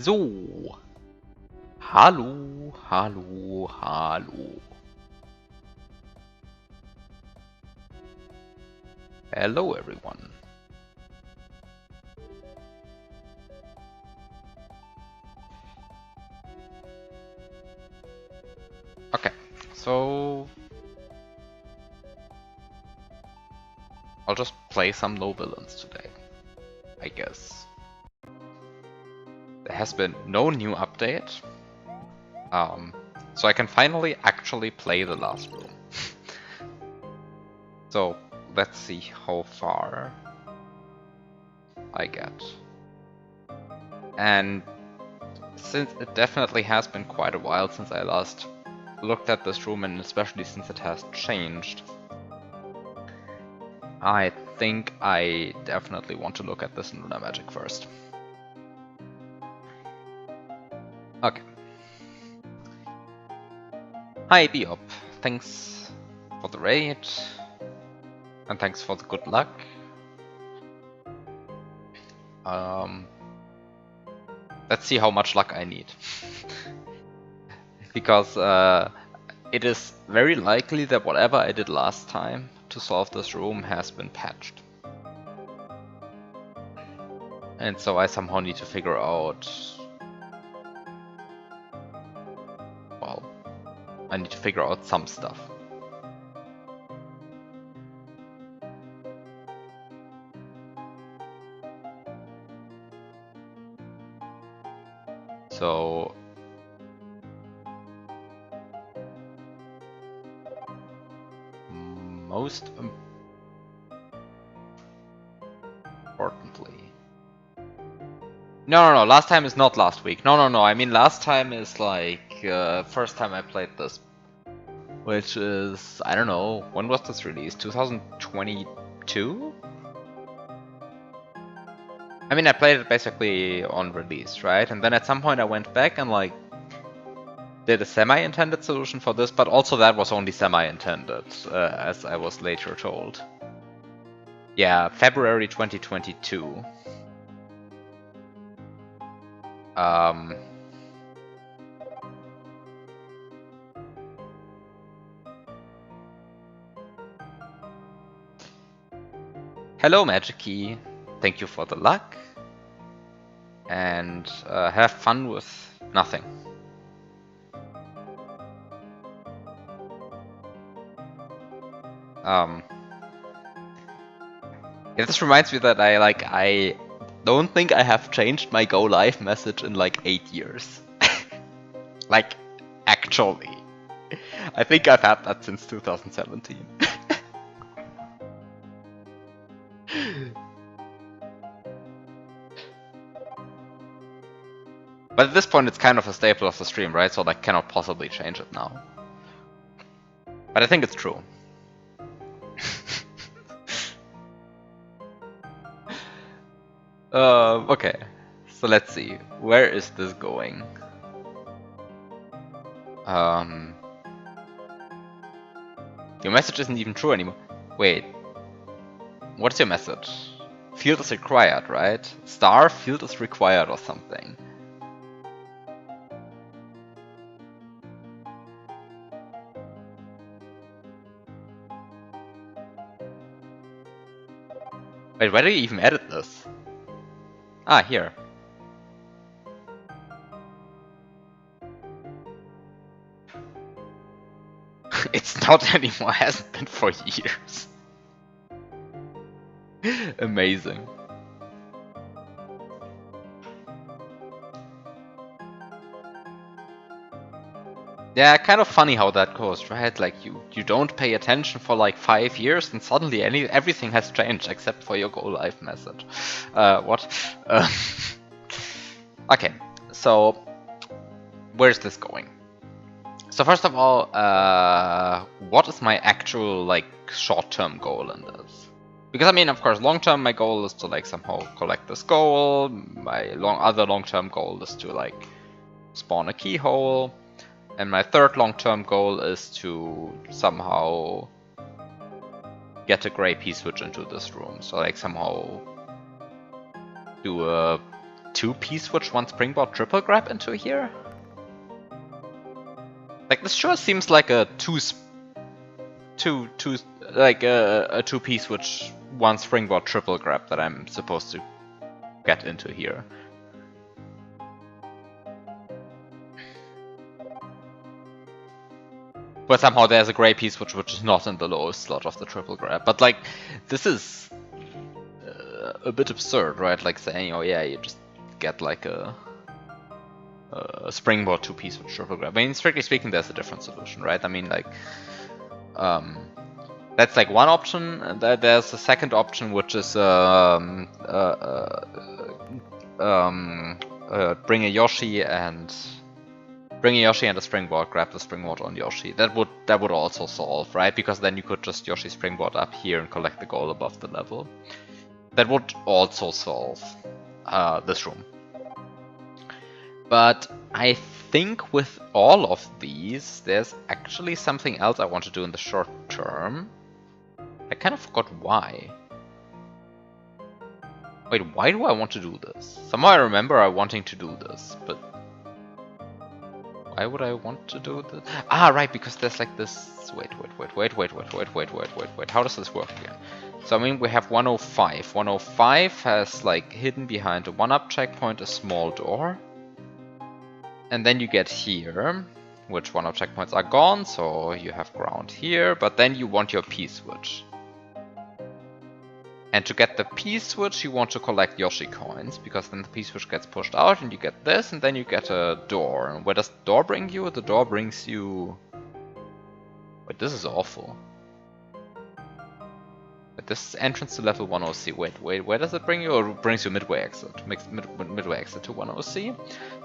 So, hallo, hallo, hallo. Hello everyone. Okay, so I'll just play some no villains today, I guess. There has been no new update, so I can finally actually play the last room. So let's see how far I get. And since it definitely has been quite a while since I last looked at this room, and especially since it has changed, I think I definitely want to look at this in Lunar Magic first. Okay. Hi Biop, thanks for the raid, and thanks for the good luck. Let's see how much luck I need. Because it is very likely that whatever I did last time to solve this room has been patched. And so I somehow need to figure out... well, I need to figure out some stuff. So... most importantly... No, last time is not last week. No, I mean last time is like first time I played this. Which is, I don't know, when was this released? 2022? I mean, I played it basically on release, right? And then at some point I went back and like did a semi-intended solution for this, but also that was only semi-intended, as I was later told. Yeah, February 2022. Hello, Magic Key. Thank you for the luck. And have fun with nothing. Yeah, this reminds me that I don't think I have changed my go live message in like 8 years. Like, actually. I think I've had that since 2017. But at this point it's kind of a staple of the stream, right? So I cannot possibly change it now. But I think it's true. Okay, so let's see. Where is this going? Your message isn't even true anymore. Wait. What's your message? Field is required, right? Star field is required or something. Wait, where do you even edit this? Ah, here. It's not anymore, hasn't been for years. Amazing. Yeah, kind of funny how that goes, right? Like you don't pay attention for like 5 years and suddenly everything has changed except for your go live message. What? Okay, so where's this going? So first of all, what is my actual like short-term goal in this? Because I mean, of course, long-term my goal is to like somehow collect this goal. My other long-term goal is to like spawn a keyhole. And my third long-term goal is to somehow get a gray P-switch into this room. So like somehow do a 2 P-switch, 1 springboard triple grab into here? Like, this sure seems like a a 2 P-switch, 1 springboard triple grab that I'm supposed to get into here. But somehow there's a gray P-switch which is not in the lowest slot of the triple grab. But like, this is a bit absurd, right? Like saying, oh yeah, you just get like a springboard 2 P-switch triple grab. I mean, strictly speaking, there's a different solution, right? I mean, like, that's like one option. And there's a second option, which is bring a Yoshi and a springboard, grab the springboard on Yoshi. That would also solve, right? Because then you could just Yoshi springboard up here and collect the goal above the level. That would also solve this room. But I think with all of these, there's actually something else I want to do in the short term. I kind of forgot why. Wait, why do I want to do this? Somehow I remember I wanting to do this, but why would I want to do this? Ah, right, because there's like this. Wait. How does this work again? So I mean, we have 105. 105 has like hidden behind a 1-up checkpoint a small door. And then you get here, which 1-up checkpoints are gone, so you have ground here, but then you want your P-switch. And to get the P-switch, you want to collect Yoshi coins, because then the P-switch gets pushed out and you get this, and then you get a door. And where does the door bring you? The door brings you... Wait, this is awful. But this is entrance to level 10C. Wait, where does it bring you? Or it brings you midway exit. Midway exit to 10C.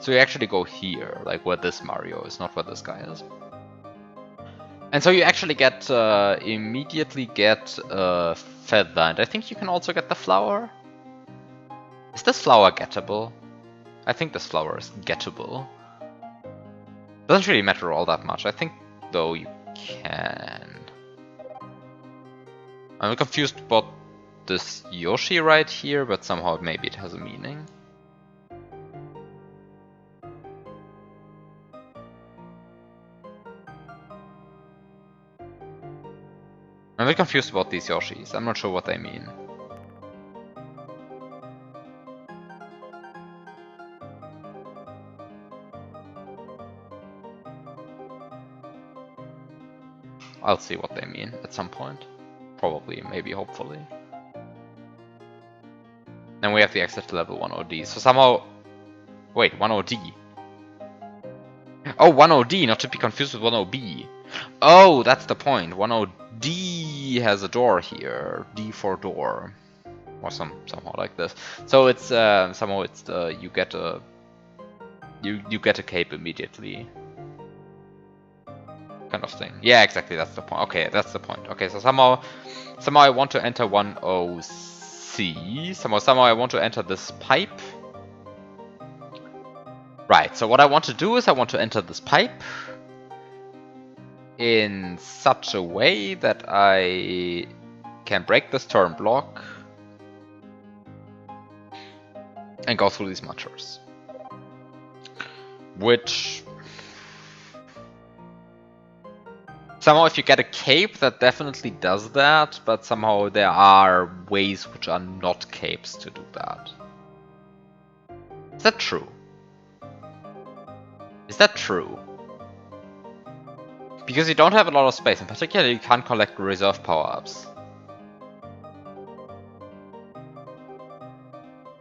So you actually go here, like where this Mario is, not where this guy is. And so you actually get, immediately get a feather. And I think you can also get the flower. Is this flower gettable? I think this flower is gettable. Doesn't really matter all that much. I think, though, you can. I'm confused about this Yoshi right here, but somehow maybe it has a meaning. I'm a bit confused about these Yoshis. I'm not sure what they mean. I'll see what they mean at some point. Probably, maybe, hopefully. Then we have the exit to level 10D. So somehow... Wait, 10D. Oh, 10D, not to be confused with 10B. Oh, that's the point. 10D has a door here. D for door. Or somehow like this. So it's somehow it's you get a cape immediately. Kind of thing. Yeah, exactly, that's the point. Okay, that's the point. Okay, so somehow I want to enter 10C. Somehow I want to enter this pipe. Right, so what I want to do is I want to enter this pipe in such a way that I can break this turn block and go through these munchers. Which... Somehow if you get a cape, that definitely does that, but somehow there are ways which are not capes to do that. Is that true? Is that true? Because you don't have a lot of space, and particularly you can't collect reserve power-ups.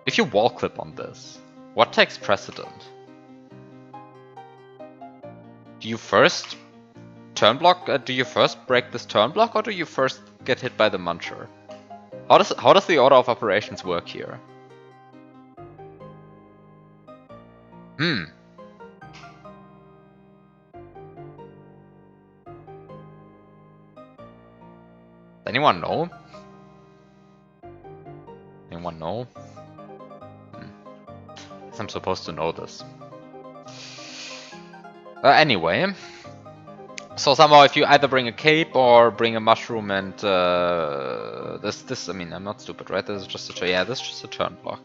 If you wall clip on this, what takes precedent? Do you first turn block? Do you first break this turn block, or do you first get hit by the muncher? How does the order of operations work here? Does anyone know? Anyone know? Guess I'm supposed to know this. Anyway. So somehow if you either bring a cape or bring a mushroom and this I mean, I'm not stupid, right? This is just a, yeah, this is just a turn block.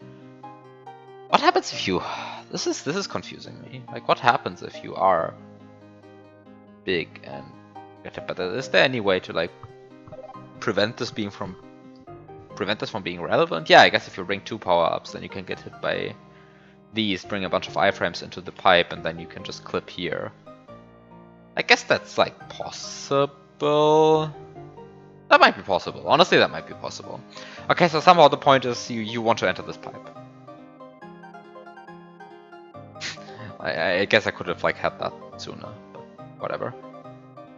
What happens if you... This is confusing me. Like, what happens if you are big and get hit? But is there any way to, like, prevent this from being relevant? Yeah, I guess if you bring 2 power-ups, then you can get hit by these, bring a bunch of iframes into the pipe, and then you can just clip here. I guess that's, like, possible. That might be possible. Honestly, that might be possible. Okay, so somehow the point is you want to enter this pipe. I guess I could have, like, had that sooner, but whatever.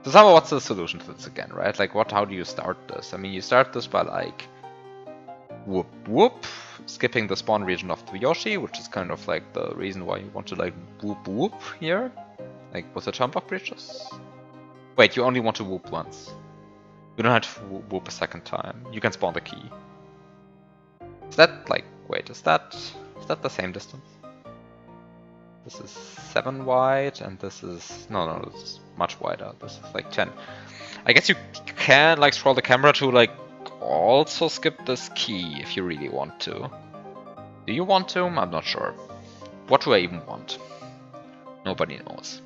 So somehow what's the solution to this again, right? Like, how do you start this? I mean, you start this by, like, whoop whoop, skipping the spawn region of the Yoshi, which is kind of like the reason why you want to, like, whoop whoop here. Like, with the jump block breaches. Wait, you only want to whoop once. You don't have to whoop a second time. You can spawn the key. Is that, like, wait, is that the same distance? This is 7 wide, and this is... No, this is much wider. This is like 10. I guess you can, like, scroll the camera to, like, also skip this key if you really want to. Do you want to? I'm not sure. What do I even want? Nobody knows.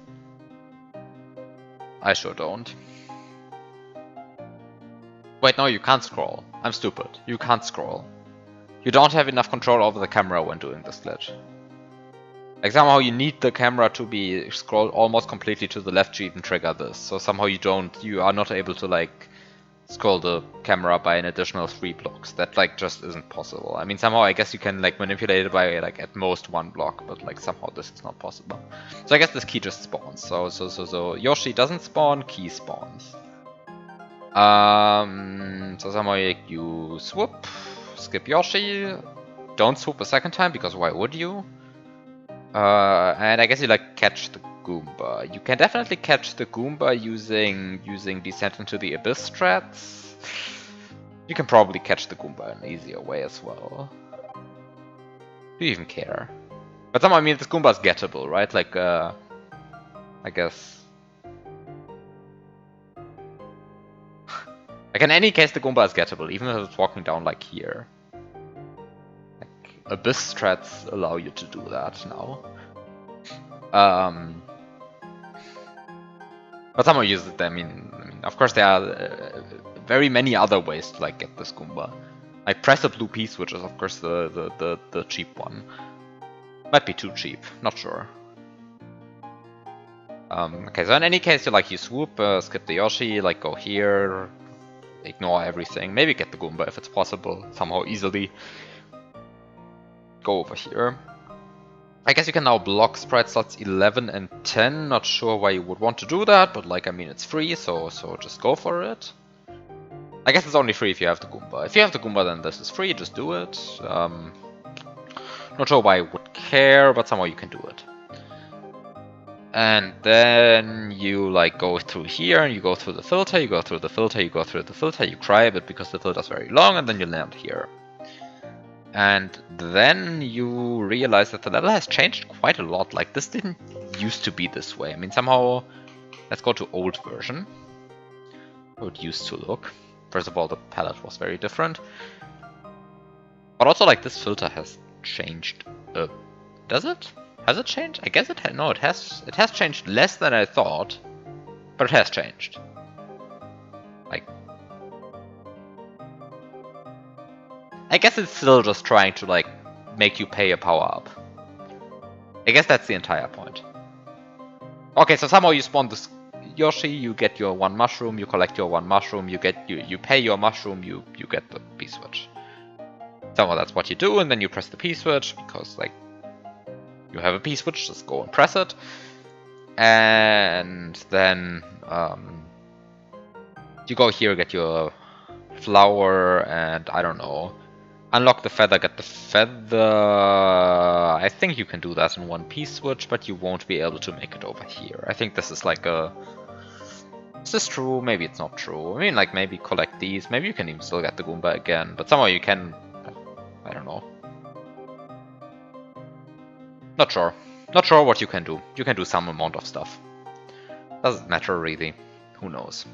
I sure don't. Wait, no, you can't scroll. I'm stupid. You can't scroll. You don't have enough control over the camera when doing this glitch. Like, somehow you need the camera to be scrolled almost completely to the left to even trigger this. So somehow you are not able to, like, scroll the camera by an additional 3 blocks. That, like, just isn't possible. I mean, somehow I guess you can, like, manipulate it by, like, at most 1 block, but, like, somehow this is not possible. So I guess this key just spawns. So Yoshi doesn't spawn, key spawns. So somehow you swoop, skip Yoshi, don't swoop a second time, because why would you? And I guess you, like, catch the Goomba. You can definitely catch the Goomba using Descent into the Abyss strats. You can probably catch the Goomba in an easier way as well. Do you even care? But somehow, I mean, this Goomba is gettable, right? Like, I guess... Like, in any case, the Goomba is gettable, even if it's walking down, like, here. Abyss strats allow you to do that now. But somehow use it. I mean, of course there are very many other ways to, like, get this Goomba. Like, press a blue piece, which is of course the cheap one. Might be too cheap, not sure. Okay, so in any case, you swoop, skip the Yoshi, like, go here, ignore everything, maybe get the Goomba if it's possible, somehow easily. Go over here. I guess you can now block sprite slots 11 and 10. Not sure why you would want to do that, but, like, I mean, it's free, so just go for it. I guess it's only free if you have the Goomba. If you have the Goomba, then this is free, just do it. Not sure why I would care, but somehow you can do it. And then you, like, go through here, and you go through the filter, you go through the filter, you go through the filter, you cry a bit because the filter's very long, and then you land here. And then you realize that the level has changed quite a lot. Like, this didn't used to be this way. I mean, somehow... Let's go to old version. How it used to look. First of all, the palette was very different. But also, like, this filter has changed. Does it? Has it changed? I guess it has. No, it has. It has changed less than I thought. But it has changed. Like... I guess it's still just trying to, like, make you pay a power-up. I guess that's the entire point. Okay, so somehow you spawn this Yoshi, you get your 1 mushroom, you collect your 1 mushroom, you pay your mushroom, you get the P-switch. Somehow that's what you do, and then you press the P-switch, because, like, you have a P-switch, just go and press it. And then you go here, get your flower, and I don't know. Unlock the feather, get the feather. I think you can do that in 1 P-switch, but you won't be able to make it over here. I think this is like a... Is this true? Maybe it's not true. I mean, like, maybe collect these. Maybe you can even still get the Goomba again, but somehow you can... I don't know. Not sure. Not sure what you can do. You can do some amount of stuff. Doesn't matter, really. Who knows?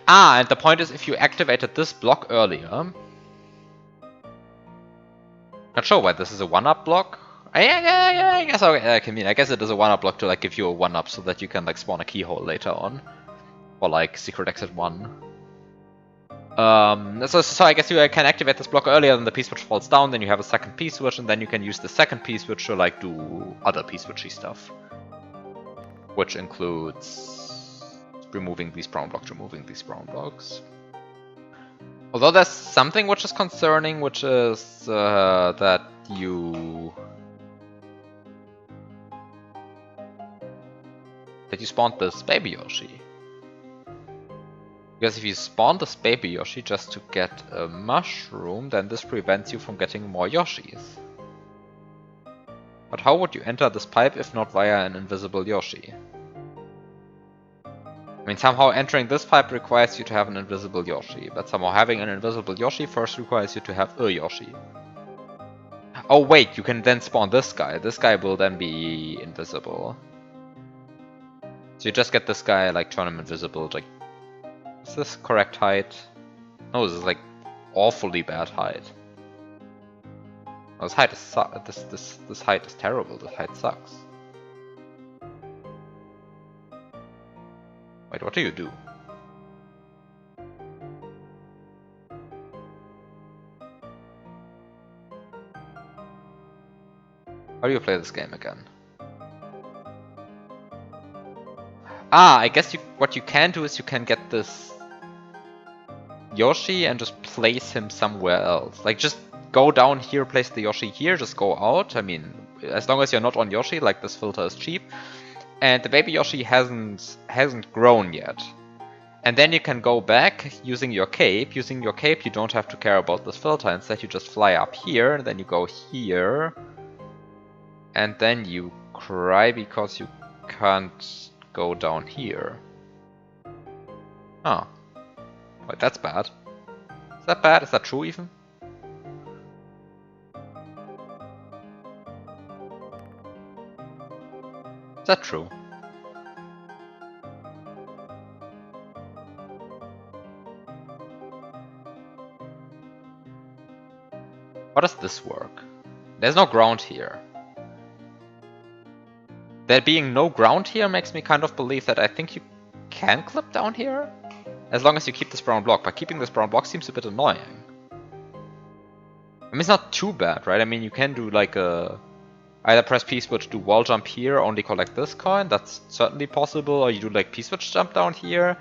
Ah, and the point is if you activated this block earlier... Not sure why this is a 1-up block. I guess okay, I guess it is a 1-up block to like give you a 1-up so that you can like spawn a keyhole later on. Or like secret exit 1. So I guess you can activate this block earlier than the P-switch falls down, then you have a second P-switch, and then you can use the second P-switch to like do other P-switchy stuff. Which includes removing these brown blocks, removing these brown blocks. Although there's something which is concerning, which is that you spawned this baby Yoshi. Because if you spawn this baby Yoshi just to get a mushroom, then this prevents you from getting more Yoshis. But how would you enter this pipe if not via an invisible Yoshi? I mean, somehow entering this pipe requires you to have an invisible Yoshi, but somehow having an invisible Yoshi first requires you to have a Yoshi. Oh wait, you can then spawn this guy. This guy will then be invisible. So you just get this guy, like turn him invisible, like... Is this correct height? No, this is like awfully bad height. Oh, this height is this height is terrible. This height sucks. Wait, what do you do? How do you play this game again? Ah, I guess what you can do is you can get this Yoshi and just place him somewhere else. Like just go down here, place the Yoshi here, just go out. I mean, as long as you're not on Yoshi, like this filter is cheap. And the baby Yoshi hasn't grown yet. And then you can go back using your cape. Using your cape, you don't have to care about this filter. Instead, you just fly up here, and then you go here. And then you cry because you can't go down here. Oh. Wait, that's bad. Is that bad? Is that true even? Is that true? How does this work? There's no ground here. There being no ground here makes me kind of believe that I think you can clip down here. As long as you keep this brown block. But keeping this brown block seems a bit annoying. I mean, it's not too bad, right? I mean, you can do like a... Either press P-switch, do wall jump here, only collect this coin. That's certainly possible. Or you do like P-switch jump down here.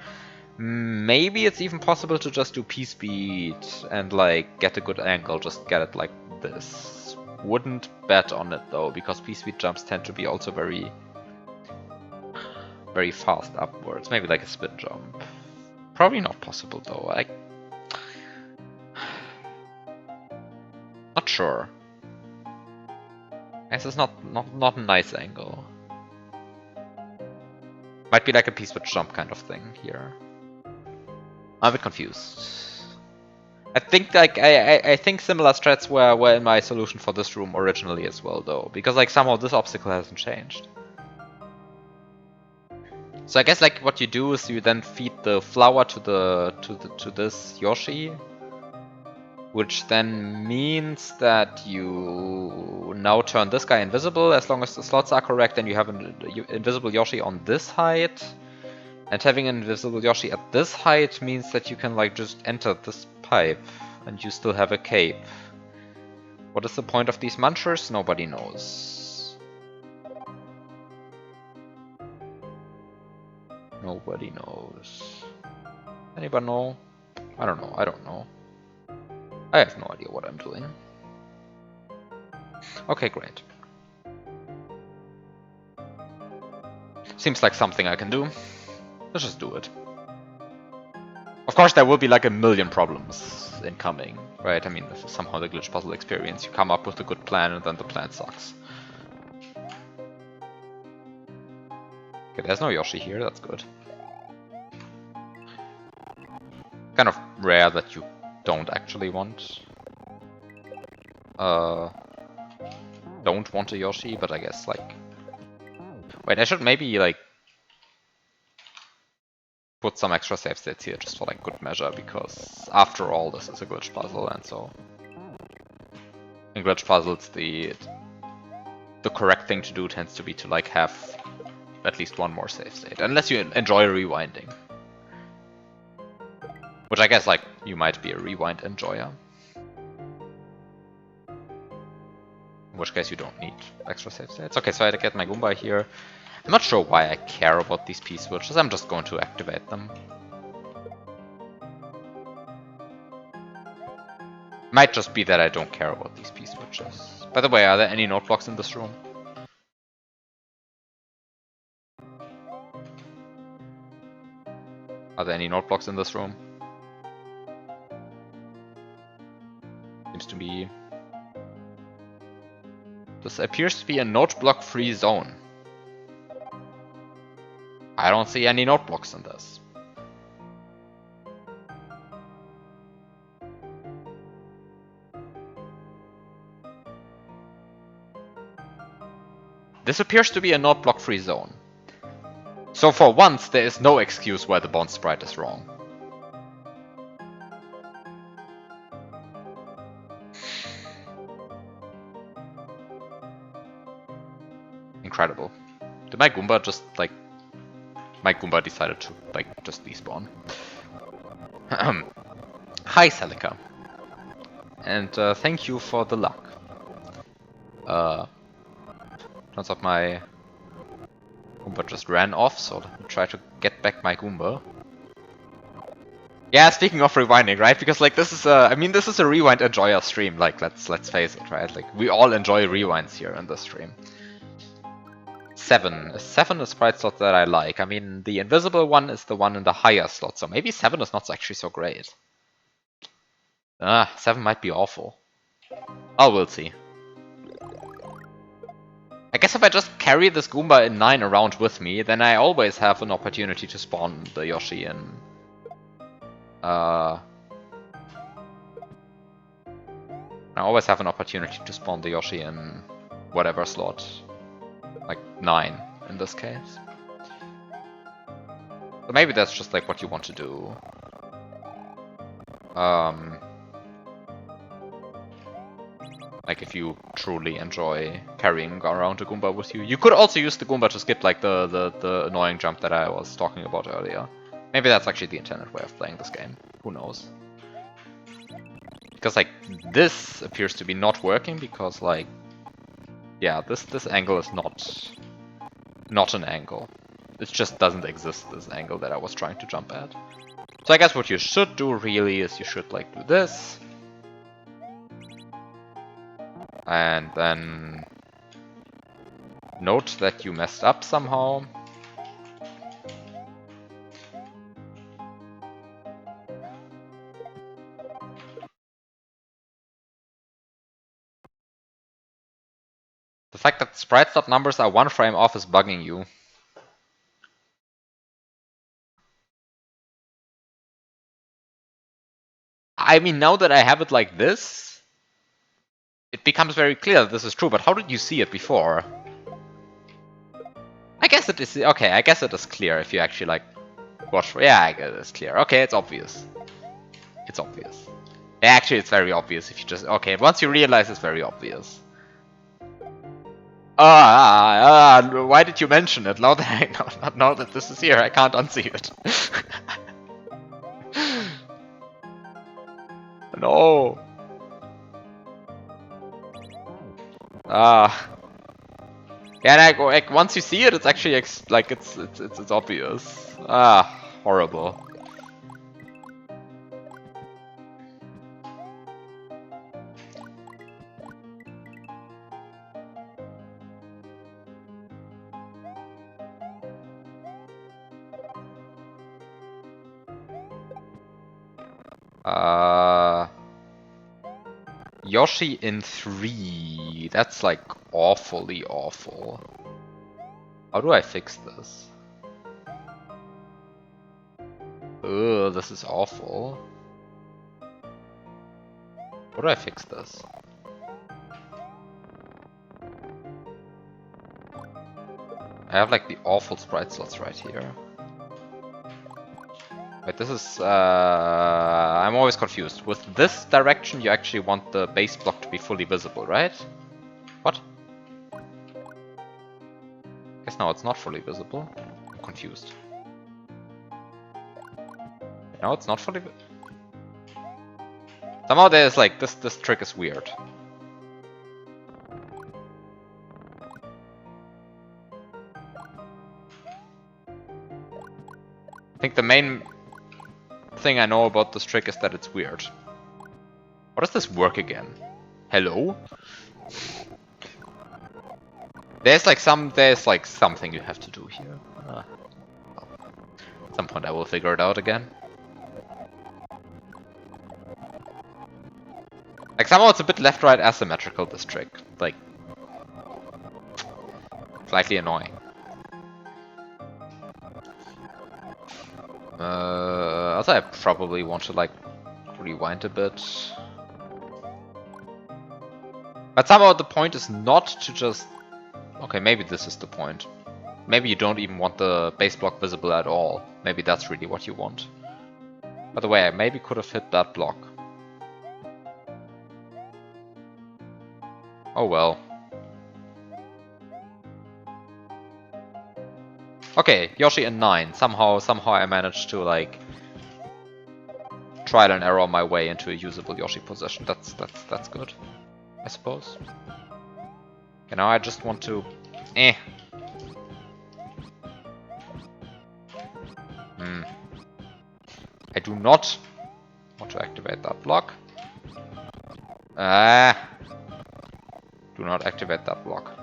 Maybe it's even possible to just do P-speed and like get a good angle. Just get it like this. Wouldn't bet on it though, because P-speed jumps tend to be also very fast upwards. Maybe like a spin jump. Probably not possible though. Not sure. This is not a nice angle. Might be like a P-switch jump kind of thing here. I'm a bit confused. I think like I think similar strats were in my solution for this room originally as well though, because like somehow this obstacle hasn't changed. So I guess like what you do is you then feed the flower to this Yoshi, which then means that you now turn this guy invisible as long as the slots are correct, and you have an invisible Yoshi on this height. And having an invisible Yoshi at this height means that you can like just enter this pipe and you still have a cape. What is the point of these munchers? Nobody knows. Nobody knows. Anybody know? I don't know. I don't know. I have no idea what I'm doing. Okay, great. Seems like something I can do. Let's just do it. Of course, there will be like a million problems incoming, right? I mean, this is somehow the glitch puzzle experience. You come up with a good plan and then the plan sucks. Okay, there's no Yoshi here, that's good. Kind of rare that you don't actually want... don't want a Yoshi, but I guess like... Wait, I should maybe like... put some extra save states here just for like good measure, because after all this is a glitch puzzle, and so in glitch puzzles the correct thing to do tends to be to like have at least one more save state, unless you enjoy rewinding. Which I guess like you might be a rewind enjoyer. In which case you don't need extra save states. Okay, so I get my Goomba here. I'm not sure why I care about these P-switches, I'm just going to activate them. Might just be that I don't care about these P-switches. By the way, are there any note blocks in this room? Are there any note blocks in this room? Seems to be... This appears to be a note block free zone. I don't see any note blocks in this. This appears to be a note block free zone. So for once, there is no excuse why the Bond sprite is wrong. Incredible. Did my Goomba just, like... My Goomba decided to, like, just despawn. Hi, Celica. And thank you for the luck. Turns out my Goomba just ran off, so let me try to get back my Goomba. Yeah, speaking of rewinding, right? Because like this is a, I mean, this is a rewind enjoyer stream. Like let's face it, right? Like we all enjoy rewinds here in this stream. 7 is a sprite slot that I like. I mean, the invisible one is the one in the higher slot, so maybe 7 is not actually so great. 7 might be awful. Oh, we'll see. I guess if I just carry this Goomba in 9 around with me, then I always have an opportunity to spawn the Yoshi in... I always have an opportunity to spawn the Yoshi in whatever slot. Like 9 in this case. So maybe that's just like what you want to do. Like if you truly enjoy carrying around a Goomba with you. You could also use the Goomba to skip like the annoying jump that I was talking about earlier. Maybe that's actually the intended way of playing this game. Who knows? Because like this appears to be not working because like yeah, this angle is not an angle. It just doesn't exist, this angle that I was trying to jump at. So I guess what you should do really is you should like do this. And then note that you messed up somehow. The fact that sprite.numbers are 1 frame off is bugging you. I mean, now that I have it like this, it becomes very clear that this is true, but how did you see it before? I guess it is, okay, I guess it is clear if you actually like watch, yeah, I guess it's clear. Okay, it's obvious. It's obvious. Actually, it's very obvious if you just, okay, once you realize it's very obvious. Why did you mention it? Now that now that this is here, I can't unsee it. No. Yeah, and I go like once you see it, it's actually like it's obvious. Horrible. Yoshi in 3. That's like awfully awful. How do I fix this? Ugh, this is awful. How do I fix this? I have like the awful sprite slots right here. Wait, this is... I'm always confused. With this direction, you actually want the base block to be fully visible, right? What? Guess now it's not fully visible. I'm confused. No, it's not fully visible. Somehow there's like, this trick is weird. I think the main thing I know about this trick is that it's weird. How does this work again? Hello? There's like something you have to do here. At some point I will figure it out again. Like somehow it's a bit left-right asymmetrical, this trick. Like, slightly annoying. Also I probably want to like rewind a bit. But somehow the point is not to just... Okay, maybe this is the point. Maybe you don't even want the base block visible at all. Maybe that's really what you want. By the way, I maybe could have hit that block. Oh well. Okay, Yoshi in 9. Somehow I managed to like trial and error my way into a usable Yoshi position. That's good, I suppose. Okay, now I just want to I do not want to activate that block. Do not activate that block.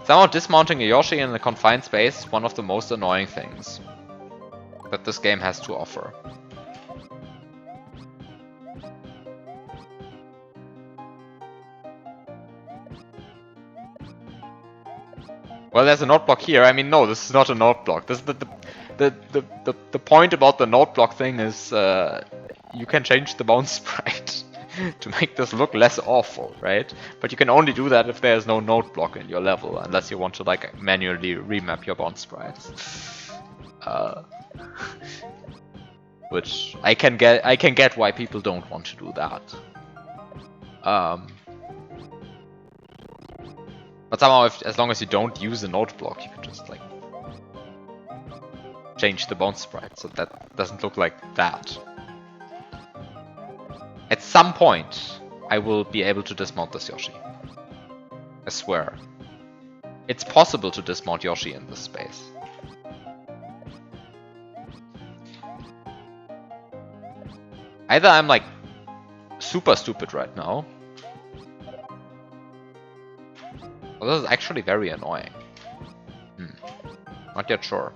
Somehow dismounting a Yoshi in a confined space is one of the most annoying things that this game has to offer. Well, there's a note block here. I mean, no, this is not a note block. This is the point about the note block thing is you can change the bounce sprite to make this look less awful, right? But you can only do that if there's no note block in your level, unless you want to like manually remap your bounce sprites. Which I can get why people don't want to do that. But somehow, as long as you don't use a note block, you can just like change the bounce sprite so that doesn't look like that. At some point, I will be able to dismount this Yoshi. I swear. It's possible to dismount Yoshi in this space. Either I'm like super stupid right now. Well, this is actually very annoying. Not yet sure.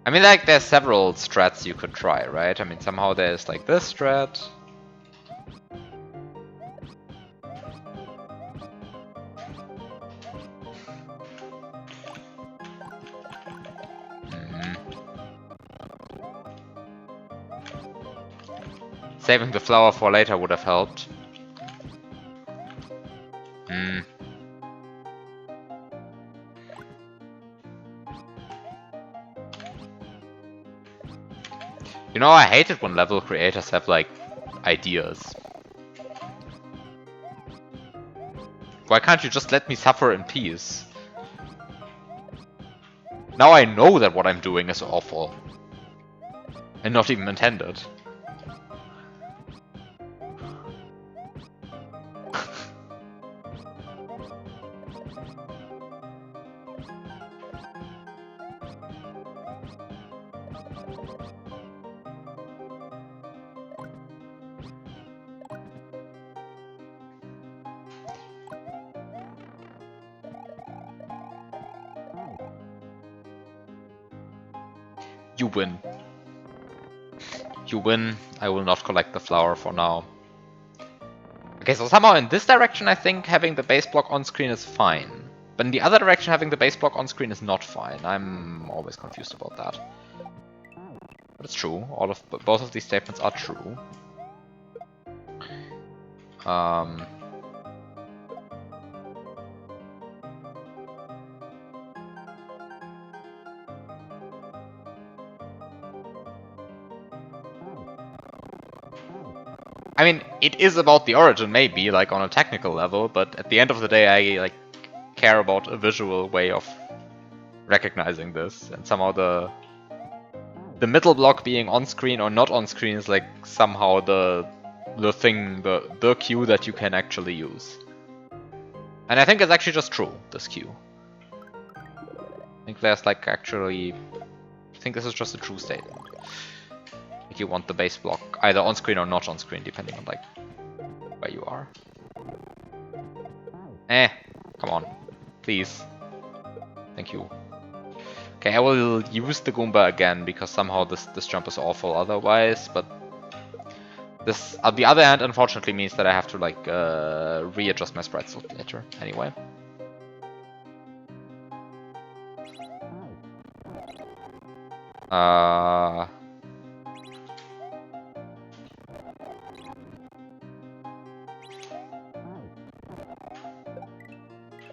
I mean, like, there's several strats you could try, right? I mean, somehow there's like this strat. Saving the flower for later would have helped. You know, I hate it when level creators have, like, ideas. Why can't you just let me suffer in peace? Now I know that what I'm doing is awful. And not even intended. You win. You win. I will not collect the flower for now. Okay, so somehow in this direction I think having the base block on screen is fine. But in the other direction having the base block on screen is not fine. I'm always confused about that. But it's true. Both of these statements are true. I mean, it is about the origin, maybe, like on a technical level, but at the end of the day, I like care about a visual way of recognizing this, and somehow the middle block being on screen or not on screen is like somehow the thing, the cue that you can actually use. And I think it's actually just true, this cue. I think there's like actually, I think this is just a true statement. Like you want the base block either on screen or not on screen, depending on like where you are. Come on, please. Thank you. Okay, I will use the Goomba again because somehow this jump is awful otherwise, but this, on the other hand, unfortunately means that I have to like readjust my sprites later anyway.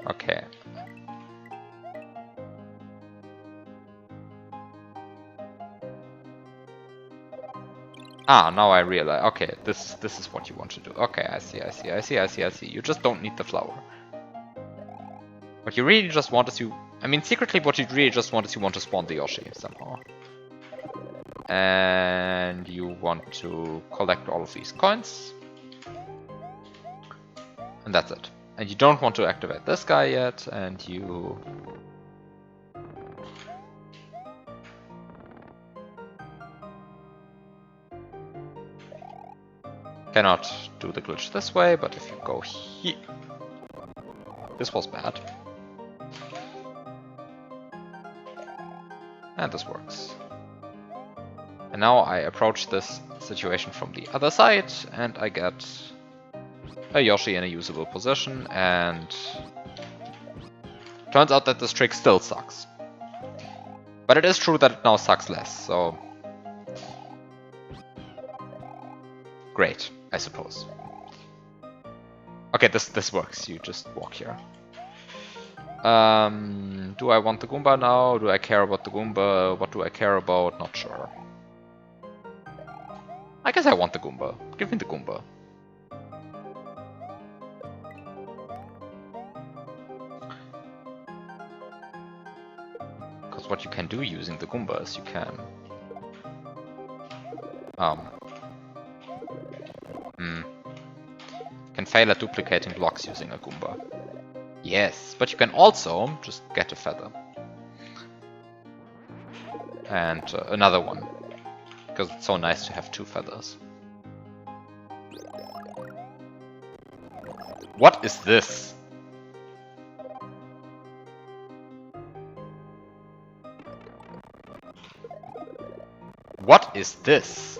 Okay. Ah, now I realize. Okay, this is what you want to do. Okay, I see. You just don't need the flower. What you really just want is I mean, secretly what you really just want is you want to spawn the Yoshi somehow. And you want to collect all of these coins. And that's it. And you don't want to activate this guy yet, and you... cannot do the glitch this way, but if you go here... This was bad. And this works. And now I approach this situation from the other side, and I get a Yoshi in a usable position, and turns out that this trick still sucks. But it is true that it now sucks less, so... Great, I suppose. Okay, this works, you just walk here. Do I want the Goomba now? Do I care about the Goomba? What do I care about? Not sure. I guess I want the Goomba. Give me the Goomba. Because what you can do using the Goomba is you can... can fail at duplicating blocks using a Goomba. Yes, but you can also just get a feather. And another one. Because it's so nice to have 2 feathers. What is this? What is this?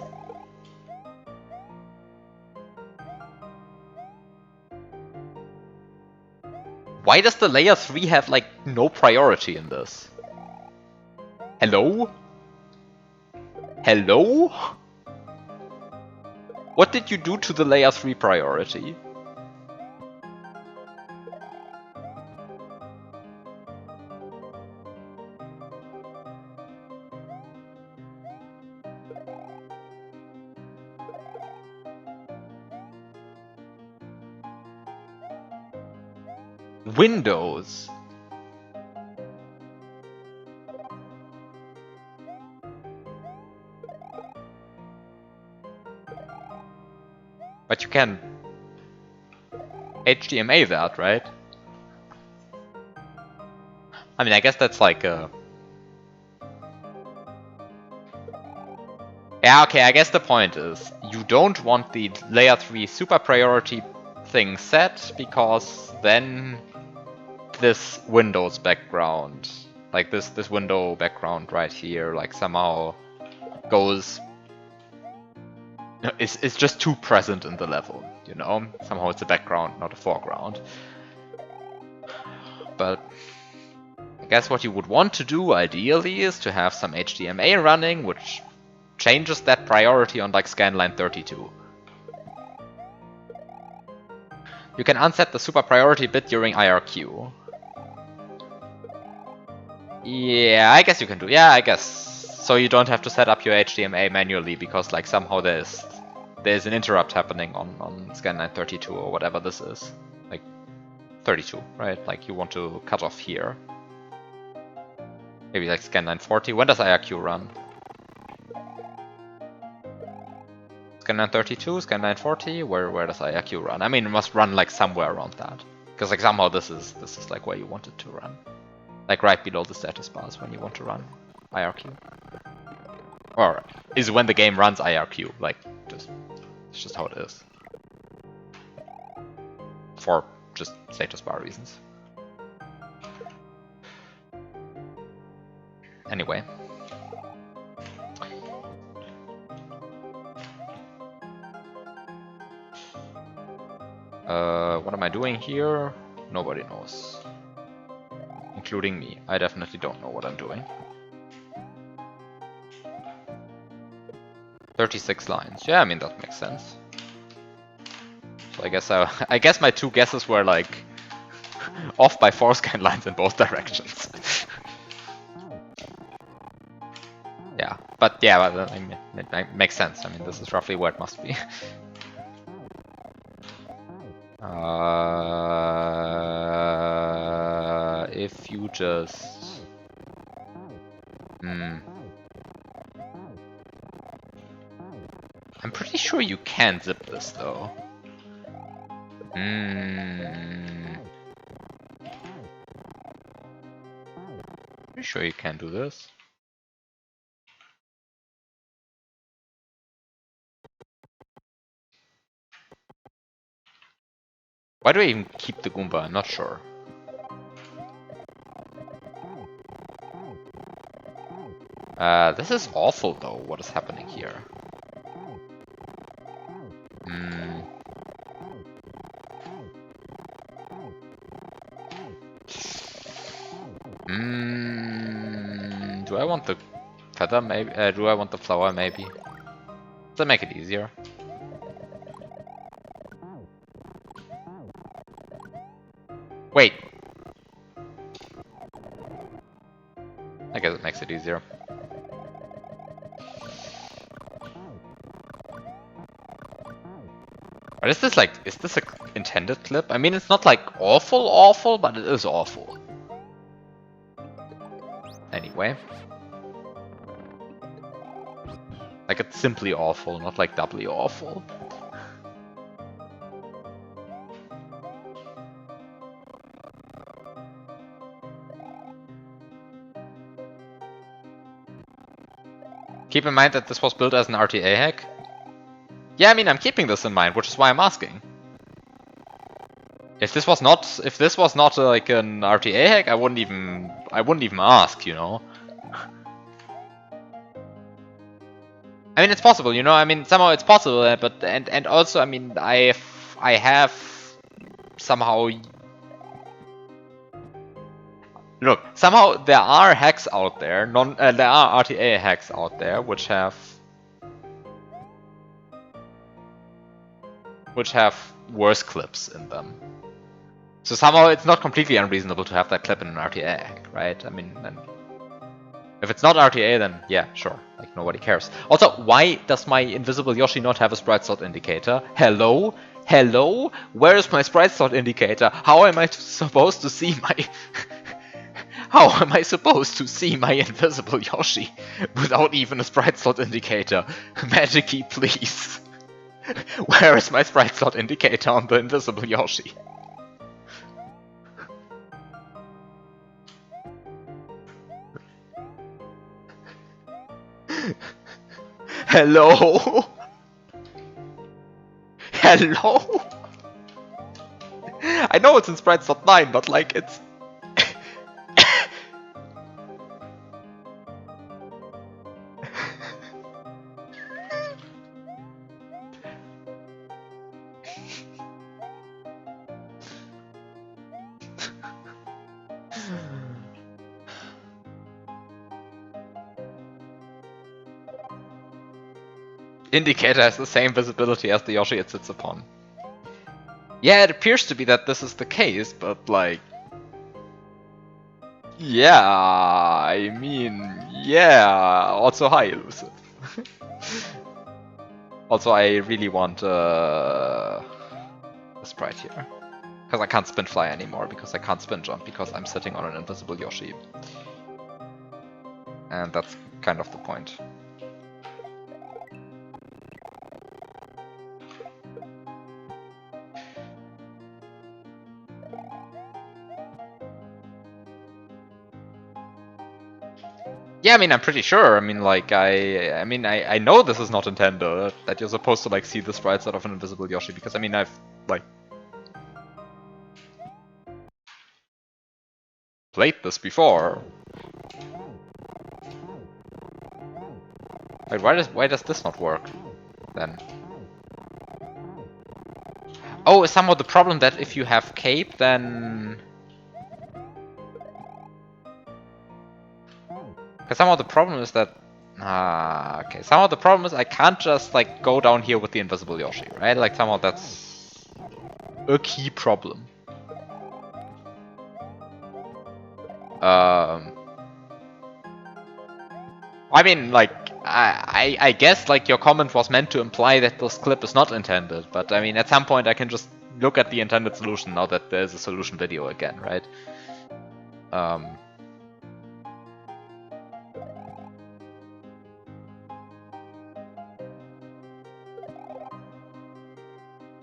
Why does the layer 3 have like no priority in this? Hello? Hello? What did you do to the layer 3 priority? Windows. But you can HDMA that, right? I mean, I guess that's like a... Yeah, okay, I guess the point is, you don't want the layer 3 super priority thing set, because then this Windows background, like this window background right here, like somehow goes... It's just too present in the level, you know? Somehow it's a background, not a foreground. But I guess what you would want to do, ideally, is to have some HDMA running, which changes that priority on like scanline 32. You can unset the super priority bit during IRQ. Yeah, I guess you can do. Yeah, I guess. So you don't have to set up your HDMA manually, because like somehow there's there's an interrupt happening on scanline 32 or whatever this is. Like 32, right? Like you want to cut off here. Maybe like scanline 40. When does IRQ run? Scanline 32, scanline 40. Where does IRQ run? I mean, it must run like somewhere around that, because like somehow this is like where you want it to run, like right below the status bars when you want to run IRQ. Or is when the game runs IRQ. Like it's just how it is. For just status bar reasons. Anyway. What am I doing here? Nobody knows. Including me. I definitely don't know what I'm doing. 36 lines. Yeah, I mean, that makes sense. So I guess my two guesses were like off by 4 scan lines in both directions. But I mean, it makes sense. I mean, this is roughly where it must be. If you just... I'm pretty sure you can zip this, though. Pretty sure you can do this. Why do I even keep the Goomba? I'm not sure. This is awful, though, what is happening here. Do I want the feather, maybe? Do I want the flower, maybe? Does that make it easier? Wait! I guess it makes it easier. But is this a intended clip? I mean, it's not like awful, but it is awful. Anyway. Like, it's simply awful, not like doubly awful. Keep in mind that this was built as an RTA hack. Yeah, I mean, I'm keeping this in mind, which is why I'm asking. If this was not like an RTA hack, I wouldn't even ask, you know. I mean, it's possible, you know. I mean, somehow it's possible, but and also, I mean, I have somehow. Look, somehow there are hacks out there. There are RTA hacks out there which have worse clips in them. So somehow it's not completely unreasonable to have that clip in an RTA hack, right? I mean, then if it's not RTA, then yeah, sure. Like, nobody cares. Also, why does my invisible Yoshi not have a sprite slot indicator? Hello? Hello? Where is my sprite slot indicator? How am I supposed to see my... How am I supposed to see my invisible Yoshi without even a sprite slot indicator? Magic-y, please. Where is my sprite slot indicator on the invisible Yoshi? Hello? Hello? I know it's in sprite slot 9, but like it's... Indicator has the same visibility as the Yoshi it sits upon. Yeah, it appears to be that this is the case, but like... Yeah, I mean... Yeah, also hi, Elusive. Also, I really want a sprite here. Because I can't spin fly anymore, because I can't spin jump, because I'm sitting on an invisible Yoshi. And that's kind of the point. Yeah, I mean, I'm pretty sure. I mean, like, I know this is not intended, that you're supposed to, like, see the sprites out of an invisible Yoshi, because, I mean, I've, like, played this before. Wait, why does this not work, then? Oh, is somehow the problem that if you have cape, then... Because somehow the problem is that... okay. Somehow the problem is I can't just, like, go down here with the invisible Yoshi, right? Like, somehow that's a key problem. I mean, like, I guess, like, your comment was meant to imply that this clip is not intended, but, I mean, at some point I can just look at the intended solution now that there's a solution video again, right?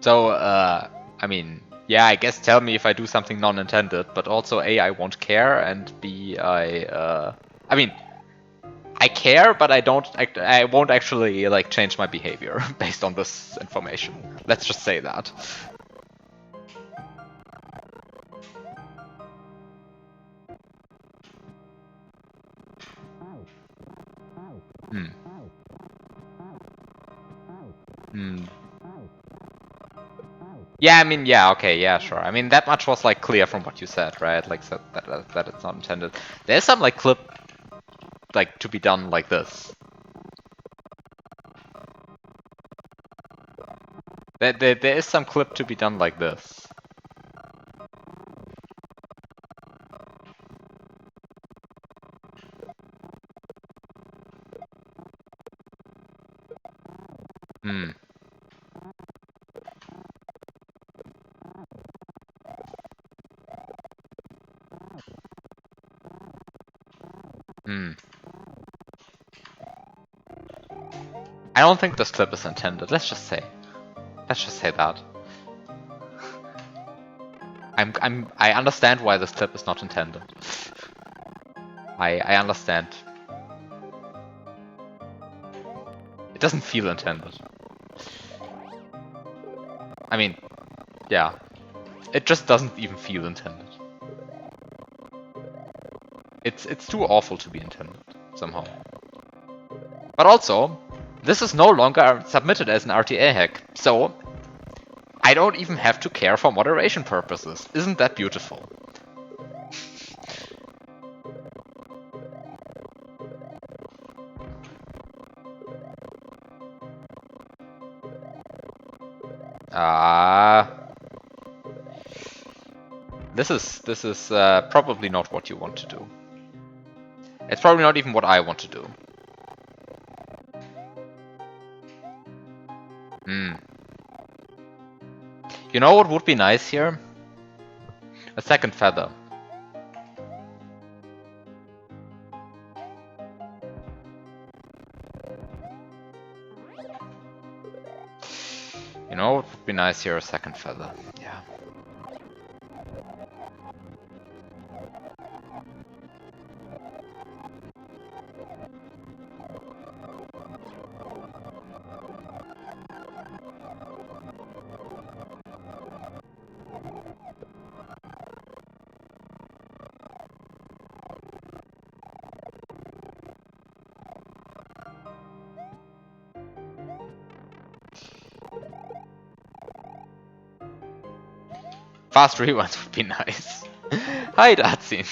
So, I mean, yeah, I guess tell me if I do something non-intended, but also A, I won't care, and B, I mean, I care, but I won't actually, like, change my behavior based on this information. Let's just say that. Hmm. Hmm. Yeah, I mean, yeah, okay, yeah, sure. I mean, that much was, like, clear from what you said, right? Like, so that it's not intended. There's some, like, clip, like, to be done like this. There is some clip to be done like this. Hmm. Hmm. I don't think this clip is intended. Let's just say that. I understand why this clip is not intended. I understand. It doesn't feel intended. I mean, yeah. It just doesn't even feel intended. It's too awful to be intended, somehow. But also, this is no longer submitted as an RTA hack, so I don't even have to care for moderation purposes. Isn't that beautiful? This is probably not what you want to do. It's probably not even what I want to do. Hmm. You know what would be nice here? A second feather. You know what would be nice here? A second feather. Yeah. Fast rewinds would be nice. Hi, Datsin.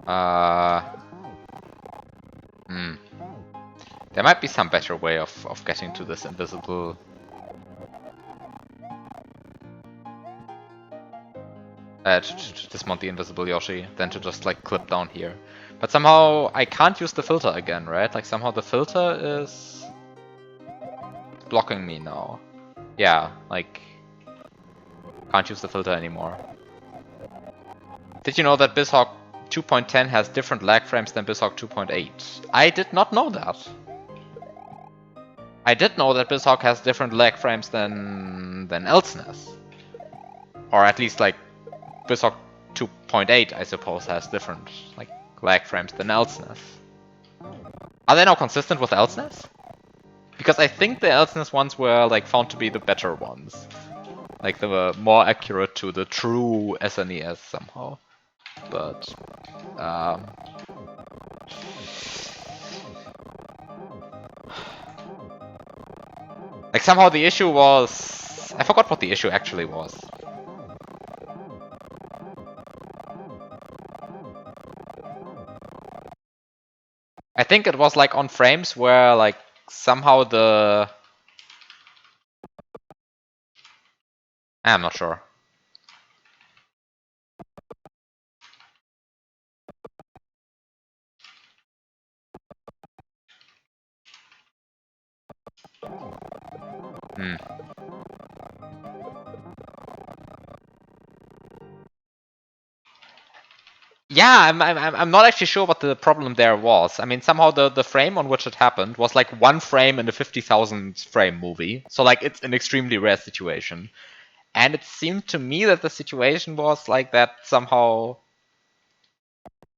Hmm. There might be some better way of getting to this invisible... to dismount the invisible Yoshi, than to just like clip down here. But somehow I can't use the filter again, right? Like somehow the filter is blocking me now. Yeah, like can't use the filter anymore. Did you know that BizHawk 2.10 has different lag frames than BizHawk 2.8? I did not know that. I did know that BizHawk has different lag frames than LSNES. Or at least like BizHawk 2.8, I suppose, has different like lag frames than LSNES. Are they now consistent with LSNES? Because I think the LSNES ones were like found to be the better ones. Like they were more accurate to the true SNES somehow. But like somehow the issue was... I forgot what the issue actually was. I think it was like on frames where like somehow the... I'm not sure. Hmm. Yeah, I'm not actually sure what the problem there was. I mean, somehow the frame on which it happened was like one frame in a 50,000 frame movie. So like it's an extremely rare situation. And it seemed to me that the situation was like that somehow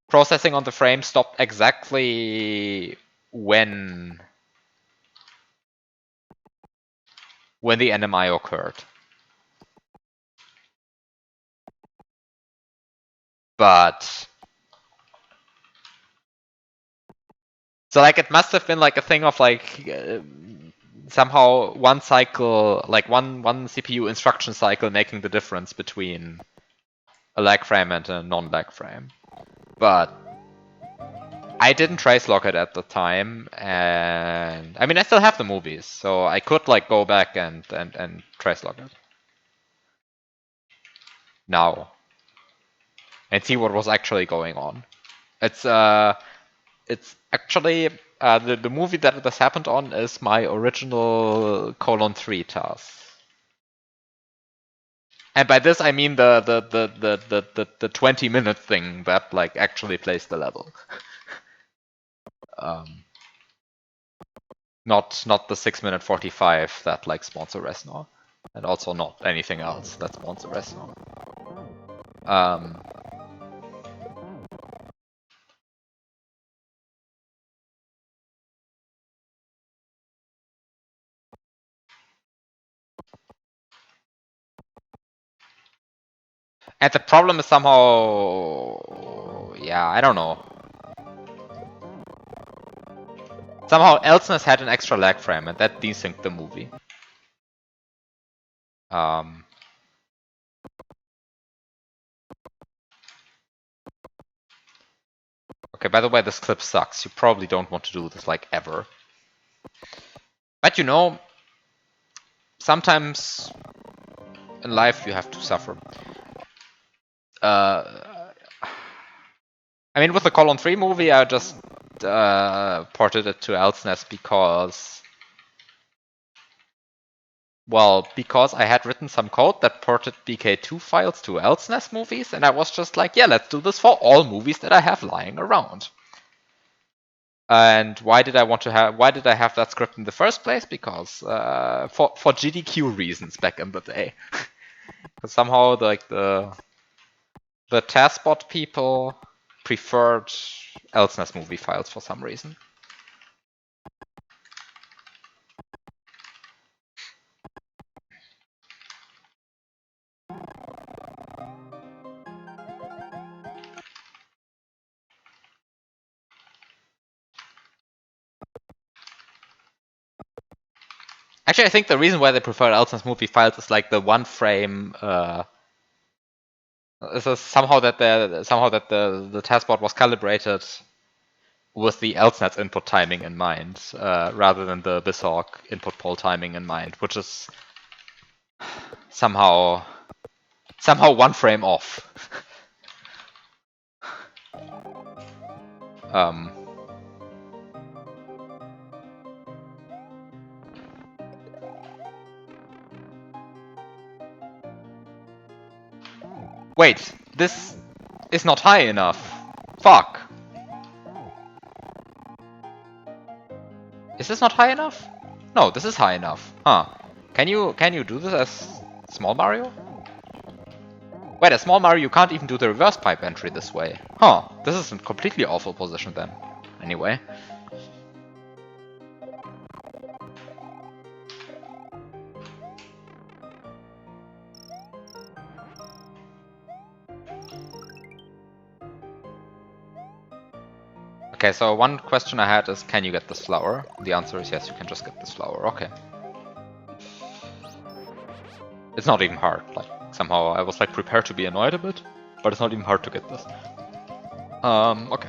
processing on the frame stopped exactly when the NMI occurred. But so like it must have been like a thing of like somehow one cycle, like one CPU instruction cycle making the difference between a lag frame and a non-lag frame. But I didn't trace log it at the time, and I mean I still have the movies, so I could like go back and trace log it now and see what was actually going on. It's actually the movie that this happened on is my original :3 task. And by this I mean the 20-minute thing that like actually plays the level. Not the 6-minute 45 that like spawns a Resnor. And also not anything else that spawns a Resnor. And the problem is somehow... yeah, I don't know. Somehow Elsness had an extra lag frame and that desynced the movie. Okay, by the way, this clip sucks. You probably don't want to do this like ever. But you know, sometimes in life you have to suffer. I mean, with the :3 movie, I just ported it to LSNES because... well, because I had written some code that ported BK2 files to LSNES movies, and I was just like, yeah, let's do this for all movies that I have lying around. And why did I have that script in the first place? Because for GDQ reasons back in the day. Because somehow like the taskbot people preferred LSNES movie files for some reason. Actually, I think the reason why they prefer LSNES movie files is like the one frame This is somehow that the taskboard was calibrated with the LSNAT input timing in mind, rather than the BSOC input poll timing in mind, which is somehow one frame off. um, Wait, this is not high enough. Fuck. Is this not high enough? No, this is high enough. Huh. Can you do this as small Mario? Wait, as small Mario you can't even do the reverse pipe entry this way. Huh. This is a completely awful position then. Anyway. Okay, so one question I had is, can you get this flower? The answer is yes, you can just get this flower. Okay. It's not even hard. Like, somehow I was like prepared to be annoyed a bit, but it's not even hard to get this. Okay.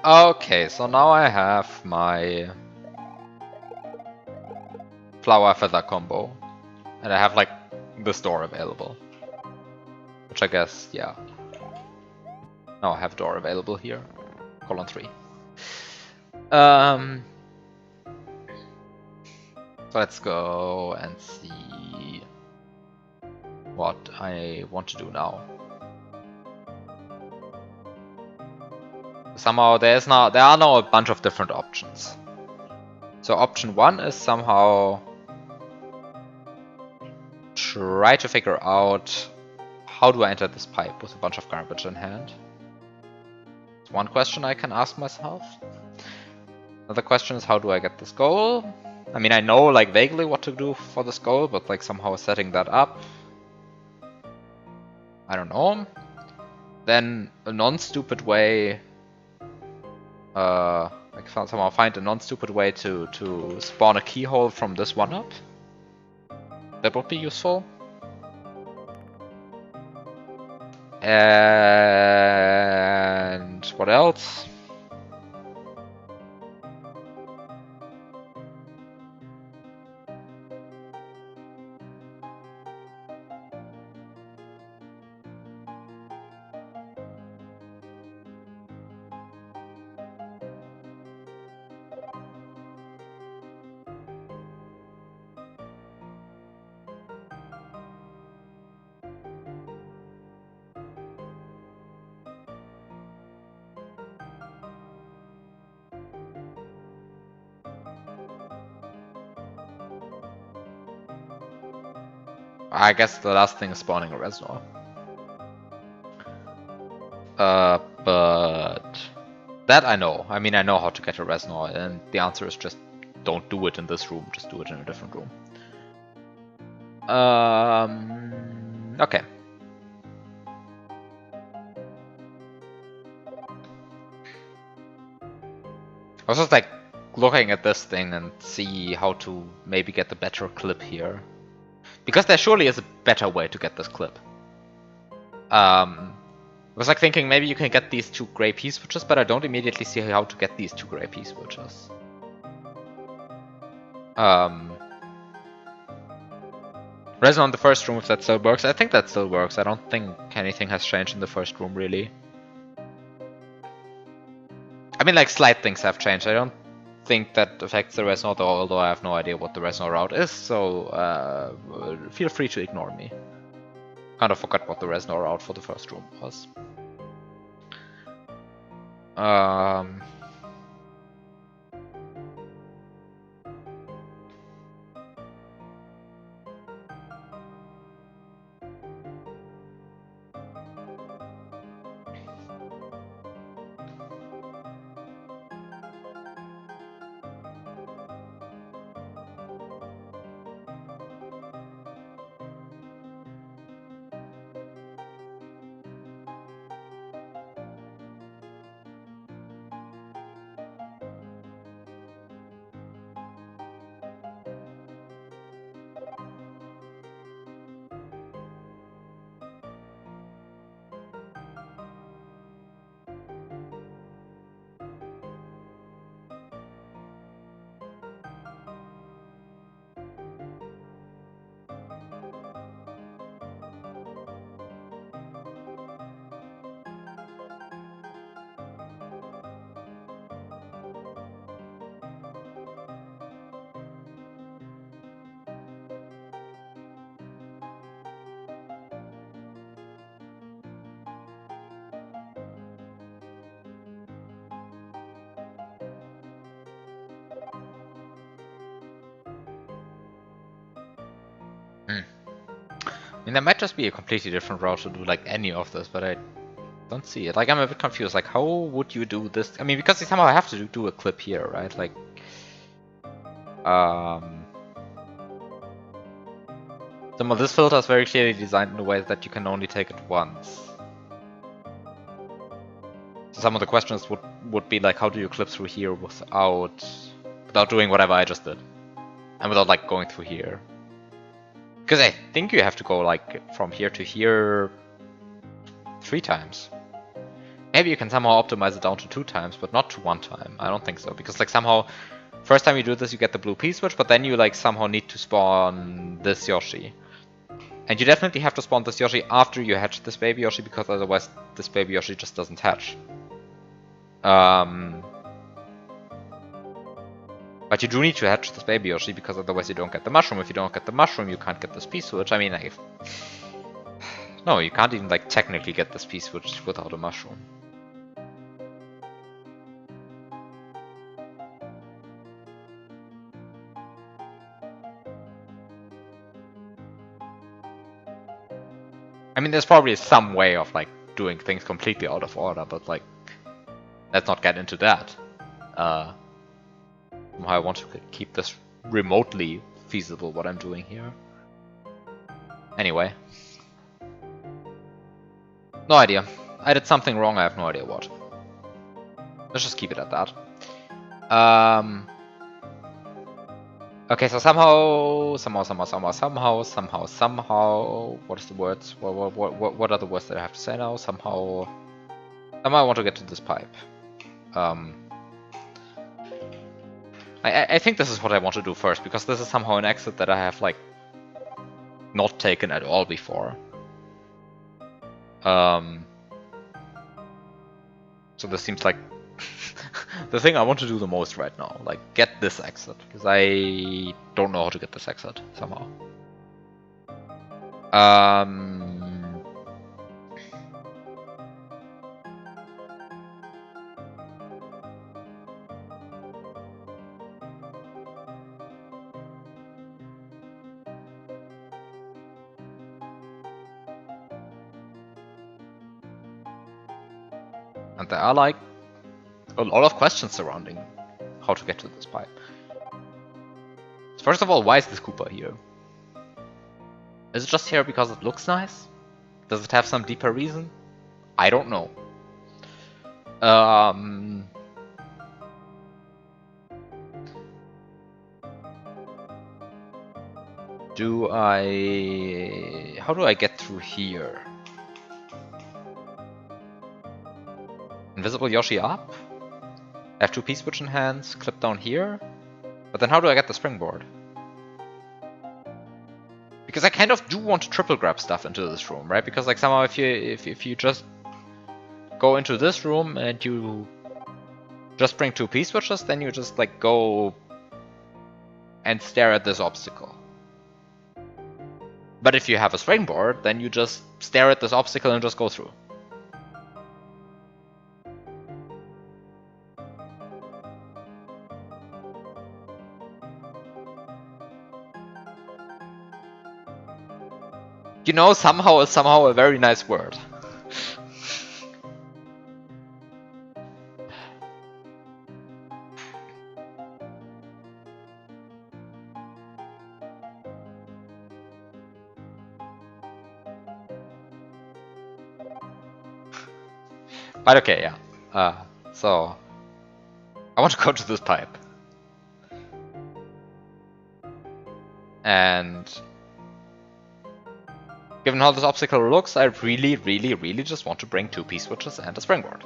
Okay, so now I have my flower feather combo, and I have like this door available. Which I guess, yeah. Now I have door available here. Colon 3. So let's go and see what I want to do now. Somehow there are now a bunch of different options. So option 1 is somehow try to figure out how do I enter this pipe with a bunch of garbage in hand. It's one question I can ask myself. Another question is how do I get this goal? I mean, I know like vaguely what to do for this goal, but like somehow setting that up, I don't know. Then a non-stupid way, like somehow find a non-stupid way to spawn a keyhole from this one up. That would be useful. And what else? I guess the last thing is spawning a reservoir. But that I know. I mean, I know how to get a reservoir, and the answer is just don't do it in this room. Just do it in a different room. Okay. I was just like looking at this thing and see how to maybe get a better clip here. Because there surely is a better way to get this clip. I was like thinking maybe you can get these 2 gray P switches, but I don't immediately see how to get these 2 gray P switches. Resin on the first room, if that still works. I think that still works. I don't think anything has changed in the first room, really. I mean, like, slight things have changed. I don't think that affects the resin, although I have no idea what the resin route is, so feel free to ignore me. Kind of forgot what the resin route for the first room was. I mean, there might just be a completely different route to do like any of this, but I don't see it. Like, I'm a bit confused. Like, how would you do this? I mean, because you somehow have to do a clip here, right? Like, some of this filter is very clearly designed in a way that you can only take it once. So some of the questions would be like, how do you clip through here without doing whatever I just did, and without like going through here? Because I think you have to go like from here to here 3 times. Maybe you can somehow optimize it down to 2 times, but not to 1 time. I don't think so, because like somehow, first time you do this, you get the blue P-switch, but then you like somehow need to spawn this Yoshi. And you definitely have to spawn this Yoshi after you hatch this baby Yoshi, because otherwise this baby Yoshi just doesn't hatch. But you do need to hatch this baby Yoshi, because otherwise you don't get the mushroom. If you don't get the mushroom, you can't get this P-switch. I mean, like, no, you can't even like technically get this P-switch without a mushroom. I mean, there's probably some way of like doing things completely out of order, but like, let's not get into that. Somehow I want to keep this remotely feasible, what I'm doing here. Anyway. No idea. I did something wrong, I have no idea what. Let's just keep it at that. Okay, so somehow, what is the words? What are the words that I have to say now? Somehow I want to get to this pipe. I think this is what I want to do first, because this is somehow an exit that I have like not taken at all before. So this seems like the thing I want to do the most right now. Like, get this exit, because I don't know how to get this exit somehow. And there are like a lot of questions surrounding how to get to this pipe. First of all, why is this Koopa here? Is it just here because it looks nice? Does it have some deeper reason? I don't know. How do I get through here? Invisible Yoshi up? I have 2 P-switch in hands, clip down here. But then how do I get the springboard? Because I kind of do want to triple grab stuff into this room, right? Because like somehow if you just go into this room and you just bring 2 P-switches, then you just like go and stare at this obstacle. But if you have a springboard, then you just stare at this obstacle and just go through. You know, somehow is somehow a very nice word. But okay, yeah. So I want to go to this pipe. And given how this obstacle looks, I really just want to bring 2 P-switches and a springboard.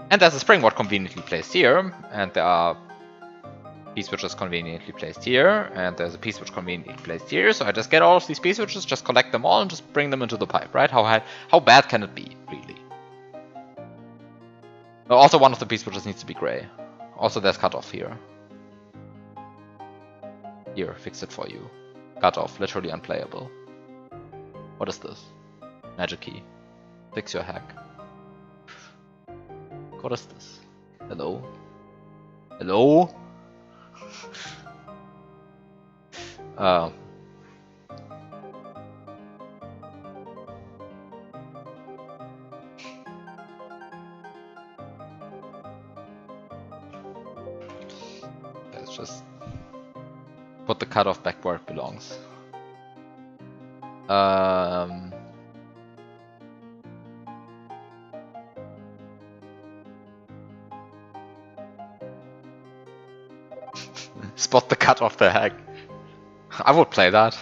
And there's a springboard conveniently placed here, and there are P-switches conveniently placed here, and there's a P-switch conveniently placed here, so I just get all of these P-switches, just collect them all, and just bring them into the pipe, right? How bad can it be, really? Also, one of the P-switches needs to be gray. Also, there's cutoff here. Here, fix it for you. Cutoff, literally unplayable. What is this? Magic key. Fix your hack. What is this? Hello? Hello? cutoff back where it belongs. Spot the cut of the hack. I would play that.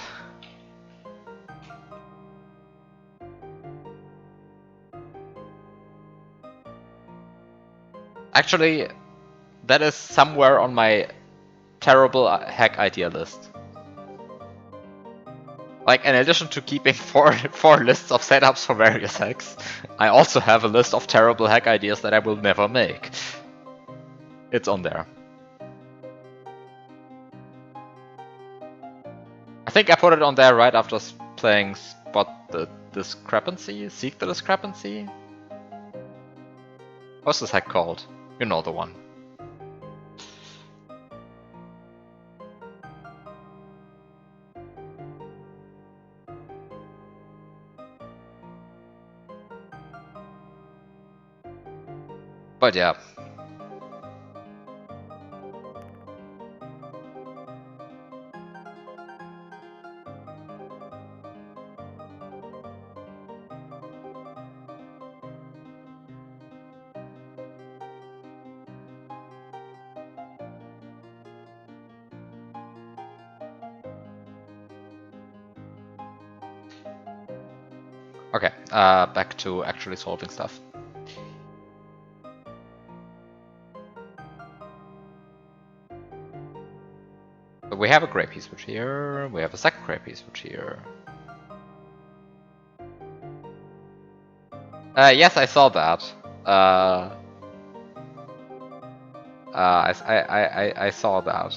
Actually, that is somewhere on my terrible hack idea list. Like, in addition to keeping four lists of setups for various hacks, I also have a list of terrible hack ideas that I will never make. It's on there. I think I put it on there right after playing Spot the Discrepancy? Seek the Discrepancy? What's this hack called? You know the one. But yeah. Okay, back to actually solving stuff. So we have a gray piece switch here, we have a second gray piece switch here. Yes, I saw that. I saw that.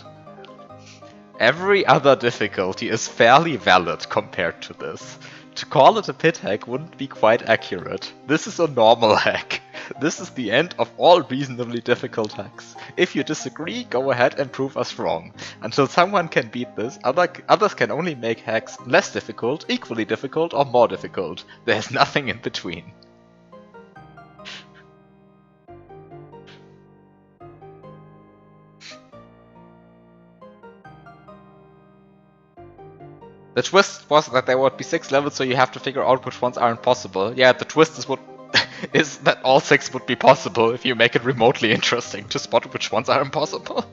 Every other difficulty is fairly valid compared to this. To call it a pit hack wouldn't be quite accurate. This is a normal hack. This is the end of all reasonably difficult hacks. If you disagree, go ahead and prove us wrong. Until someone can beat this, others can only make hacks less difficult, equally difficult, or more difficult. There's nothing in between. The twist was that there would be 6 levels, so you have to figure out which ones aren't possible. Yeah, the twist is what is that all 6 would be possible if you make it remotely interesting to spot which ones are impossible.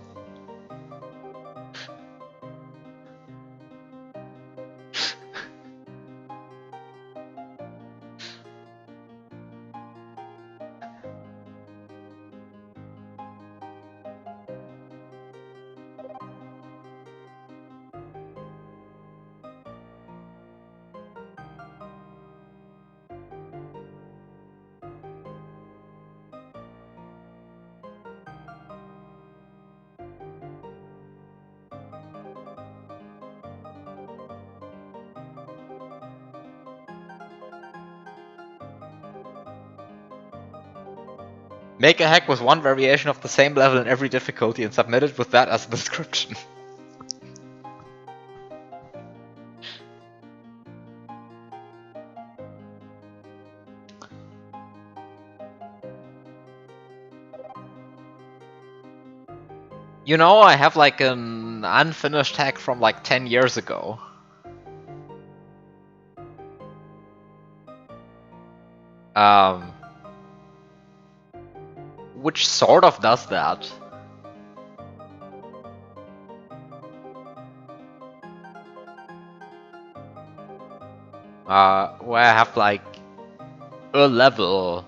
Make a hack with one variation of the same level in every difficulty and submit it with that as a description. You know, I have like an unfinished hack from like 10 years ago. Which sort of does that. Where I have like a level,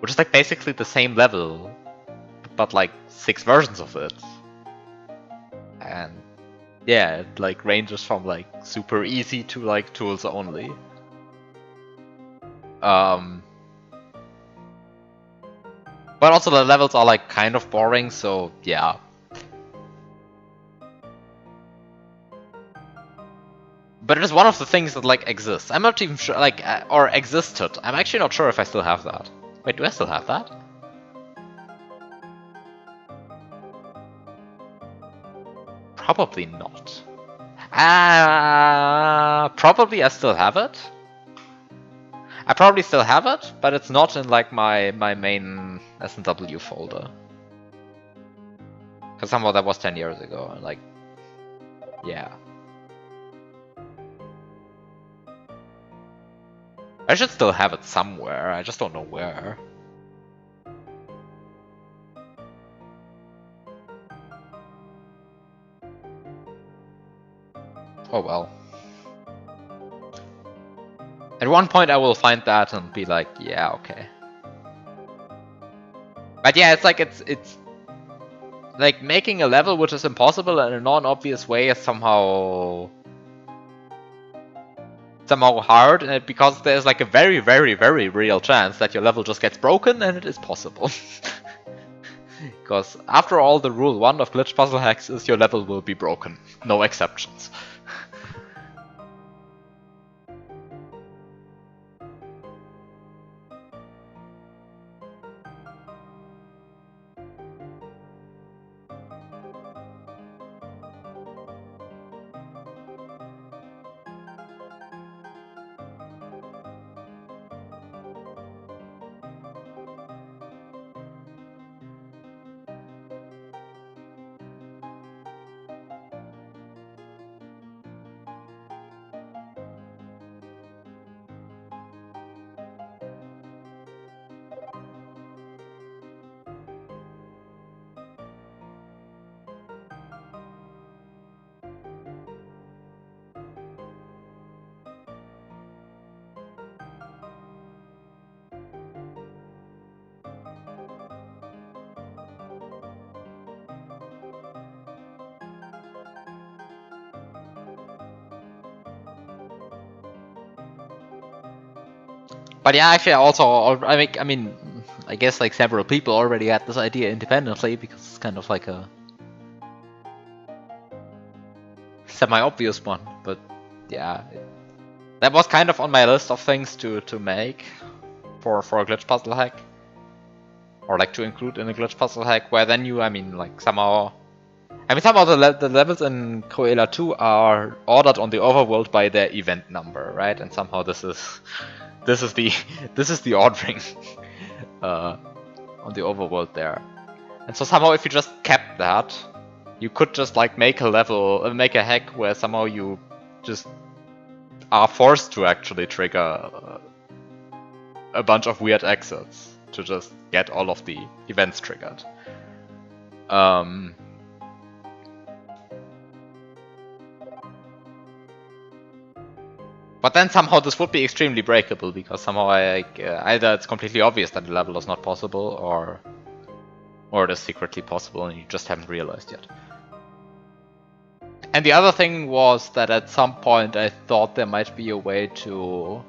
which is like basically the same level, but like 6 versions of it. And yeah, it like ranges from like super easy to like tools only. But also the levels are like kind of boring, so yeah. But it is one of the things that like exists. I'm not even sure, like, or existed. I'm actually not sure if I still have that. Wait, do I still have that? Probably not. Probably I still have it. I probably still have it, but it's not in like my main S&W folder. Because somehow that was 10 years ago, and like, yeah. I should still have it somewhere, I just don't know where. Oh well. At one point I will find that and be like, yeah, okay. But yeah, it's like, it's like making a level which is impossible in a non-obvious way is somehow hard, and because there's like a very, very, very real chance that your level just gets broken, and it is possible. Because after all, the rule 1 of glitch puzzle hacks is your level will be broken. No exceptions. But yeah, actually, I guess like several people already had this idea independently, because it's kind of like a semi-obvious one. But yeah, that was kind of on my list of things to make for a glitch puzzle hack, or like to include in a glitch puzzle hack, where then you, somehow the levels in Cruella 2 are ordered on the overworld by their event number, right? And somehow this is the ordering on the overworld there. And so somehow if you just kept that, you could just like make a hack where somehow you just are forced to actually trigger a bunch of weird exits to just get all of the events triggered. But then somehow this would be extremely breakable, because somehow either it's completely obvious that the level is not possible, or it is secretly possible and you just haven't realized yet. And the other thing was that at some point I thought there might be a way to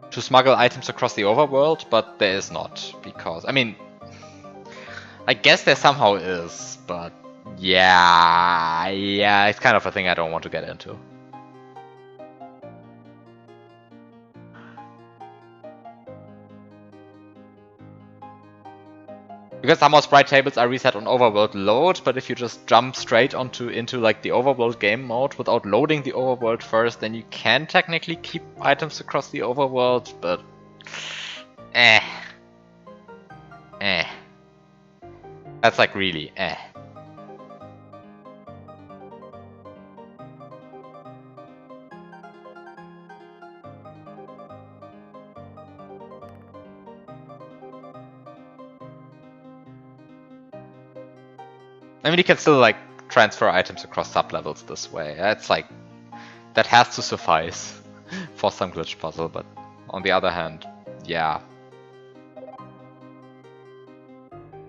smuggle items across the overworld, but there is not, because I guess there somehow is, but yeah, it's kind of a thing I don't want to get into. Because somehow sprite tables are reset on overworld load, but if you just jump straight into like the overworld game mode without loading the overworld first, then you can technically keep items across the overworld, but that's like really you can still like transfer items across sublevels this way. It's like, that has to suffice for some glitch puzzle, but on the other hand, yeah.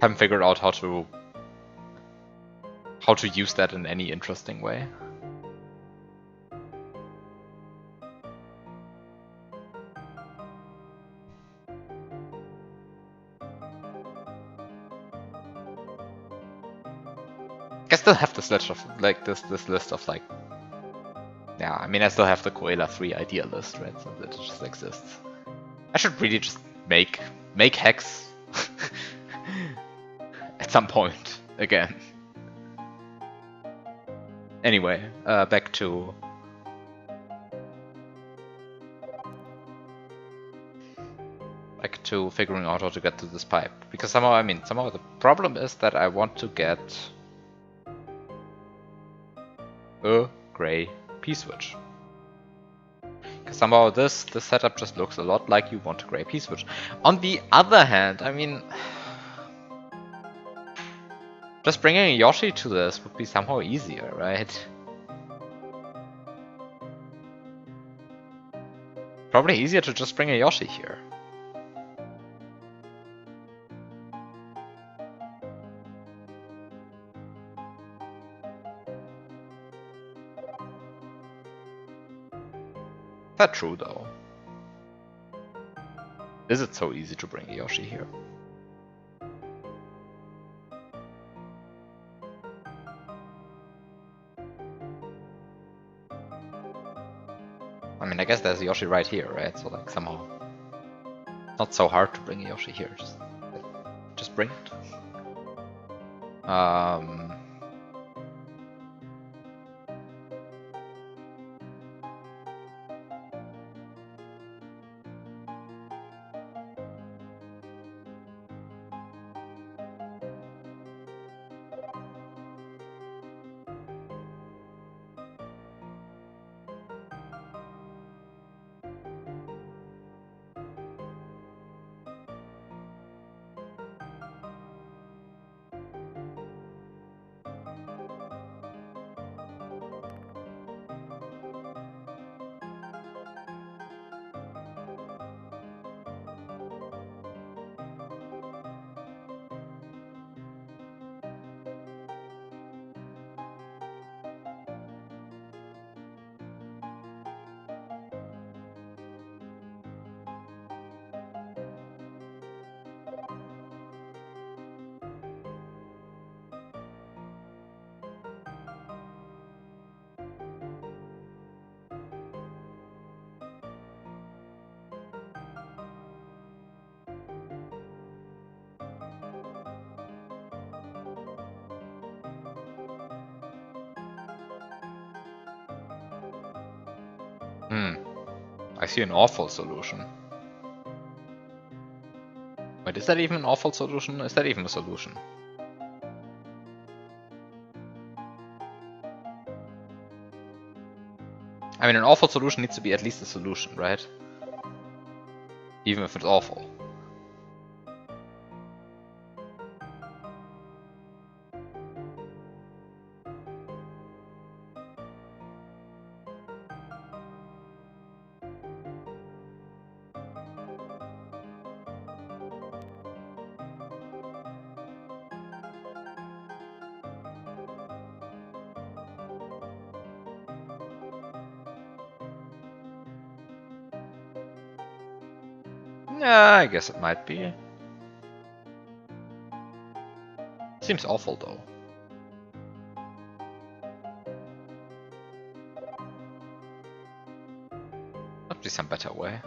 Haven't figured out how to use that in any interesting way. I still have this list of this list of like, yeah, I still have the Cruella 3 idea list, right? So that just exists. I should really just make hacks at some point again. Anyway, back to into figuring out how to get to this pipe. Because somehow, I mean, somehow the problem is that I want to get a gray P-switch. Because somehow this setup just looks a lot like you want a gray P-switch. On the other hand, I mean, just bringing a Yoshi to this would be somehow easier, right? Probably easier to just bring a Yoshi here. Is that true though? Is it so easy to bring a Yoshi here? I mean, I guess there's a Yoshi right here, right? So like somehow not so hard to bring a Yoshi here. Just bring it. I see an awful solution. Wait, is that even an awful solution? Is that even a solution? I mean, an awful solution needs to be at least a solution, right? Even if it's awful. Yeah, I guess it might be. Seems awful though. Must be some better way.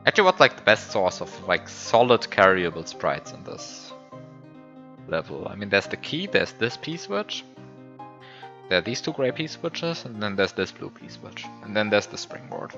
Actually, what's like the best source of like solid carryable sprites in this level? I mean, there's the key, there's this P-switch, there are these two gray P-switches, and then there's this blue P-switch, and then there's the springboard.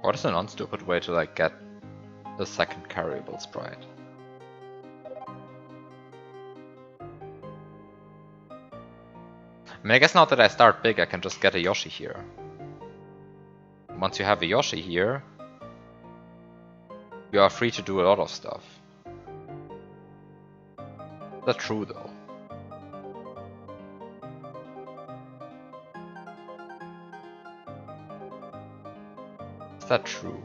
What is a non-stupid way to like get a second carryable sprite? I mean, I guess now that I start big, I can just get a Yoshi here. Once you have a Yoshi here, You are free to do a lot of stuff. That's true though. Is that true?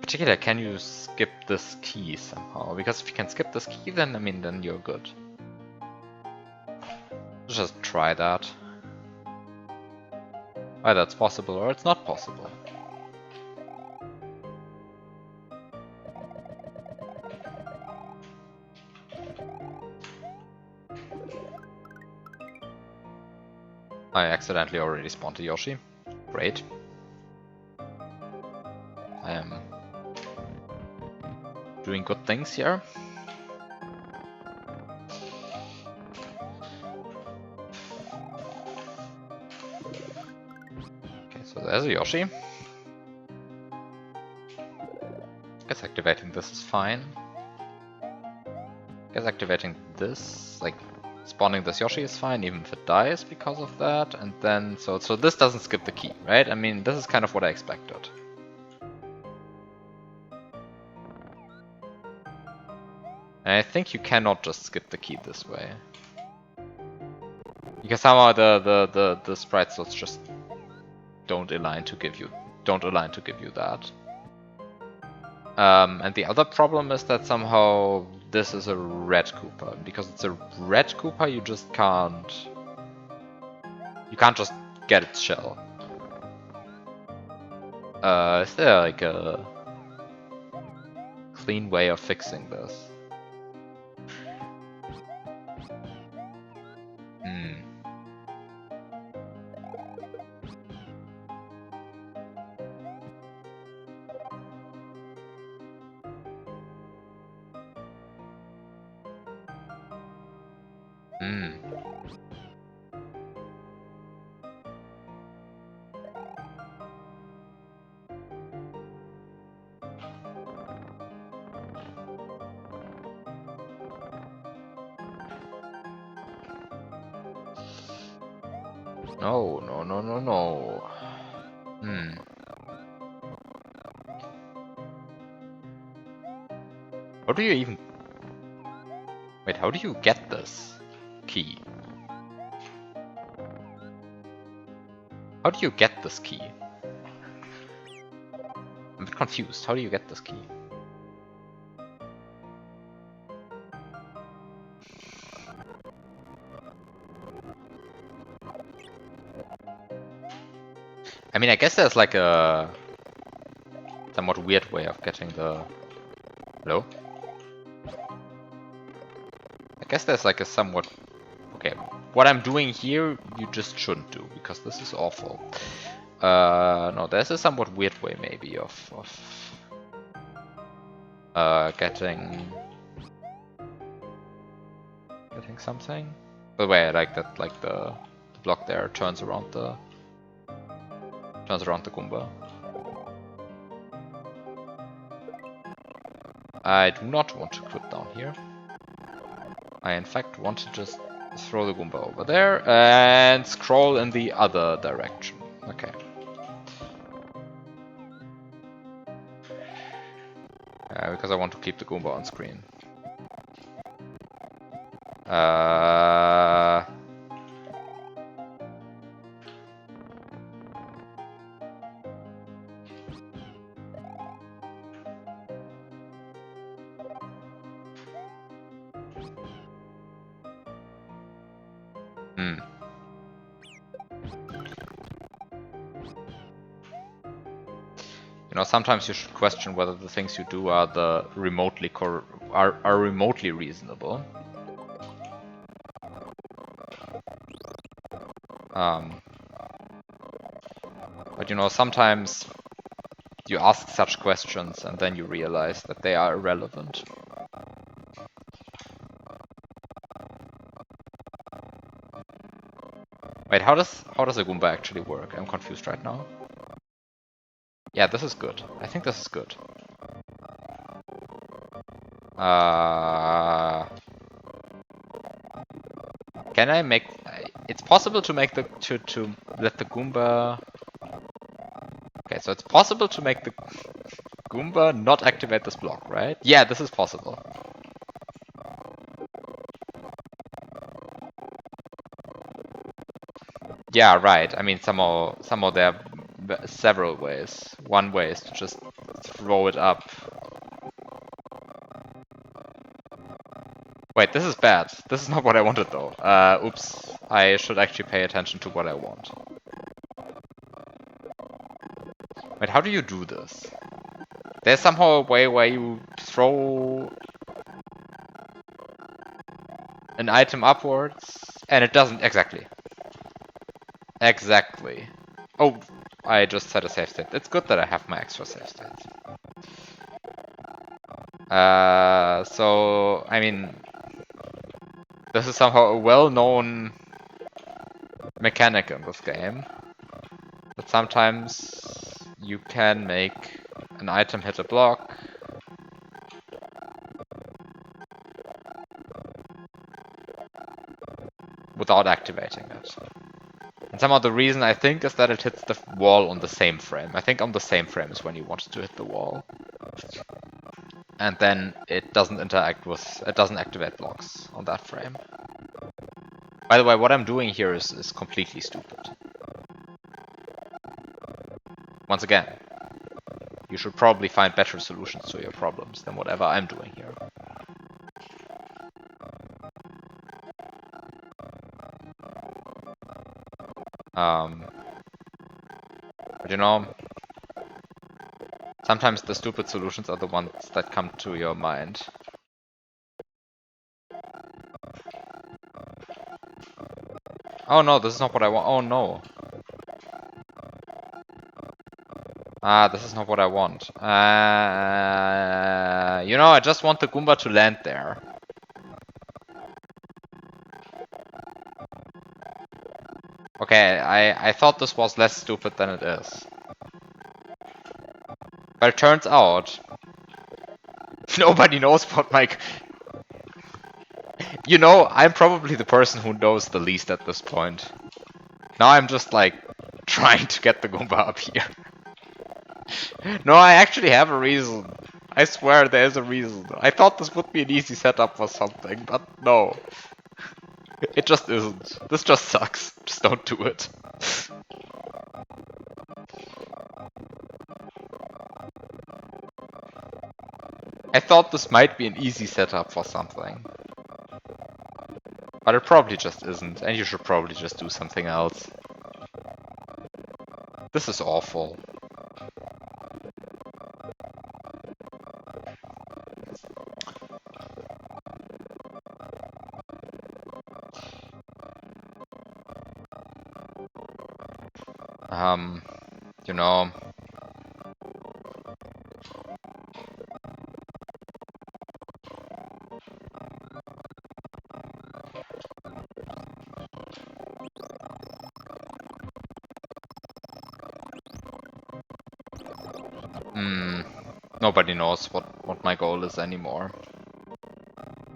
Particularly, can you skip this key somehow? Because if you can skip this key, then I mean, then you're good. Let's just try that. Either it's possible or it's not possible. I accidentally already spawned a Yoshi. Great. I am doing good things here. Okay, so there's a Yoshi. Guess activating this is fine. Guess activating this, like spawning this Yoshi is fine, even if it dies because of that. And then, so this doesn't skip the key, right? I mean, this is kind of what I expected. And I think you cannot just skip the key this way. Because somehow the sprite slots just don't align to give you that. And the other problem is that somehow this is a red Koopa. Because it's a red Koopa, you just can't... You can't just get its shell. Is there like a clean way of fixing this? No. How do you even... Wait, how do you get this key? How do you get this key? I'm a bit confused. How do you get this key? I mean, I guess there's like a somewhat weird way of getting the... Hello? I guess there's like a somewhat... Okay, what I'm doing here, you just shouldn't do, because this is awful. No, there's a somewhat weird way maybe of getting something. By the way, I like that, like the block there turns around the Goomba. I do not want to quit down here. I in fact want to just throw the Goomba over there and scroll in the other direction. Okay. Because I want to keep the Goomba on screen. You know, sometimes you should question whether the things you do are remotely reasonable. But you know, sometimes you ask such questions and then you realize that they are irrelevant. Wait, how does a Goomba actually work? I'm confused right now. Yeah, this is good. I think this is good. Can I make... It's possible to make to let the Goomba... Okay, so it's possible to make the Goomba not activate this block, right? Yeah, this is possible. Yeah, right. I mean, somehow there are several ways. One way is to just throw it up. Wait, this is bad. This is not what I wanted, though. Oops. I should actually pay attention to what I want. Wait, how do you do this? There's somehow a way where you throw an item upwards, and it doesn't exactly. Exactly. Oh, I just set a save state. It's good that I have my extra save states. So, I mean, this is somehow a well-known mechanic in this game. But sometimes you can make an item hit a block. Without activating it. And somehow the reason I think is that it hits the wall on the same frame. I think on the same frame is when you want it to hit the wall. And then it doesn't it doesn't activate blocks on that frame. By the way, what I'm doing here is completely stupid. Once again, you should probably find better solutions to your problems than whatever I'm doing here. But you know, sometimes the stupid solutions are the ones that come to your mind. Oh no, this is not what I want. Oh no. Ah, this is not what I want. You know, I just want the Goomba to land there. Okay, I thought this was less stupid than it is. But it turns out nobody knows what my... You know, I'm probably the person who knows the least at this point. Now I'm just like trying to get the Goomba up here. No, I actually have a reason. I swear there's a reason. I thought this would be an easy setup for something, but no. It just isn't. This just sucks. Just don't do it. I thought this might be an easy setup for something. But it probably just isn't, and you should probably just do something else. This is awful. You know... Nobody knows what my goal is anymore.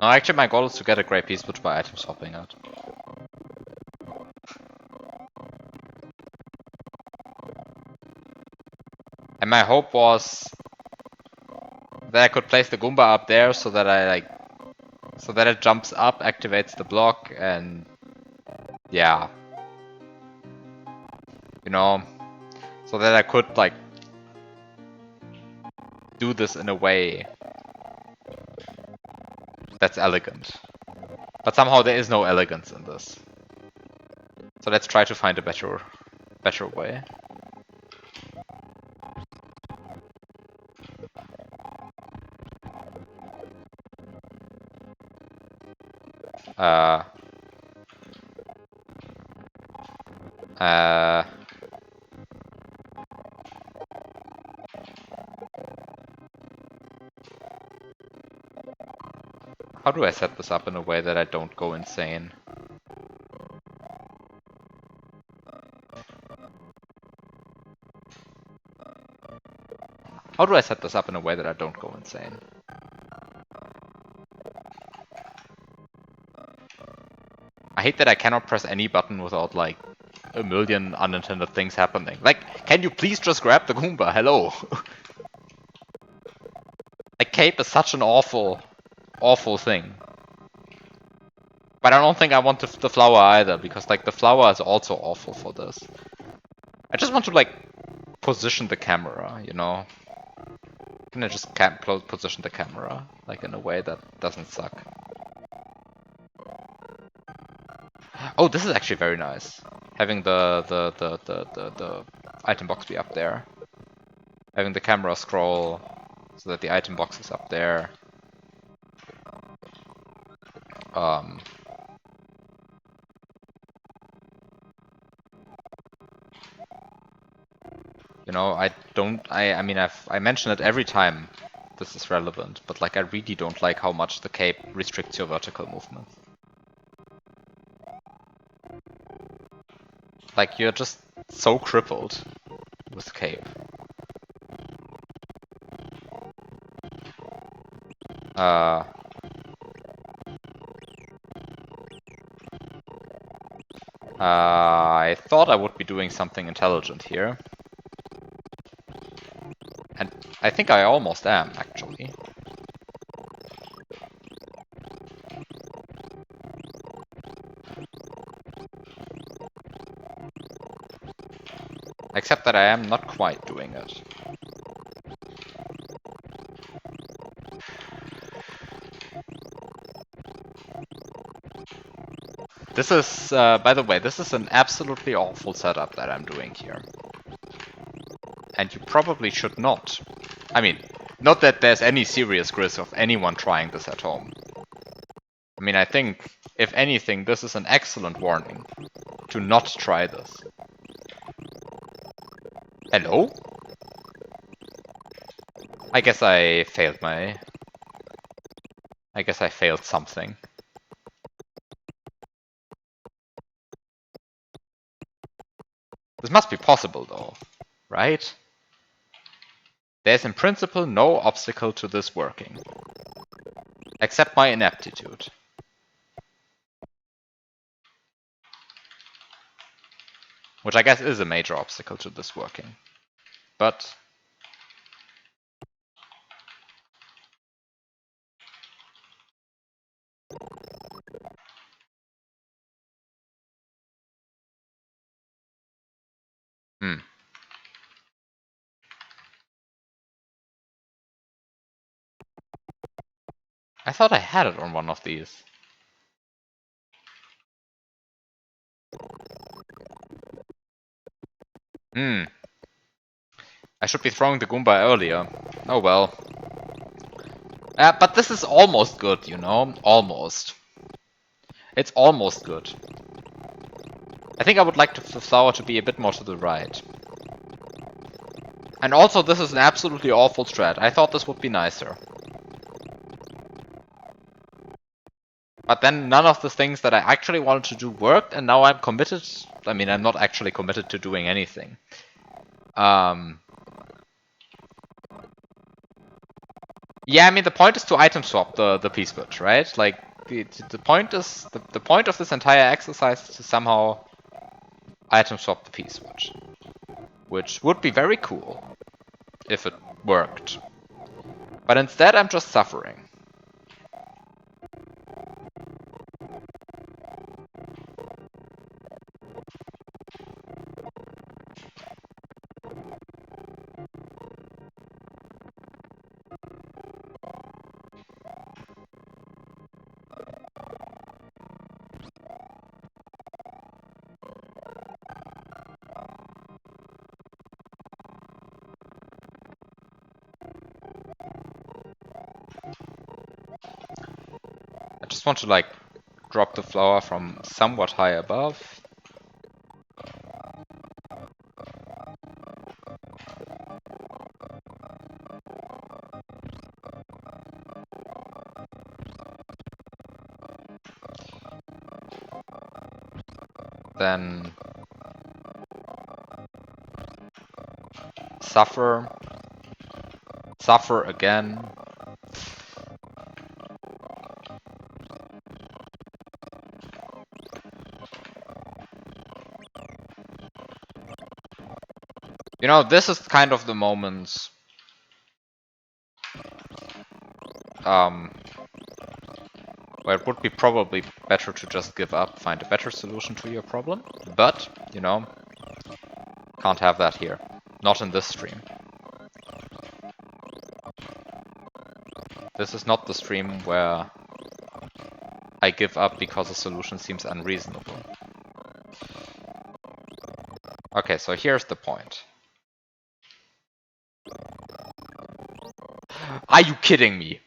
No, actually my goal is to get a great piece which by item swapping it. And my hope was that I could place the Goomba up there so that so that it jumps up, activates the block, and yeah. You know, so that I could like do this in a way that's elegant. But somehow there is no elegance in this. So let's try to find a better way. How do I set this up in a way that I don't go insane? How do I set this up in a way that I don't go insane? I hate that I cannot press any button without, like, a million unintended things happening. Like, can you please just grab the Goomba? Hello. Like, cape is such an awful, awful thing. But I don't think I want the flower either, because like the flower is also awful for this. I just want to like position the camera, you know? Can I just position the camera like in a way that doesn't suck? Oh, this is actually very nice. Having the item box be up there. Having the camera scroll so that the item box is up there. You know, I mean, I mention it every time this is relevant, but like I really don't like how much the cape restricts your vertical movement. Like, you're just so crippled with cape. I thought I would be doing something intelligent here. And I think I almost am, actually. Except that I am not quite doing it. This is, by the way, this is an absolutely awful setup that I'm doing here. And you probably should not. I mean, not that there's any serious risk of anyone trying this at home. I mean, I think, if anything, this is an excellent warning to not try this. Hello? I guess I failed I guess I failed something. This must be possible, though, right? There's in principle no obstacle to this working. Except my ineptitude. Which I guess is a major obstacle to this working. But... I thought I had it on one of these. I should be throwing the Goomba earlier. Oh well. But this is almost good, you know? Almost. It's almost good. I think I would like the flower to be a bit more to the right. And also, this is an absolutely awful strat. I thought this would be nicer. But then none of the things that I actually wanted to do worked, and now I'm committed. I mean, I'm not actually committed to doing anything. Yeah, I mean, the point is to item swap the P-switch, right? Like, the point is... The point of this entire exercise is to somehow item swap the P-switch. Which would be very cool if it worked. But instead, I'm just suffering. I just want to, like, drop the flower from somewhat high above. Then suffer. Suffer again. You know, this is kind of the moments where it would be probably better to just give up, find a better solution to your problem. But, you know, can't have that here. Not in this stream. This is not the stream where I give up because a solution seems unreasonable. Okay, so here's the point. Are you kidding me?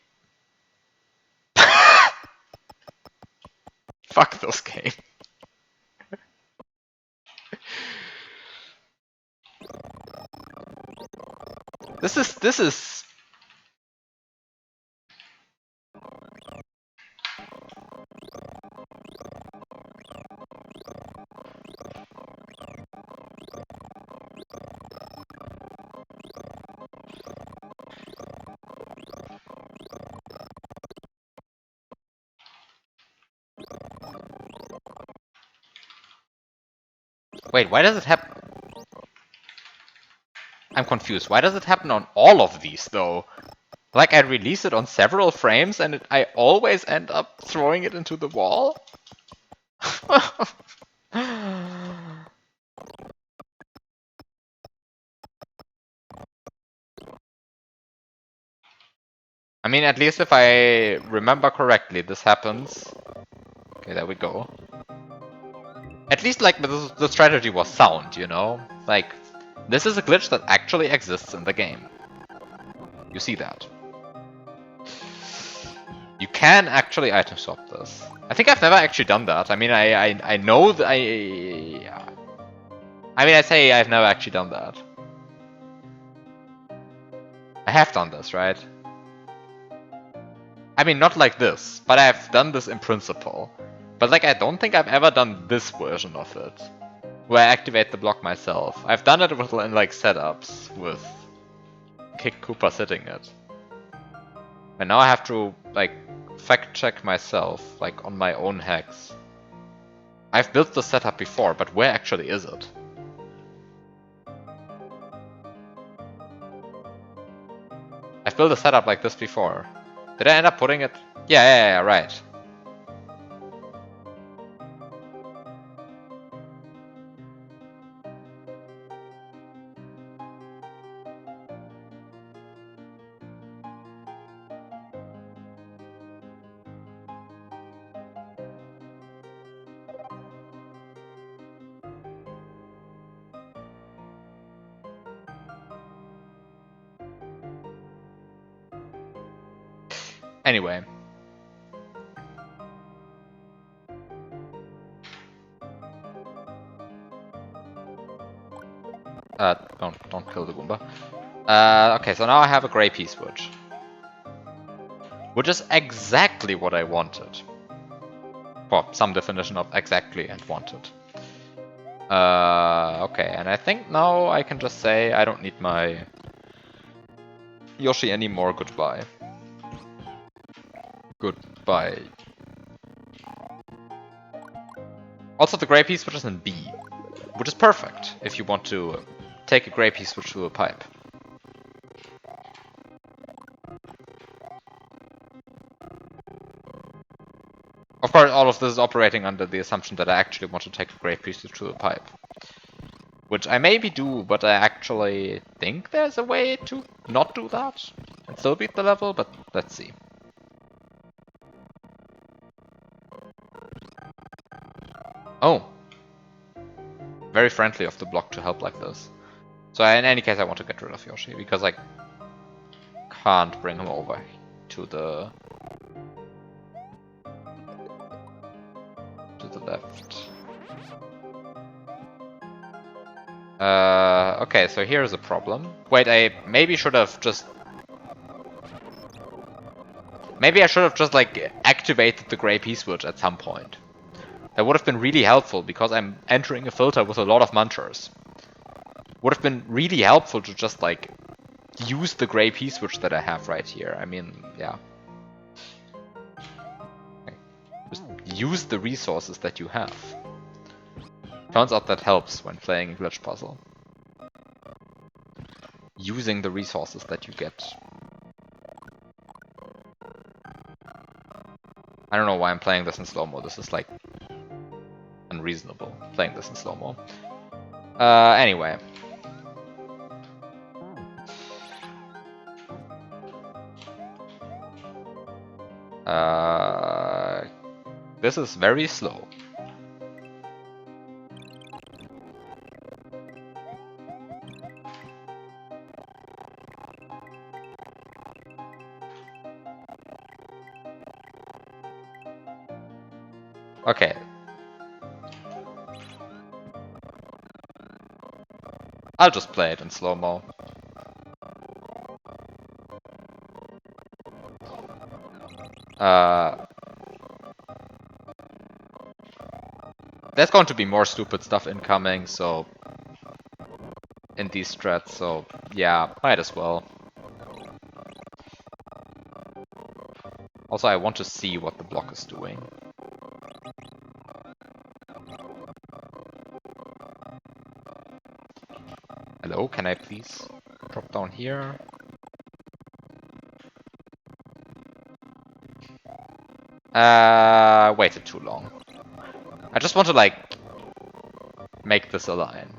Fuck this game. This is... Wait, why does it happen? I'm confused. Why does it happen on all of these, though? Like, I release it on several frames and I always end up throwing it into the wall? I mean, at least if I remember correctly, this happens. Okay, there we go. At least, like, the strategy was sound, you know? Like, this is a glitch that actually exists in the game. You see that. You can actually item swap this. I think I've never actually done that. I mean, I know that I mean, I say I've never actually done that. I have done this, right? I mean, not like this, but I've done this in principle. But like, I don't think I've ever done this version of it, where I activate the block myself. I've done it with in like setups with Kick Cooper sitting it. And now I have to like fact check myself, like on my own hacks. I've built the setup before, but where actually is it? I've built a setup like this before. Did I end up putting it? Yeah, right. Anyway. Don't kill the Goomba. Okay, so now I have a gray P-switch. Which is exactly what I wanted. Well, some definition of exactly and wanted. Okay, and I think now I can just say I don't need my Yoshi anymore. Goodbye. Goodbye. Also, the gray P-switch is in B, which is perfect if you want to take a gray P-switch through a pipe. Of course, all of this is operating under the assumption that I actually want to take a gray P-switch through a pipe. Which I maybe do, but I actually think there's a way to not do that and still beat the level, but let's see. Oh. Very friendly of the block to help like this. So in any case, I want to get rid of Yoshi, because I can't bring him over to the left. Okay, so here's a problem. Wait, I maybe should have just... Maybe I should have just, like, activated the gray P-switch at some point. That would have been really helpful, because I'm entering a filter with a lot of munchers. Would have been really helpful to just, like, use the gray P-switch that I have right here. I mean, yeah. Just use the resources that you have. Turns out that helps when playing a glitch puzzle. using the resources that you get. I don't know why I'm playing this in slow-mo. This is like unreasonable, playing this in slow-mo. Anyway. This is very slow. Okay. I'll just play it in slow-mo. There's going to be more stupid stuff incoming, so... in these strats, so yeah, might as well. Also, I want to see what the block is doing. Hello, can I please drop down here? Waited too long. I just want to, like, make this a line.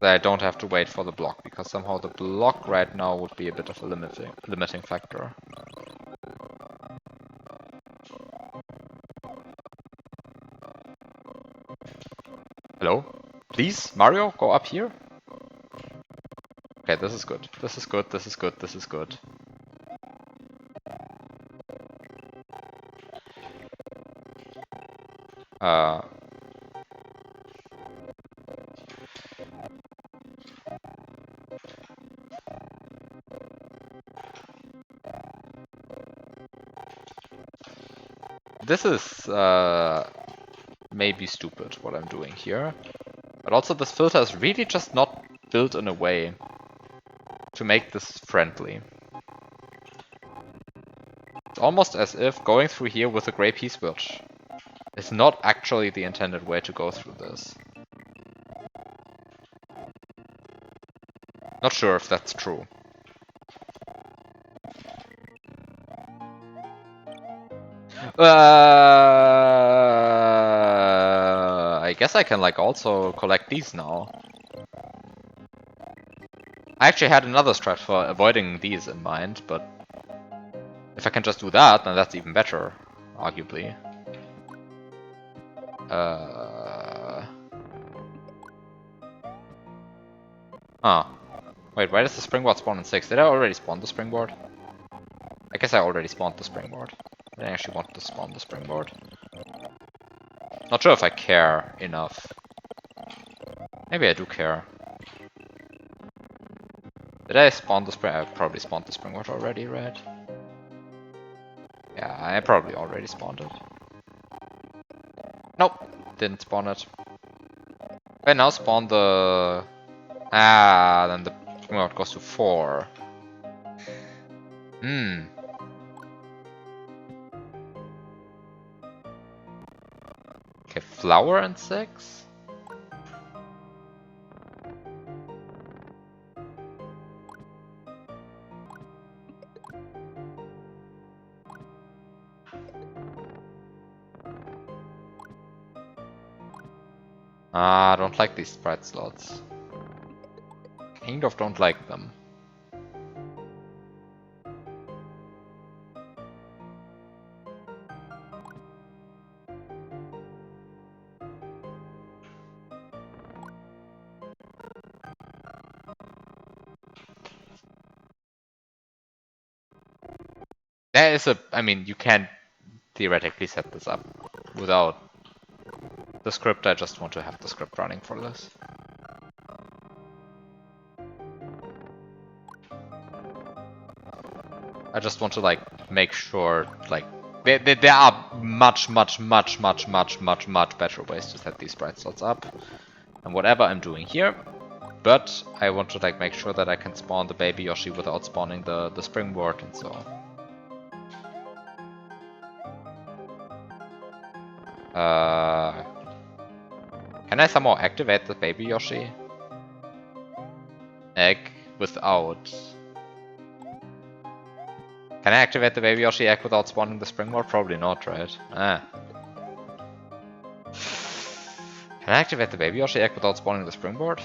That I don't have to wait for the block, because somehow the block right now would be a bit of a limiting factor. Hello? Please, Mario, go up here? Okay, this is good. This is good, this is good, this is good. This is maybe stupid what I'm doing here. But also this filter is really just not built in a way to make this friendly. It's almost as if going through here with a gray P-switch is not actually the intended way to go through this. Not sure if that's true. I guess I can like also collect these now. I actually had another strat for avoiding these in mind, but if I can just do that, then that's even better, arguably. Wait, why does the springboard spawn in 6? Did I already spawn the springboard? I guess I already spawned the springboard. I didn't actually want to spawn the springboard. Not sure if I care enough. Maybe I do care. Did I spawn the spring? I probably spawned the springboard already, right? Yeah, I probably already spawned it. Nope, didn't spawn it. I now spawn the... then the springboard goes to 4. Okay, flower and 6? I don't like these sprite slots. Kind of don't like them. There is a... I mean, you can theoretically set this up without the script. I just want to have the script running for this. I just want to like make sure like there are much better ways to set these sprite slots up and whatever I'm doing here, but I want to like make sure that I can spawn the baby Yoshi without spawning the springboard and so on. Can I somehow activate the baby Yoshi? Egg. without... Can I activate the Baby Yoshi egg without spawning the springboard? Probably not, right? Ah. Can I activate the Baby Yoshi egg without spawning the springboard?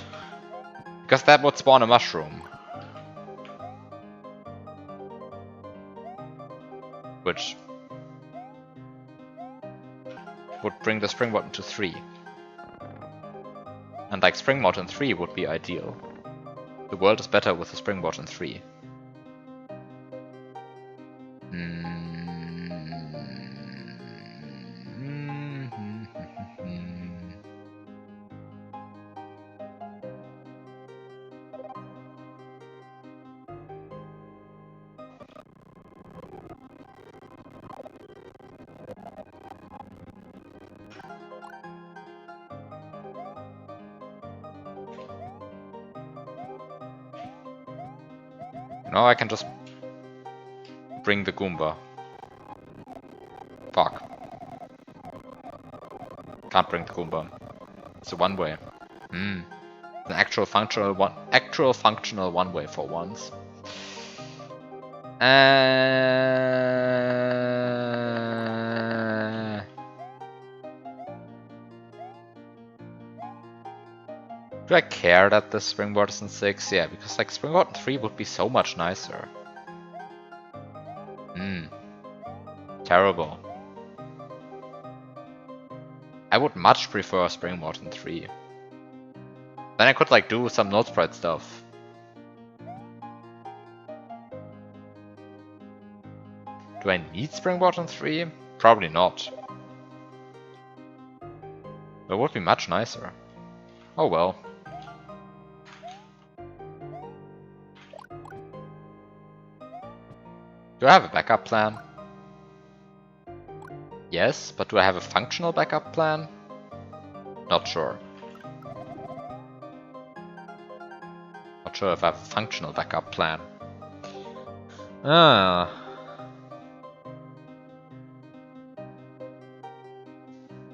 Because that would spawn a mushroom. Which would bring the springboard into 3. And like springboard in 3 would be ideal. The world is better with the springboard in 3. No, I can just bring the Goomba. Fuck. Can't bring the Goomba. It's a one-way. An actual functional one-way for once. Do I care that the springboard is in 6? Yeah, because like springboard in 3 would be so much nicer. Terrible. I would much prefer springboard in 3. Then I could like do some node sprite stuff. Do I need springboard in 3? Probably not. But it would be much nicer. Oh well. Do I have a backup plan? Yes, but do I have a functional backup plan? Not sure. Not sure if I have a functional backup plan.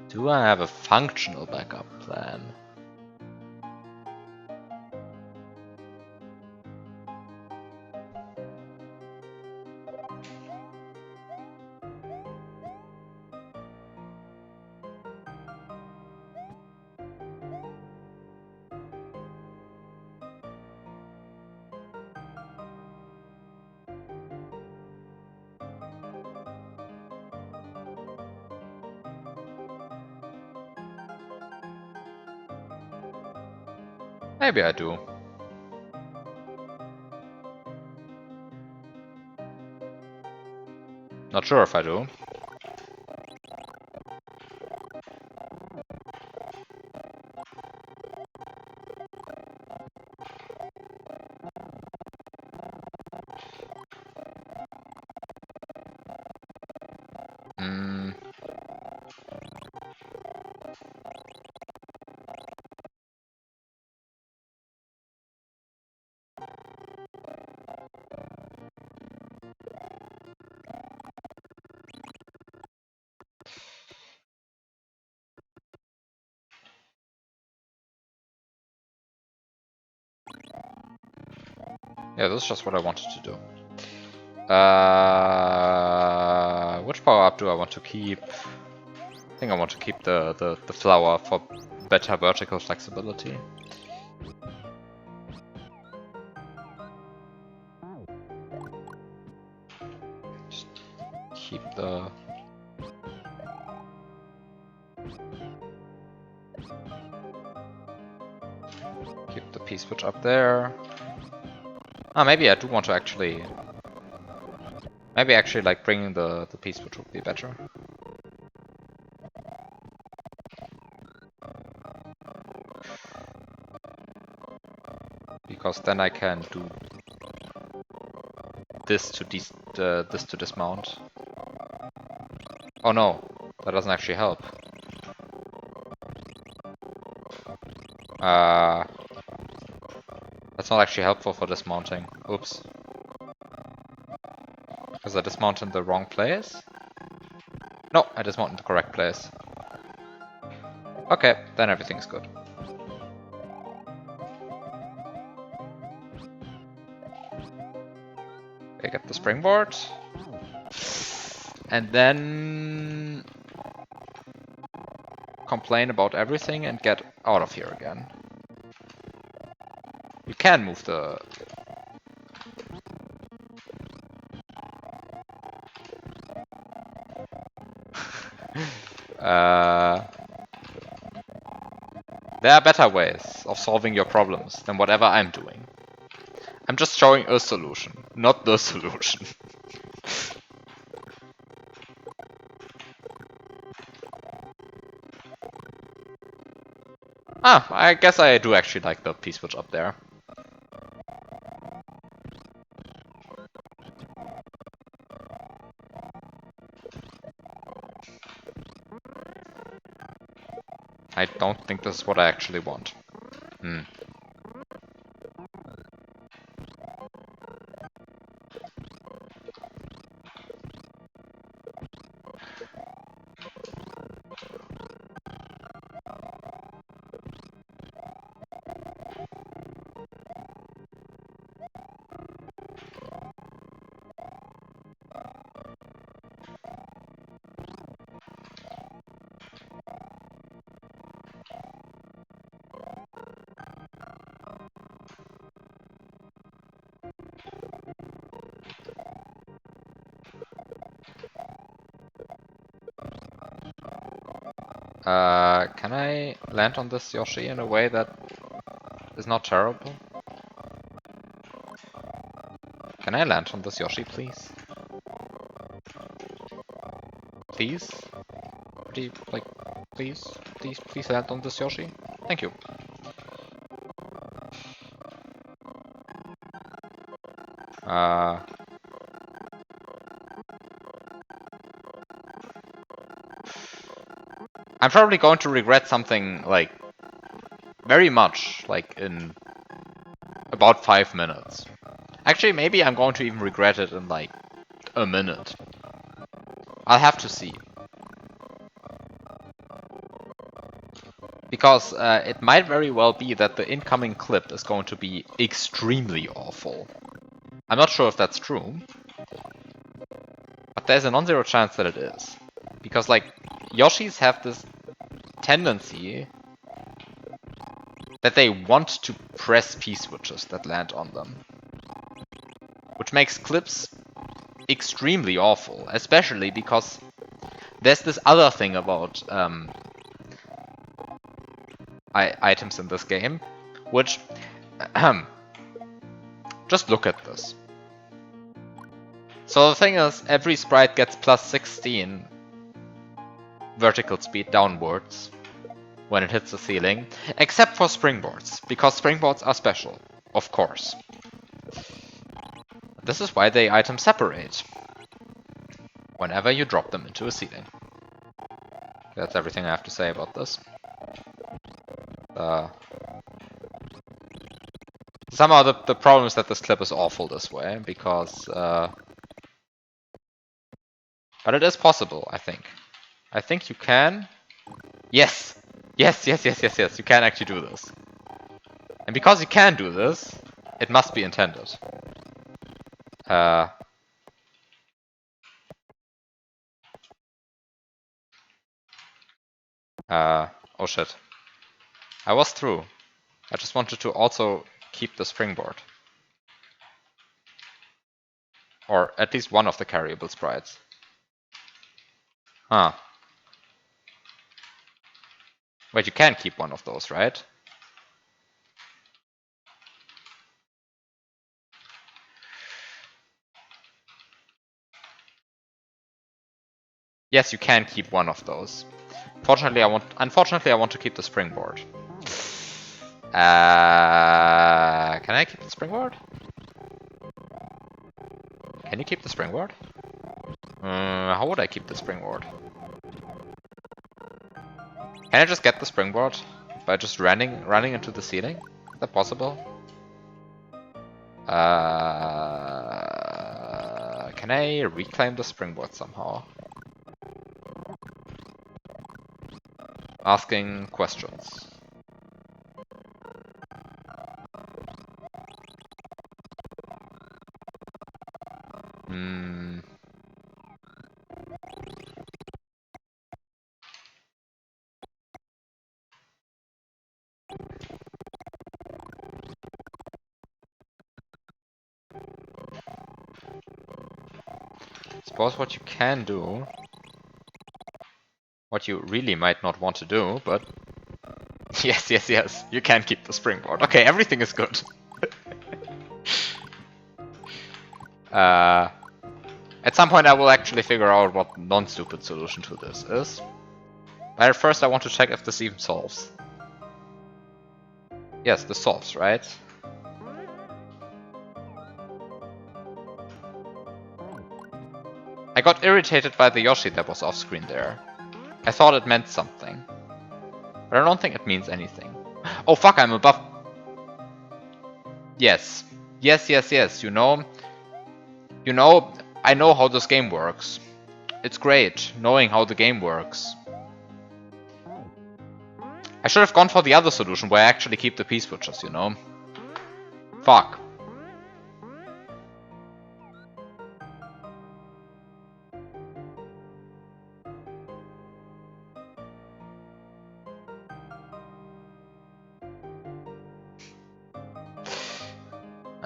Do I have a functional backup plan? Maybe I do. Not sure if I do. Yeah, this is just what I wanted to do. Which power-up do I want to keep? I think I want to keep the flower for better vertical flexibility. Just keep the... Keep the P-switch up there. Ah, maybe I do want to actually... Maybe actually like bringing the P-switch would be better. Because then I can do this to dismount. Oh no, that doesn't actually help. That's not actually helpful for dismounting. Oops. Because I dismount in the wrong place? No, I dismount in the correct place. Okay, then everything's good. Okay, get the springboard. And then complain about everything and get out of here again. You can move the... There are better ways of solving your problems than whatever I'm doing. I'm just showing a solution, not the solution. Ah, I guess I do actually like the P-switch up there. I don't think this is what I actually want. Can I land on this Yoshi in a way that is not terrible? Can I land on this Yoshi, please? Please? Pretty, like, please? Please land on this Yoshi? Thank you. I'm probably going to regret something, like, very much, like, in about 5 minutes. Actually, maybe I'm going to even regret it in, like, a minute. I'll have to see. Because it might very well be that the incoming clip is going to be extremely awful. I'm not sure if that's true. But there's a non-zero chance that it is. Because, like, Yoshis have this tendency that they want to press P-switches that land on them. Which makes clips extremely awful, especially because there's this other thing about items in this game, which... just look at this. So the thing is, every sprite gets plus 16 vertical speed downwards when it hits the ceiling, except for springboards, because springboards are special, of course. This is why they item separate whenever you drop them into a ceiling. That's everything I have to say about this. Somehow the problem is that this clip is awful this way, because... but it is possible, I think. I think you can... Yes! Yes, you can actually do this. And because you can do this, it must be intended. Oh shit. I was through. I just wanted to also keep the springboard. Or at least one of the carryable sprites. Huh. Wait, you can keep one of those, right? Yes, you can keep one of those. Unfortunately, I want to keep the springboard. Can I keep the springboard? Can you keep the springboard? How would I keep the springboard? Can I just get the springboard by just running into the ceiling? Is that possible? Can I reclaim the springboard somehow? Asking questions. suppose what you can do, what you really might not want to do, but yes, yes, yes, you can keep the springboard. Okay, everything is good. At some point I will actually figure out what non-stupid solution to this is. But first I want to check if this even solves. Yes, this solves, right? I got irritated by the Yoshi that was off screen there. I thought it meant something. But I don't think it means anything. Oh fuck, I'm above... Yes. Yes, yes, yes, you know, I know how this game works. It's great, knowing how the game works. I should have gone for the other solution, where I actually keep the P-switches, you know? Fuck.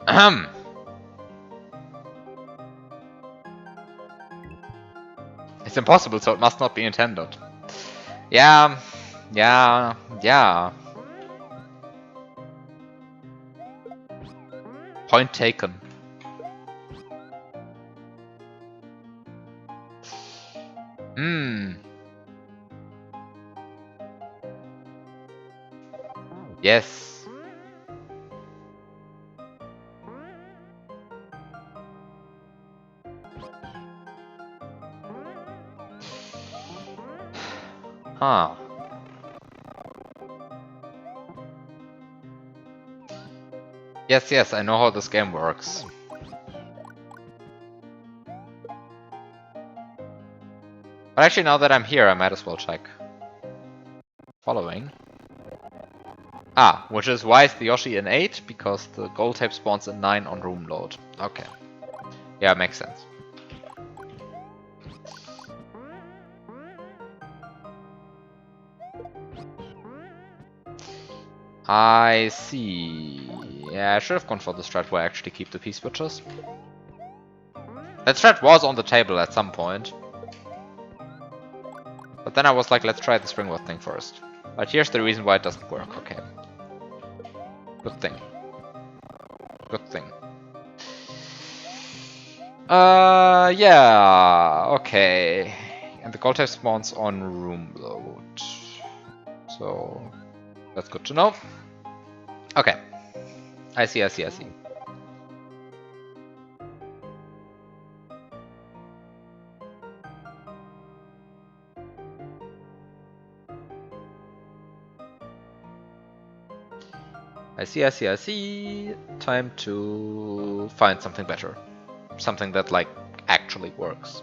Ahem. It's impossible, so it must not be intended. Yeah, yeah, yeah. Point taken. Hmm. Yes. Huh. Yes, yes, I know how this game works. But actually, now that I'm here, I might as well check. Following. Ah, which is why is the Yoshi in 8? Because the gold tape spawns in 9 on room load. Okay. Yeah, makes sense. I see. Yeah, I should have gone for the strat where I actually keep the P-switches. That strat was on the table at some point. But then I was like, let's try the springboard thing first. But here's the reason why it doesn't work. Okay. Good thing. Good thing. Yeah, okay. And the gold tape spawns on room load. So, that's good to know. Okay. I see, I see, I see. I see, I see, I see. Time to find something better. Something that, like, actually works.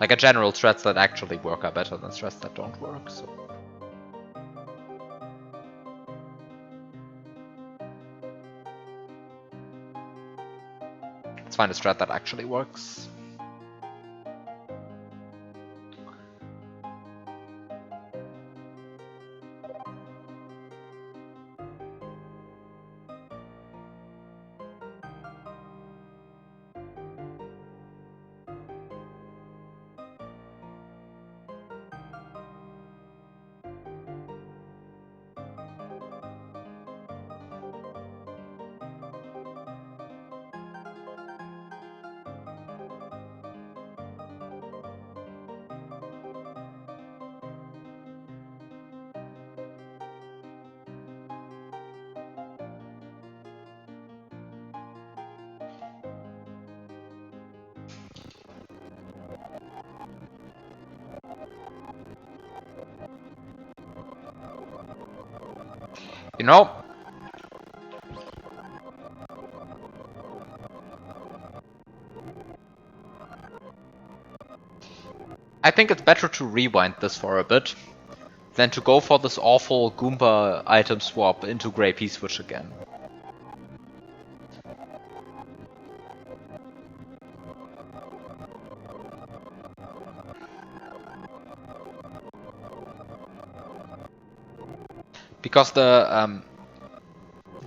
Like, a general threats that actually work are better than threats that don't work, so... Let's find a strat that actually works. You know, I think it's better to rewind this for a bit than to go for this awful Goomba item swap into Grey P-switch again. Because the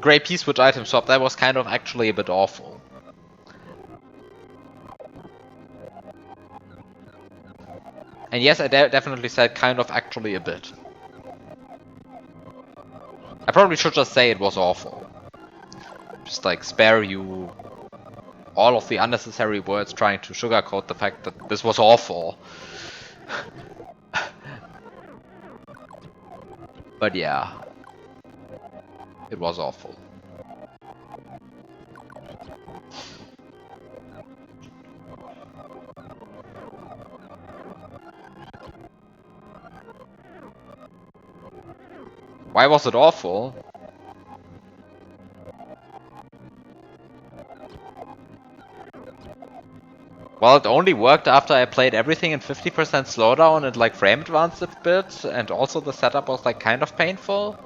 Grey P-switch item swap, that was kind of actually a bit awful. And yes, I definitely said kind of actually a bit. I probably should just say it was awful. Just like spare you all of the unnecessary words trying to sugarcoat the fact that this was awful. But yeah, it was awful. Why was it awful? Well, it only worked after I played everything in 50% slowdown and like frame advanced a bit, and also the setup was like kind of painful.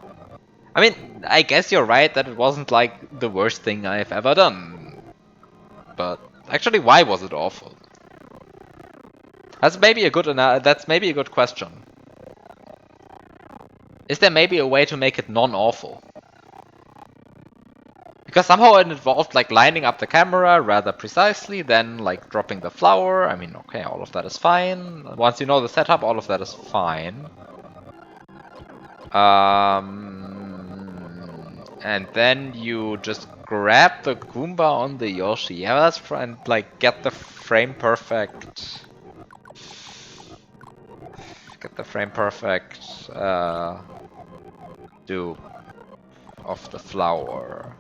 I mean, I guess you're right that it wasn't like the worst thing I've ever done. But actually, why was it awful? That's maybe a good question. Is there maybe a way to make it non-awful? Because somehow it involved like lining up the camera rather precisely, then like dropping the flower. I mean, okay, all of that is fine. Once you know the setup, all of that is fine. And then you just grab the Goomba on the Yoshi. Yeah, that's and like get the frame perfect. Get the frame perfect dupe of the flower.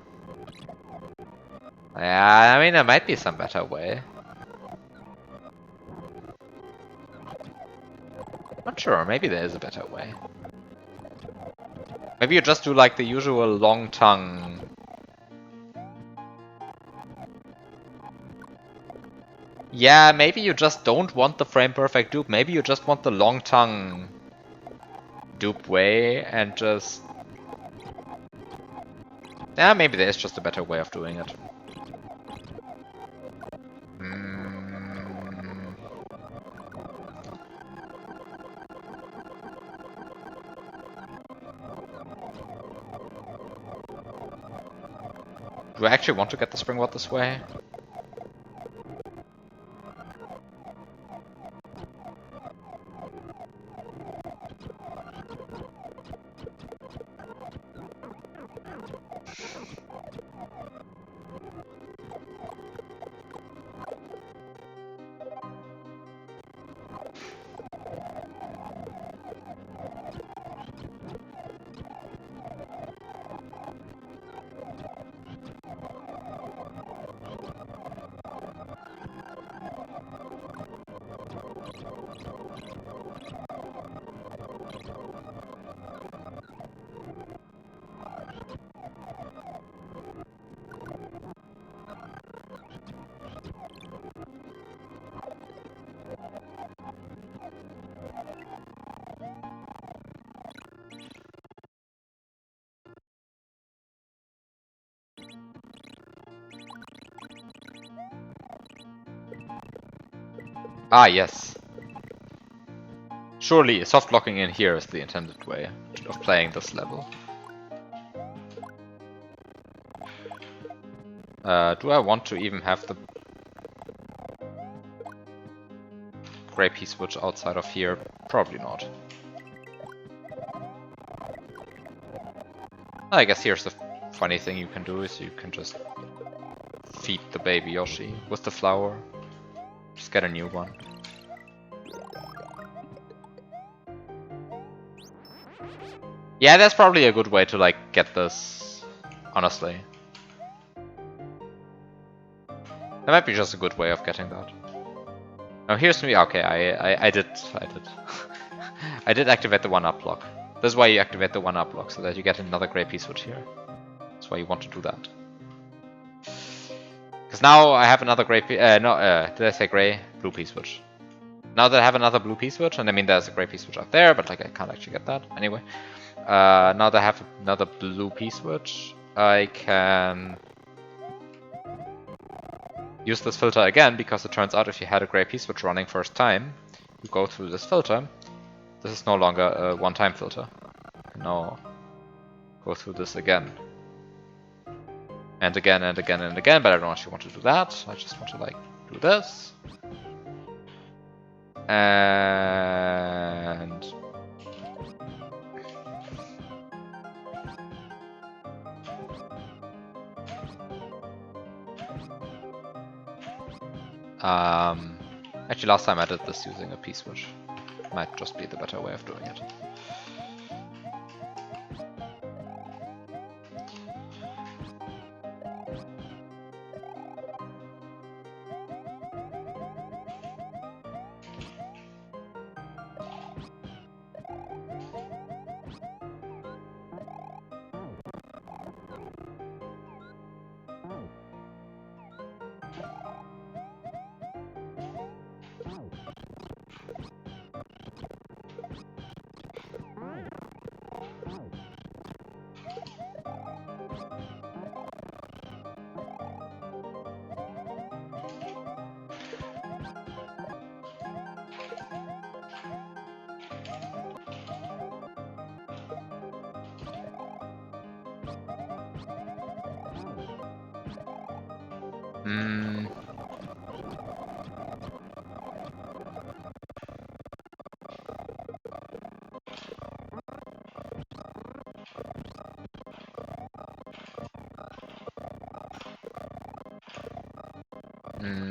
Yeah, I mean, there might be some better way. Not sure, maybe there is a better way. Maybe you just do like the usual long tongue. Yeah, maybe you just don't want the frame perfect dupe. Maybe you just want the long tongue dupe way and just... Yeah, maybe there's just a better way of doing it. Do I actually want to get the springboard this way? Ah, yes. Surely soft locking in here is the intended way of playing this level. Do I want to even have the gray P switch outside of here? Probably not. I guess here's the funny thing you can do is you can just feed the baby Yoshi with the flower. Just get a new one. Yeah, that's probably a good way to like get this, honestly. That might be just a good way of getting that. Now here's me. Okay, I did I did activate the 1-up block. This is why you activate the 1-up block, so that you get another gray P switch here. That's why you want to do that. Because now I have another gray P... did I say gray? Blue P switch. Now that I have another blue P switch, and I mean there's a gray P switch out there, but like I can't actually get that. Anyway. Now that I have another blue P switch, I can use this filter again, because it turns out if you had a gray P switch running first time, you go through this filter. This is no longer a one-time filter. You can now go through this again. And again and again and again, but I don't actually want to do that. I just want to like do this. And actually last time I did this using a P-switch. Might just be the better way of doing it.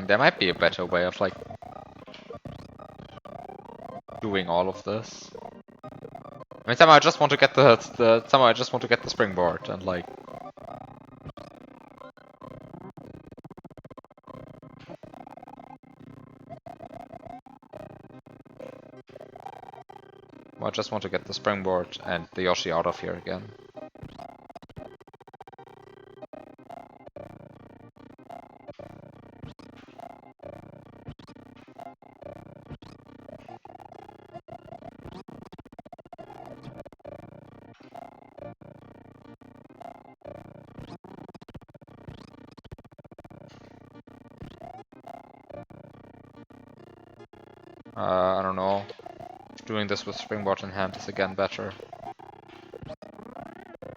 There might be a better way of like doing all of this. I mean, somehow I just want to get the springboard and like. I just want to get the springboard and the Yoshi out of here again. I don't know. Doing this with springboard in hand is again better.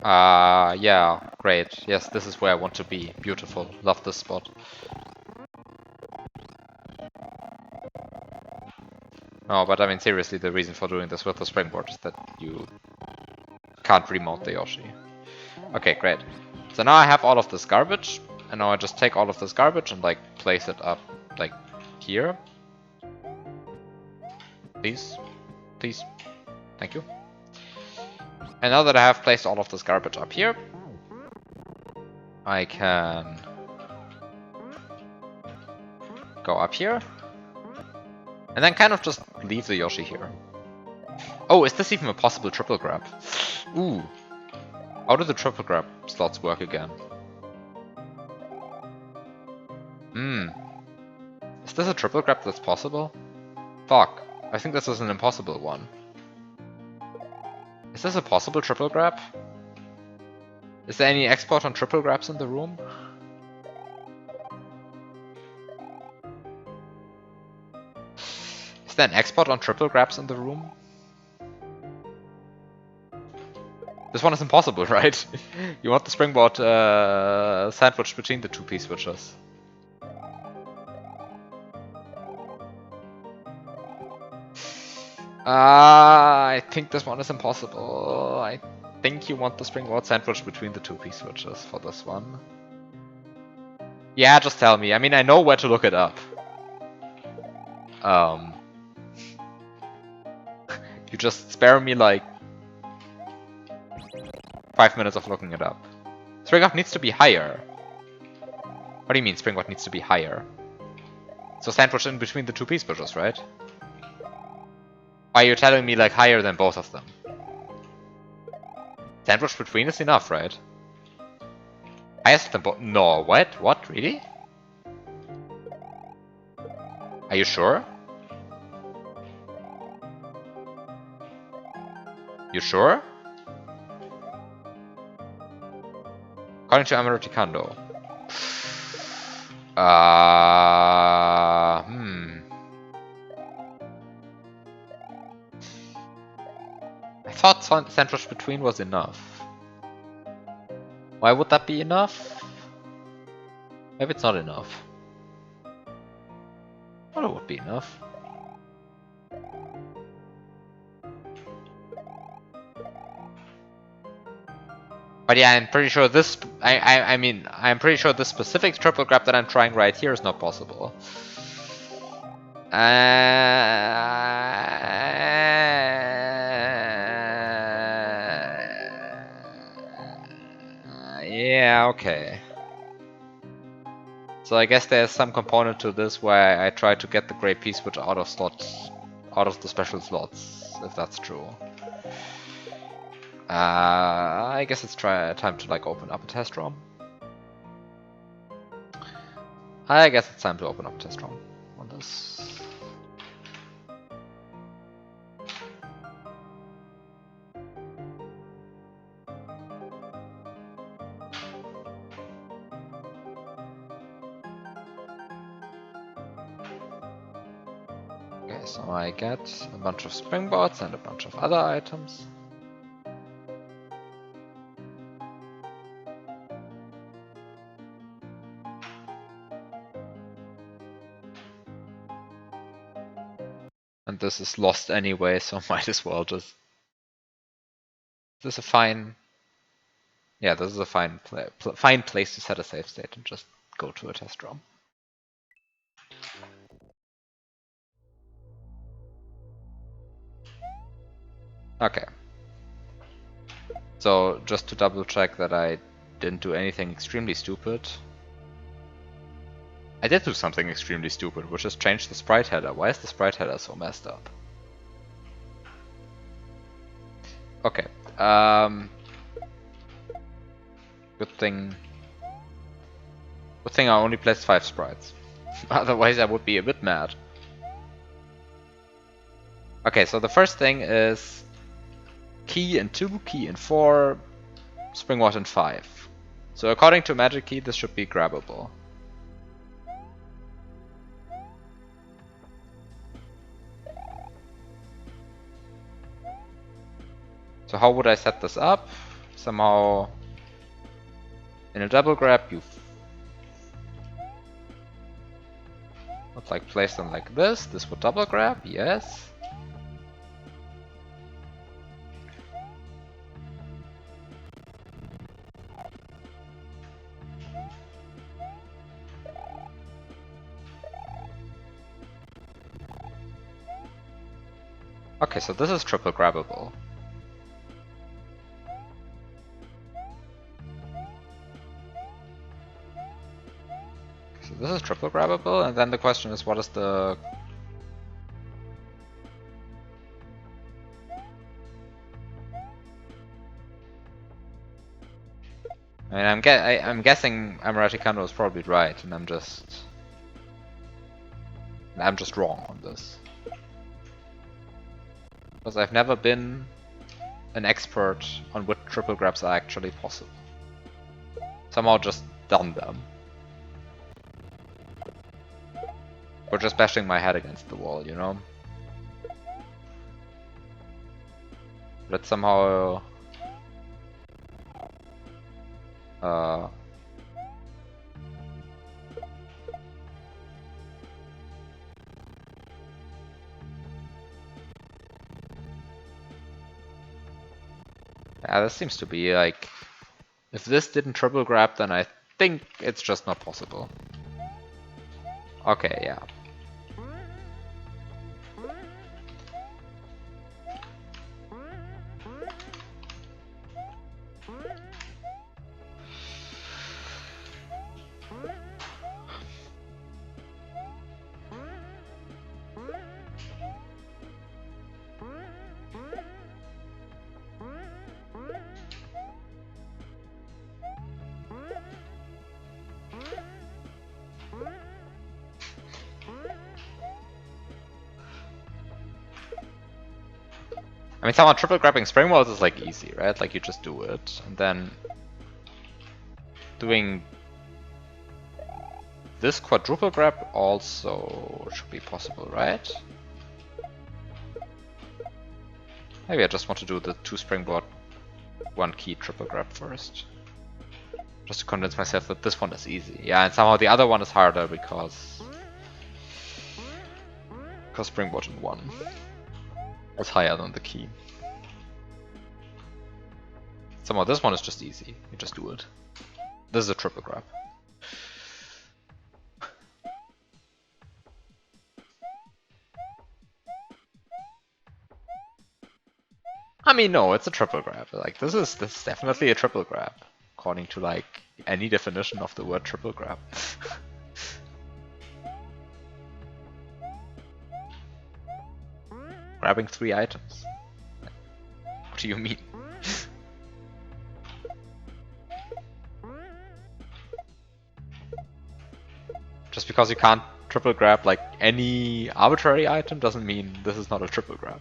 Yeah, great. Yes, this is where I want to be. Beautiful. Love this spot. No, but I mean seriously, the reason for doing this with the springboard is that you can't remote the Yoshi. Okay, great. So now I have all of this garbage, and now I just take all of this garbage and like place it up like here. Please. Please. Thank you. And now that I have placed all of this garbage up here, I can go up here, and then kind of just leave the Yoshi here. Oh, is this even a possible triple grab? Ooh. How do the triple grab slots work again? Is this a triple grab that's possible? Fuck. I think this is an impossible one. Is this a possible triple grab? Is there any export on triple grabs in the room? Is there an export on triple grabs in the room? This one is impossible, right? You want the springboard sandwiched between the two P-switches. I think this one is impossible. I think you want the springboard sandwiched between the two P-switches for this one. Yeah, just tell me. I mean, I know where to look it up. You just spare me like 5 minutes of looking it up. Springboard needs to be higher. What do you mean springboard needs to be higher? So sandwiched in between the two P-switches, right? Why are you telling me like higher than both of them? Sandwich between is enough, right? Highest than both? No, what? What? Really? Are you sure? You sure? According to Americano. I thought sandwich between was enough. Why would that be enough? Maybe it's not enough. Well, it would be enough. But yeah, I'm pretty sure this. I mean, I'm pretty sure this specific triple grab that I'm trying right here is not possible. Yeah, okay. So I guess there's some component to this where I try to get the gray P-switch out of slots, out of the special slots, if that's true. I guess it's time to like open up a test ROM. I guess it's time to open up a test ROM on this. Okay, so I get a bunch of springboards and a bunch of other items. And this is lost anyway, so might as well just... This is a fine... Yeah, this is a fine place to set a save state and just go to a test ROM. Okay. So, just to double check that I didn't do anything extremely stupid. I did do something extremely stupid, which is change the sprite header. Why is the sprite header so messed up? Okay. Good thing I only placed 5 sprites. Otherwise I would be a bit mad. Okay, so the first thing is key in 2, key in 4, springboard in 5. So according to Magic Key, this should be grabbable. So how would I set this up? Somehow in a double grab you would like place them like this. This would double grab, yes. Okay, so this is triple grabbable. So this is triple grabbable, and then the question is, what is the... I mean, I'm guessing Amarati Kando is probably right, and I'm just wrong on this. Because I've never been an expert on which triple grabs are actually possible. Somehow just done them. Or just bashing my head against the wall, you know? But somehow... Yeah, this seems to be like... If this didn't triple grab, then I think it's just not possible. Okay, yeah. I mean, somehow triple grabbing springballs is like easy, right? Like you just do it, and then doing this quadruple grab also should be possible, right? Maybe I just want to do the 2 springboard, 1 key triple grab first. Just to convince myself that this one is easy. Yeah, and somehow the other one is harder because springboard in 1 is higher than the key. Somehow this one is just easy. You just do it. This is a triple grab. I mean, no, it's a triple grab. Like this is definitely a triple grab, according to like any definition of the word triple grab. Grabbing 3 items. What do you mean? Just because you can't triple grab like any arbitrary item doesn't mean this is not a triple grab.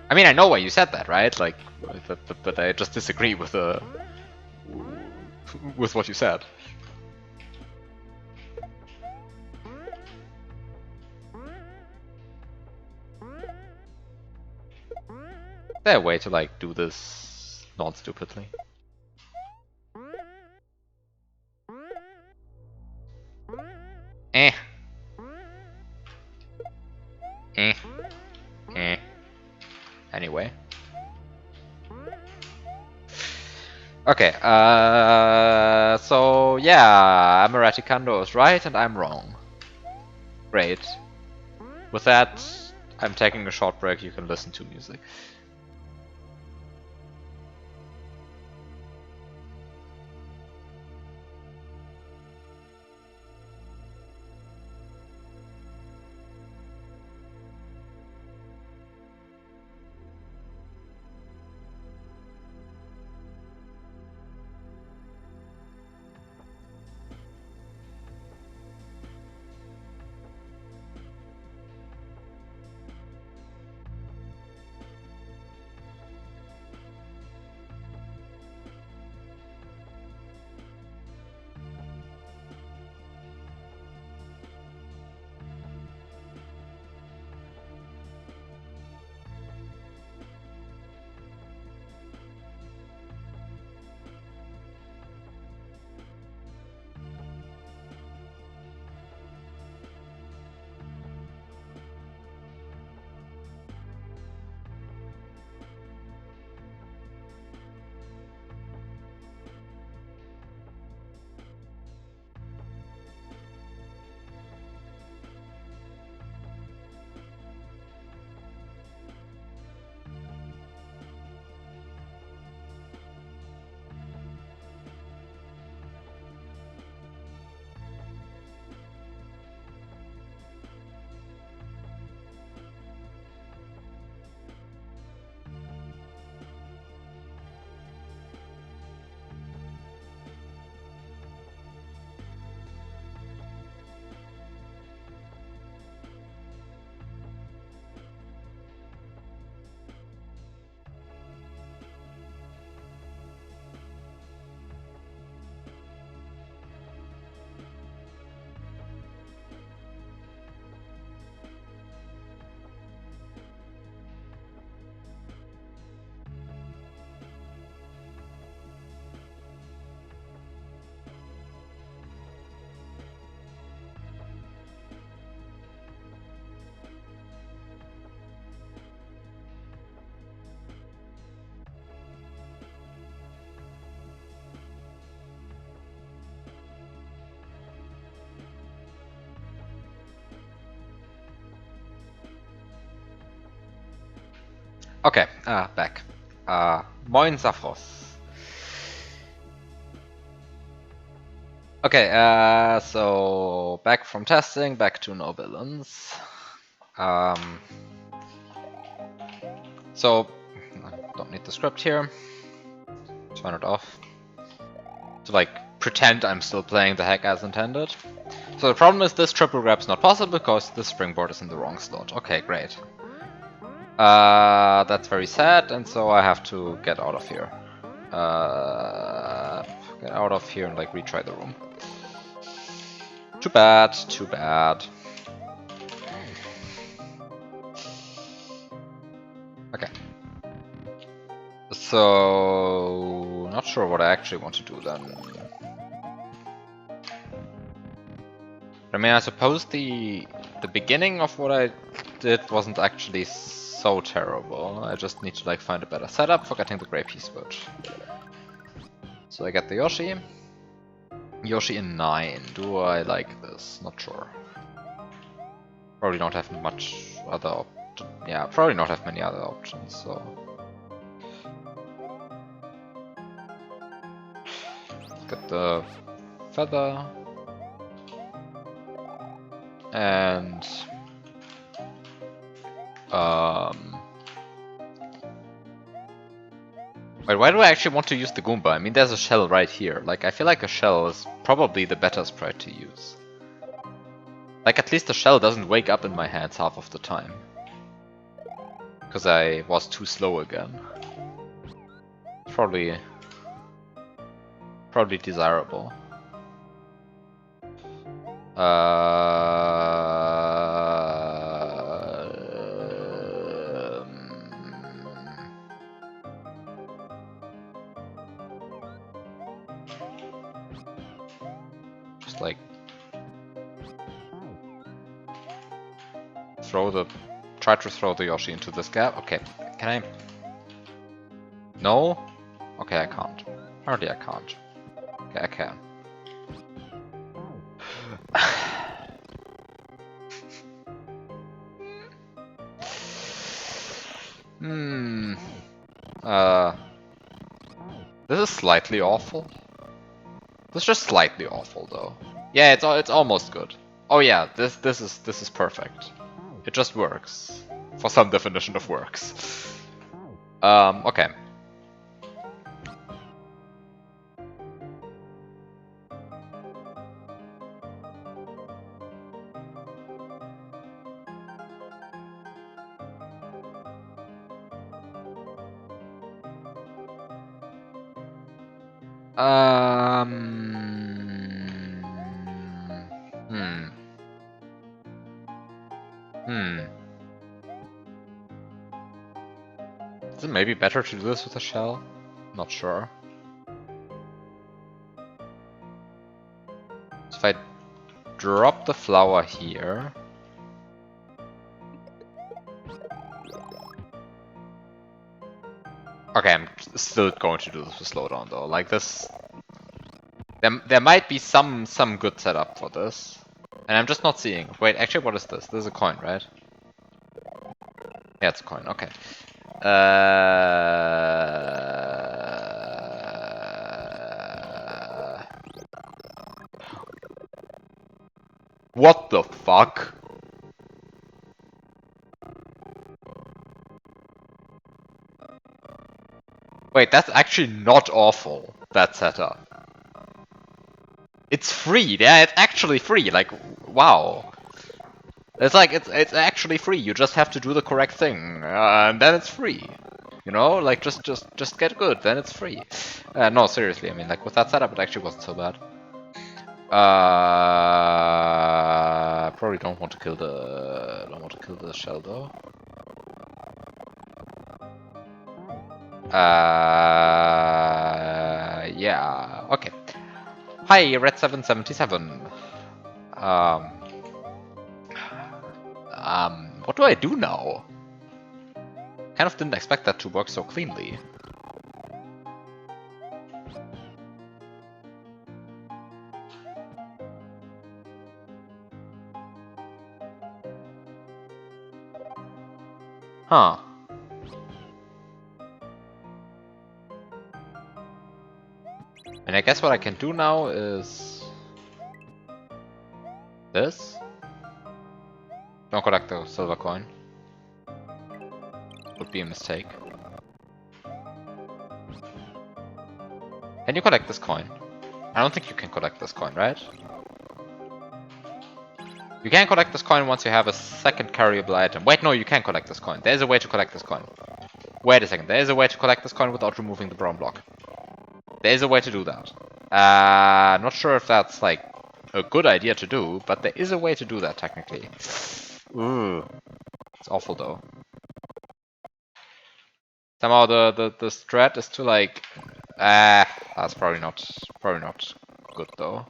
I mean, I know why you said that, right? Like, but I just disagree with what you said. Is there a way to like do this non-stupidly? Eh. Eh. Eh. Anyway. Okay, so yeah, Amarati Kando is right and I'm wrong. Great. With that, I'm taking a short break, you can listen to music. Okay, back. Moin Safros. Okay, so back from testing, back to no villains. So, I don't need the script here. Turn it off. To like pretend I'm still playing the hack as intended. So the problem is this triple grab's not possible because the springboard is in the wrong slot. Okay, great. That's very sad, and so I have to get out of here. Get out of here and like retry the room. Too bad, too bad. Okay. So, not sure what I actually want to do then. I mean, I suppose the beginning of what I did wasn't actually so terrible. I just need to like find a better setup for getting the Grey Pea Switch. So I get the Yoshi. Yoshi in 9. Do I like this? Not sure. Probably don't have much other option. Yeah, probably not have many other options, so. Let's get the feather. And wait, why do I actually want to use the Goomba? I mean, there's a shell right here. Like, I feel like a shell is probably the better sprite to use. Like, at least the shell doesn't wake up in my hands half of the time. Because I was too slow again. It's probably desirable. Just like try to throw the Yoshi into this gap. Okay, can I? No? Okay, I can't. Apparently I can't. Okay, I can. This is slightly awful. This is just slightly awful though. Yeah, it's almost good. Oh yeah, this is perfect. It just works. For some definition of works. Okay. Is it maybe better to do this with a shell? Not sure. So if I drop the flower here... Okay, I'm still going to do this with slowdown though. Like this... There might be some good setup for this. And I'm just not seeing. Wait, actually what is this? This is a coin, right? Yeah, it's a coin, okay. What the fuck? Wait, that's actually not awful, that setup. It's free, yeah, it's actually free, like, wow. It's like, it's actually free, you just have to do the correct thing, and then it's free. You know, like, just get good, then it's free. No, seriously, I mean, like, with that setup, it actually wasn't so bad. Probably don't want to kill the shell though. Yeah, okay. Hi, Red777. What do I do now? Kind of didn't expect that to work so cleanly. Huh. And I guess what I can do now is... this? Don't collect the silver coin. Would be a mistake. Can you collect this coin? I don't think you can collect this coin, right? You can collect this coin once you have a second carryable item. Wait, no, you can collect this coin. There's a way to collect this coin. Wait a second, there is a way to collect this coin without removing the brown block. There is a way to do that. Not sure if that's, like, a good idea to do, but there is a way to do that technically. Ooh, it's awful though. Somehow the strat is to like, that's probably not good though.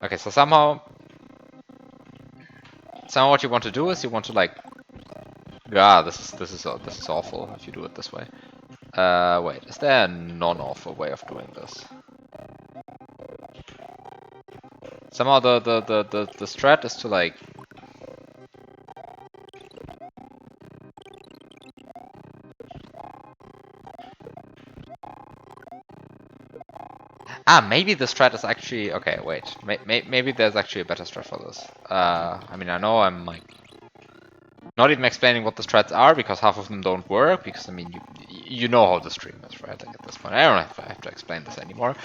Okay, so somehow what you want to do is you want to like, this is awful if you do it this way. Wait, is there a non-awful way of doing this? Somehow the strat is to like, maybe the strat is actually, okay, wait, maybe there's actually a better strat for this. I mean, I know I'm like not even explaining what the strats are because half of them don't work. Because I mean, you know how the stream is, right? Like at this point, I don't have to explain this anymore.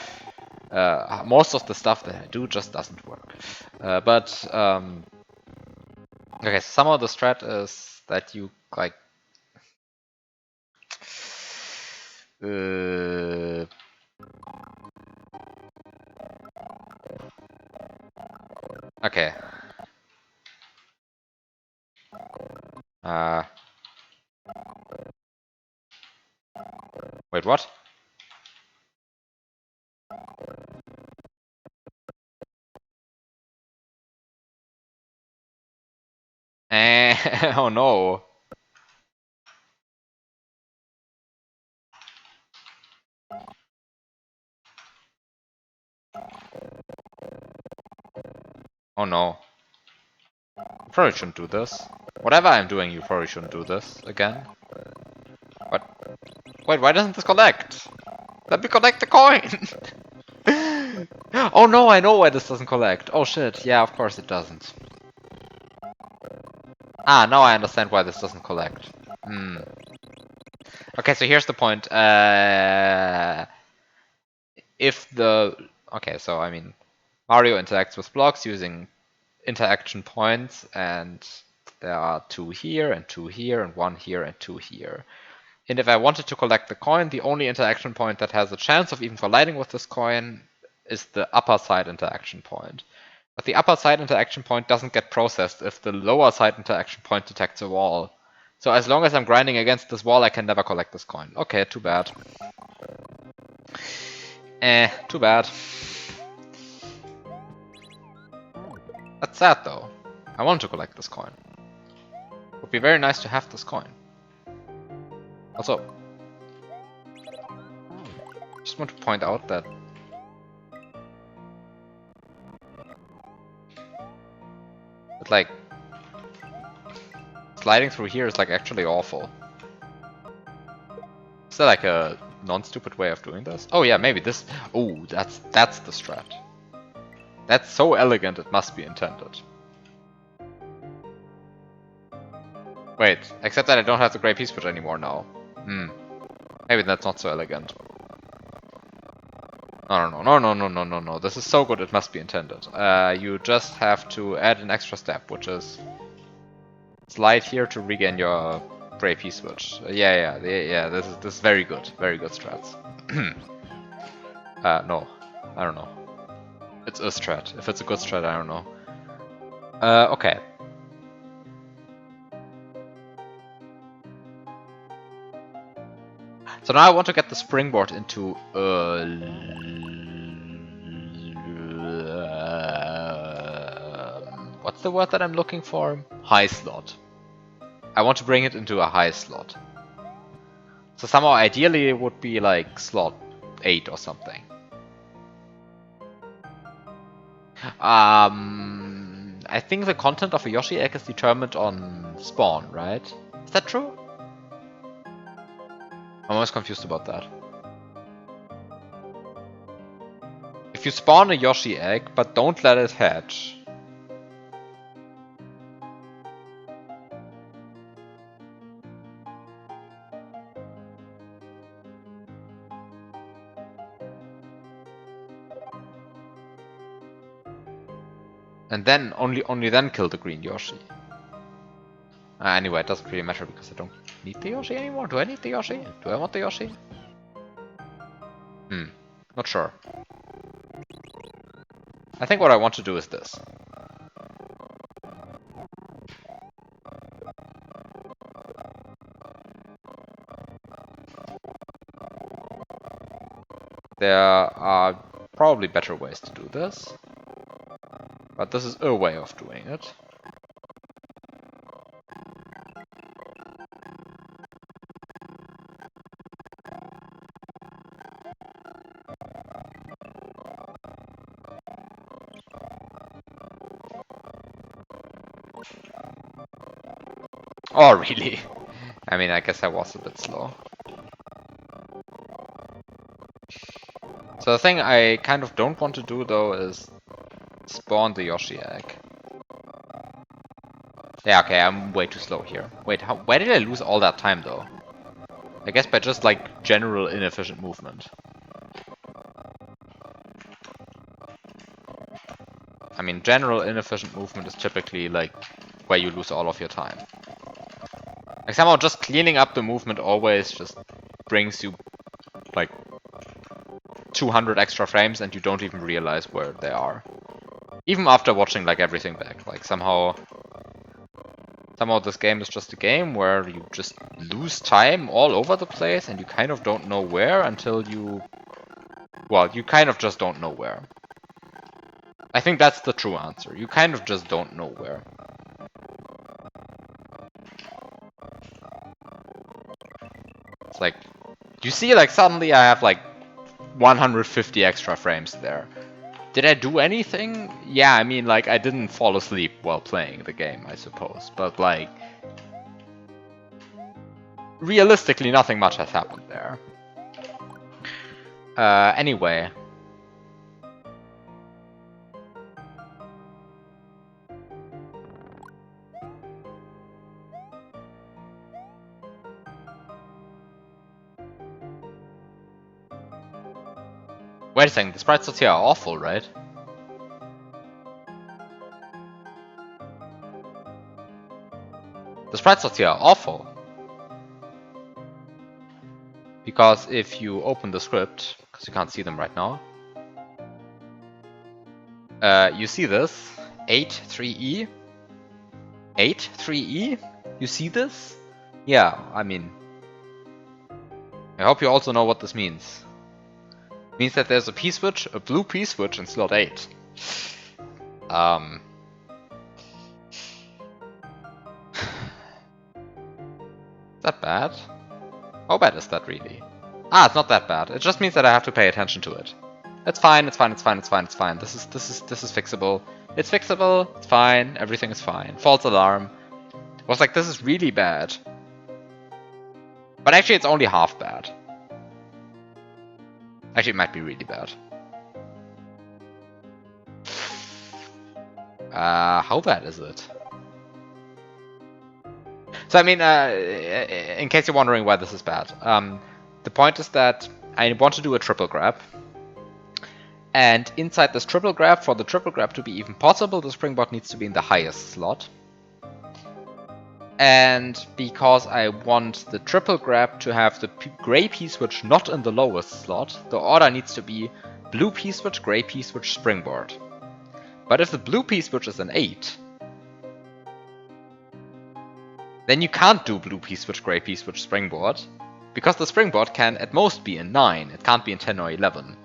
Most of the stuff that I do just doesn't work. Okay, so some of the strat is that you like. Okay. Wait, what? Oh no. Oh no. You probably shouldn't do this. Whatever I'm doing, you probably shouldn't do this again. But wait, why doesn't this collect? Let me collect the coin! Oh no, I know why this doesn't collect. Oh shit, yeah, of course it doesn't. Now I understand why this doesn't collect. Okay, so here's the point. Okay, so I mean, Mario interacts with blocks using interaction points, and there are 2 here, and 2 here, and 1 here, and 2 here. And if I wanted to collect the coin, the only interaction point that has a chance of even colliding with this coin is the upper side interaction point. But the upper side interaction point doesn't get processed if the lower side interaction point detects a wall. So as long as I'm grinding against this wall, I can never collect this coin. Okay, too bad. Too bad. That's sad though. I want to collect this coin. Would be very nice to have this coin. Also, just want to point out that like sliding through here is like actually awful. Is there like a non-stupid way of doing this? Oh yeah, maybe this. Oh, that's the strat. That's so elegant it must be intended. Wait, except that I don't have the gray P-switch anymore now. Maybe that's not so elegant. No. This is so good it must be intended. You just have to add an extra step, which is slide here to regain your gray P-switch. Yeah, this is very good. Very good strats. No. I don't know. It's a strat. If it's a good strat, I don't know. Okay. So now I want to get the springboard into what's the word that I'm looking for? High slot. I want to bring it into a high slot. So somehow ideally it would be like slot 8 or something. I think the content of a Yoshi egg is determined on spawn, right? Is that true? I'm always confused about that. If you spawn a Yoshi egg, but don't let it hatch. And then, only then kill the green Yoshi. Anyway, it doesn't really matter because I don't need the Yoshi anymore. Do I need the Yoshi? Do I want the Yoshi? Not sure. I think what I want to do is this. There are probably better ways to do this, but this is a way of doing it. Oh, really? I mean, I guess I was a bit slow. So the thing I kind of don't want to do, though, is spawn the Yoshi egg. Yeah, okay, I'm way too slow here. Wait, where did I lose all that time, though? I guess by just, like, general inefficient movement. I mean, general inefficient movement is typically, like, where you lose all of your time. Like, somehow just cleaning up the movement always just brings you, like, 200 extra frames and you don't even realize where they are. Even after watching, like, everything back. Like, somehow this game is just a game where you just lose time all over the place and you kind of don't know where until you... Well, you kind of just don't know where. I think that's the true answer. You kind of just don't know where. It's like, you see, like, suddenly I have, like, 150 extra frames there. Did I do anything? Yeah, I mean, like, I didn't fall asleep while playing the game, I suppose. But, like, realistically, nothing much has happened there. Anyway. Wait a second, the sprites here are awful, right? The sprites here are awful. Because if you open the script, because you can't see them right now, you see this, 8-3E, 8-3E, you see this? Yeah, I mean, I hope you also know what this means. It means that there's a P-switch, a blue P-switch in slot 8. Is that bad? How bad is that really? Ah, it's not that bad. It just means that I have to pay attention to it. It's fine, it's fine, it's fine, it's fine, it's fine. This is fixable. It's fixable, it's fine, everything is fine. False alarm. I was like, this is really bad. But actually it's only half bad. Actually it might be really bad. How bad is it? So I mean, in case you're wondering why this is bad, the point is that I want to do a triple grab. And inside this triple grab, for the triple grab to be even possible, the springboard needs to be in the highest slot. And because I want the triple grab to have the gray P-switch not in the lowest slot, the order needs to be blue P-switch, gray P-switch, springboard. But if the blue P-switch is an 8, then you can't do blue P-switch, gray P-switch, springboard, because the springboard can at most be in 9, it can't be in 10 or 11.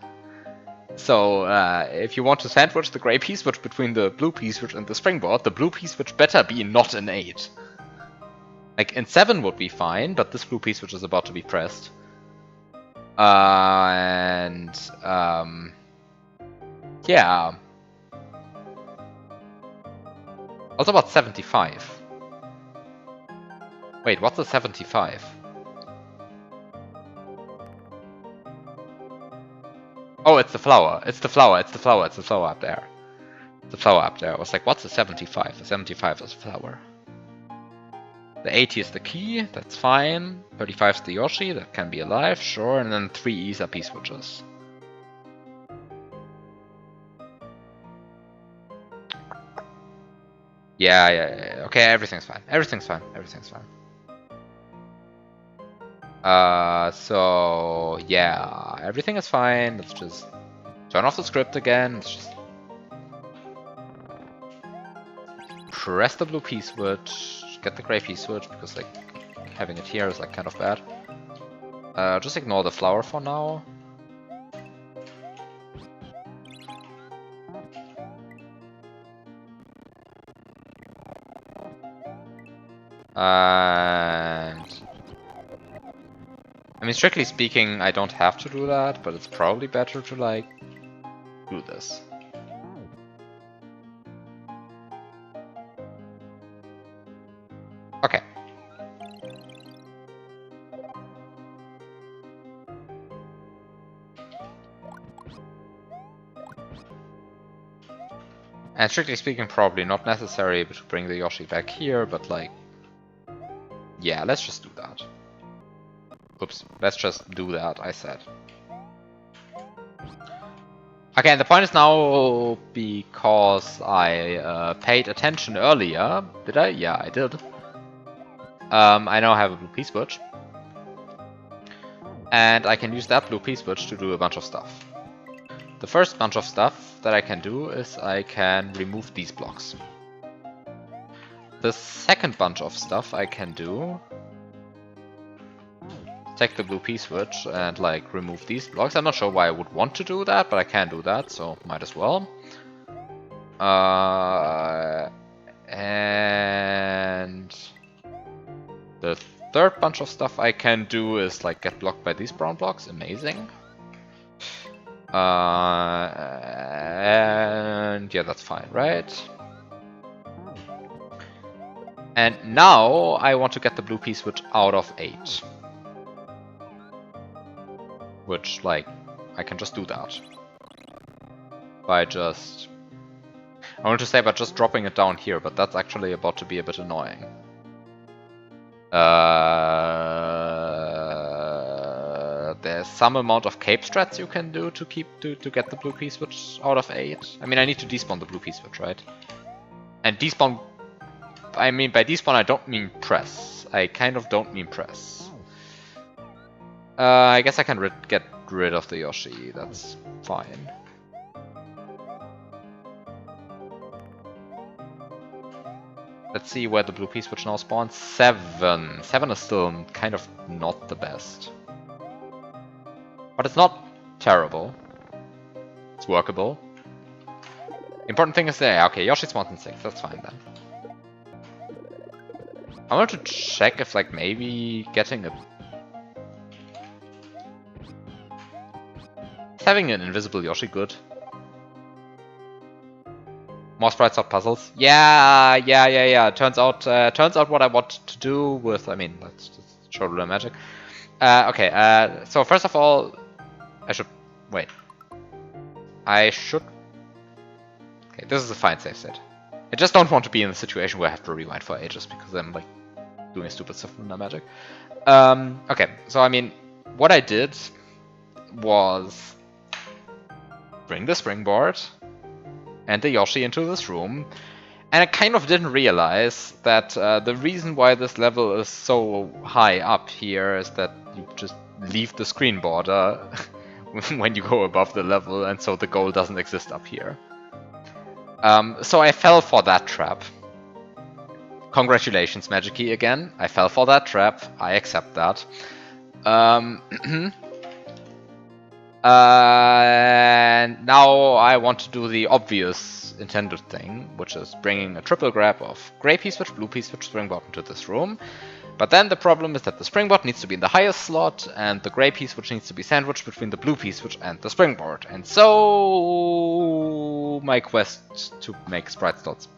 So if you want to sandwich the gray P-switch between the blue P-switch and the springboard, the blue P-switch better be not an 8. Like, in 7 would be fine, but this blue P-switch is about to be pressed. Yeah. Also about 75. Wait, what's a 75? Oh, it's the flower. It's the flower. It's the flower. It's the flower up there. The flower up there. I was like, what's a 75? A 75 is a flower. The 80 is the key. That's fine. 35 is the Yoshi. That can be alive. Sure. And then 3 E's are P-switches. Yeah. Okay, everything's fine. Everything's fine. So yeah, everything is fine. Let's just turn off the script again. Let's just press the blue P switch, get the gray P switch, because like having it here is like kind of bad. Just ignore the flower for now. And I mean, strictly speaking, I don't have to do that, but it's probably better to like do this. Okay. And strictly speaking, probably not necessary to bring the Yoshi back here, but like, yeah, let's just do that. Oops, let's just do that, I said. Okay, and the point is now, because I paid attention earlier, did I? Yeah, I did. I now have a blue P-switch. And I can use that blue P-switch to do a bunch of stuff. The first bunch of stuff that I can do is I can remove these blocks. The second bunch of stuff I can do, take the blue P-switch and like remove these blocks. I'm not sure why I would want to do that, but I can do that, so might as well. And the third bunch of stuff I can do is like get blocked by these brown blocks. Amazing. And yeah, that's fine, right? And now I want to get the blue P-switch out of 8. Which, like, I can just do that. By just... I want to say by just dropping it down here, but that's actually about to be a bit annoying. There's some amount of cape strats you can do to get the blue P-switch out of 8. I mean, I need to despawn the blue P-switch, right? And despawn... I mean, by despawn I don't mean press. I kind of don't mean press. I guess I can get rid of the Yoshi, that's fine. Let's see where the blue P-switch now spawns. 7. 7 is still kind of not the best. But it's not terrible. It's workable. Important thing is there. Okay, Yoshi spawns in 6. That's fine then. I want to check if like maybe getting a... Is having an invisible Yoshi good? More sprites, not puzzles. Yeah. Turns out what I want to do with... I mean, let's just show the magic. Okay, so first of all, I should... Wait. I should... Okay, this is a fine save state. I just don't want to be in a situation where I have to rewind for ages because I'm like doing stupid stuff with that magic. Okay, so I mean, what I did was bring the springboard and the Yoshi into this room, and I kind of didn't realize that the reason why this level is so high up here is that you just leave the screen border when you go above the level, and so the goal doesn't exist up here. So I fell for that trap. Congratulations, Magic Key again. I fell for that trap. I accept that. And now I want to do the obvious intended thing, which is bringing a triple grab of gray P-switch, blue P-switch, springboard into this room. But then the problem is that the springboard needs to be in the highest slot, and the gray P-switch needs to be sandwiched between the blue P-switch and the springboard. And so my quest to make sprite slots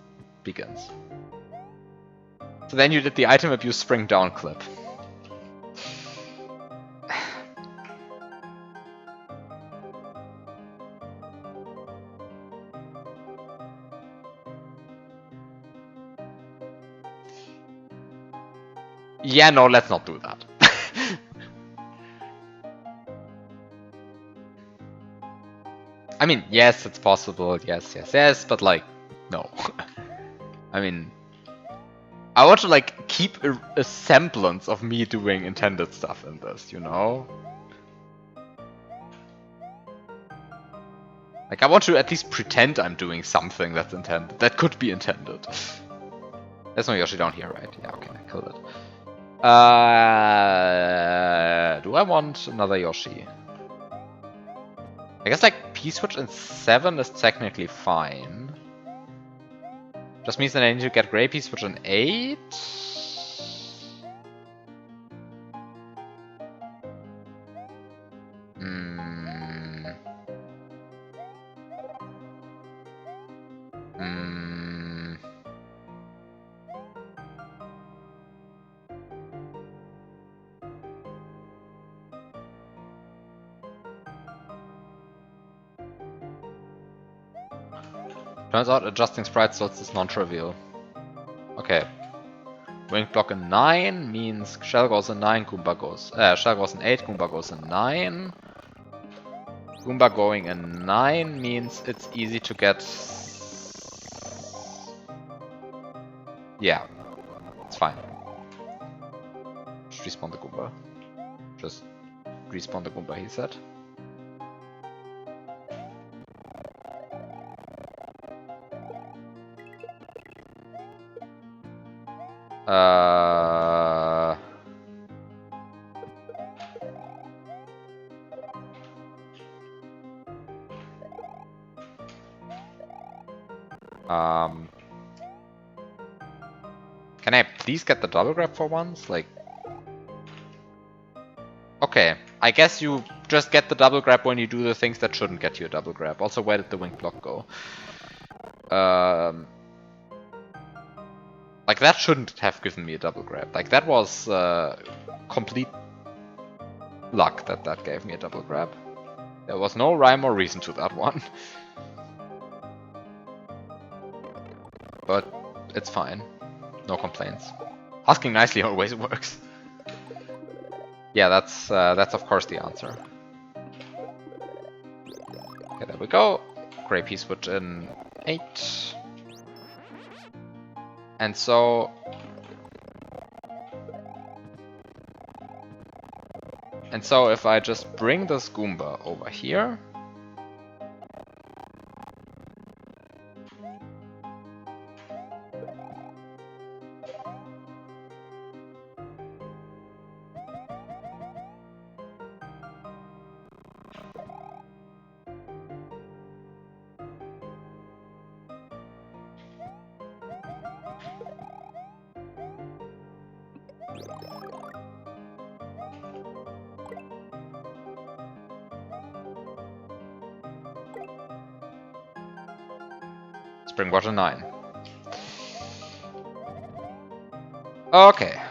begins. So then you did the item abuse spring down clip. Yeah, no, let's not do that. I mean, yes, it's possible, yes, but like, no. I mean, I want to like keep a semblance of me doing intended stuff in this, you know? Like, I want to at least pretend I'm doing something that's intended, that could be intended. There's no Yoshi down here, right? Yeah, okay, I killed it. Do I want another Yoshi? I guess like P-switch in 7 is technically fine. Just means that I need to get Gray P-switch in 8. Hmm. Hmm. Turns out adjusting sprite slots is non-trivial. Okay. Wing block in 9 means Shell goes in 9, Goomba goes... Shell goes in 8, Goomba goes in 9. Goomba going in 9 means it's easy to get... Yeah, it's fine. Just respawn the Goomba. Just respawn the Goomba, he said. Can I please get the double grab for once? Like... Okay, I guess you just get the double grab when you do the things that shouldn't get you a double grab. Also, where did the wing block go? Like, that shouldn't have given me a double grab. Like, that was complete luck that that gave me a double grab. There was no rhyme or reason to that one. But it's fine. No complaints. Husking nicely always works. Yeah, that's of course the answer. Okay, there we go. Gray P-switch in 8. And so... And so if I just bring this Goomba over here... Springwater 9. Okay.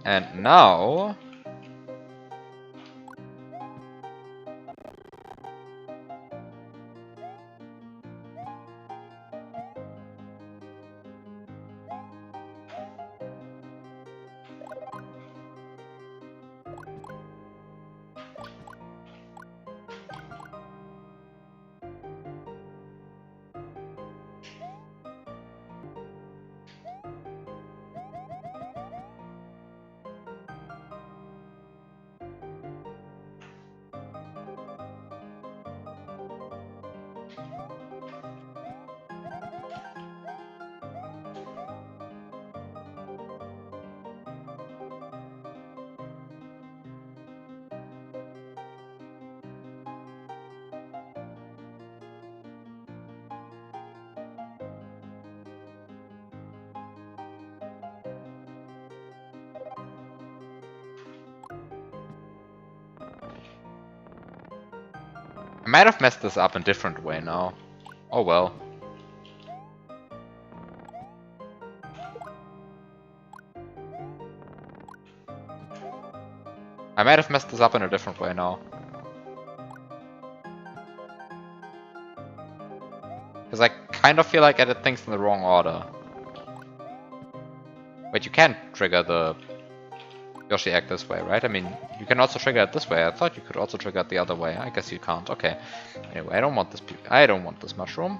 And now... I might have messed this up in a different way now. Oh well. I might have messed this up in a different way now. Because I kind of feel like I did things in the wrong order. Wait, you can't trigger the Yoshi egg this way, right? I mean, you can also trigger it this way. I thought you could also trigger it the other way. I guess you can't. Okay. Anyway, I don't want this mushroom.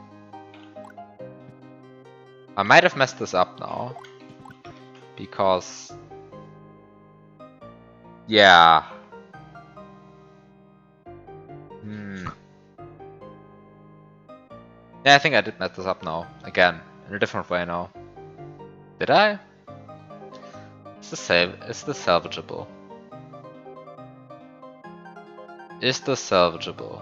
I might have messed this up now. Because... Yeah. Yeah, I think I did mess this up now. Again, in a different way now. Did I? Is this salvageable? Is this salvageable?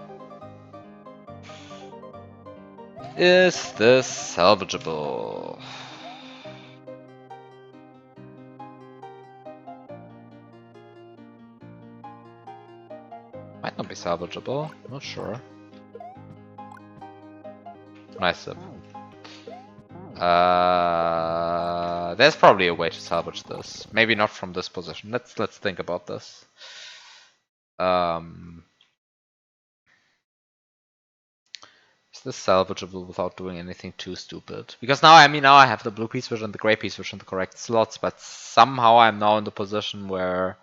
Is this salvageable? Might not be salvageable, not sure. Nice sip. There's probably a way to salvage this. Maybe not from this position. Let's think about this. Is this salvageable without doing anything too stupid? Because now, I mean, now I have the blue piece switch and the gray piece switch in the correct slots, but somehow I'm now in the position where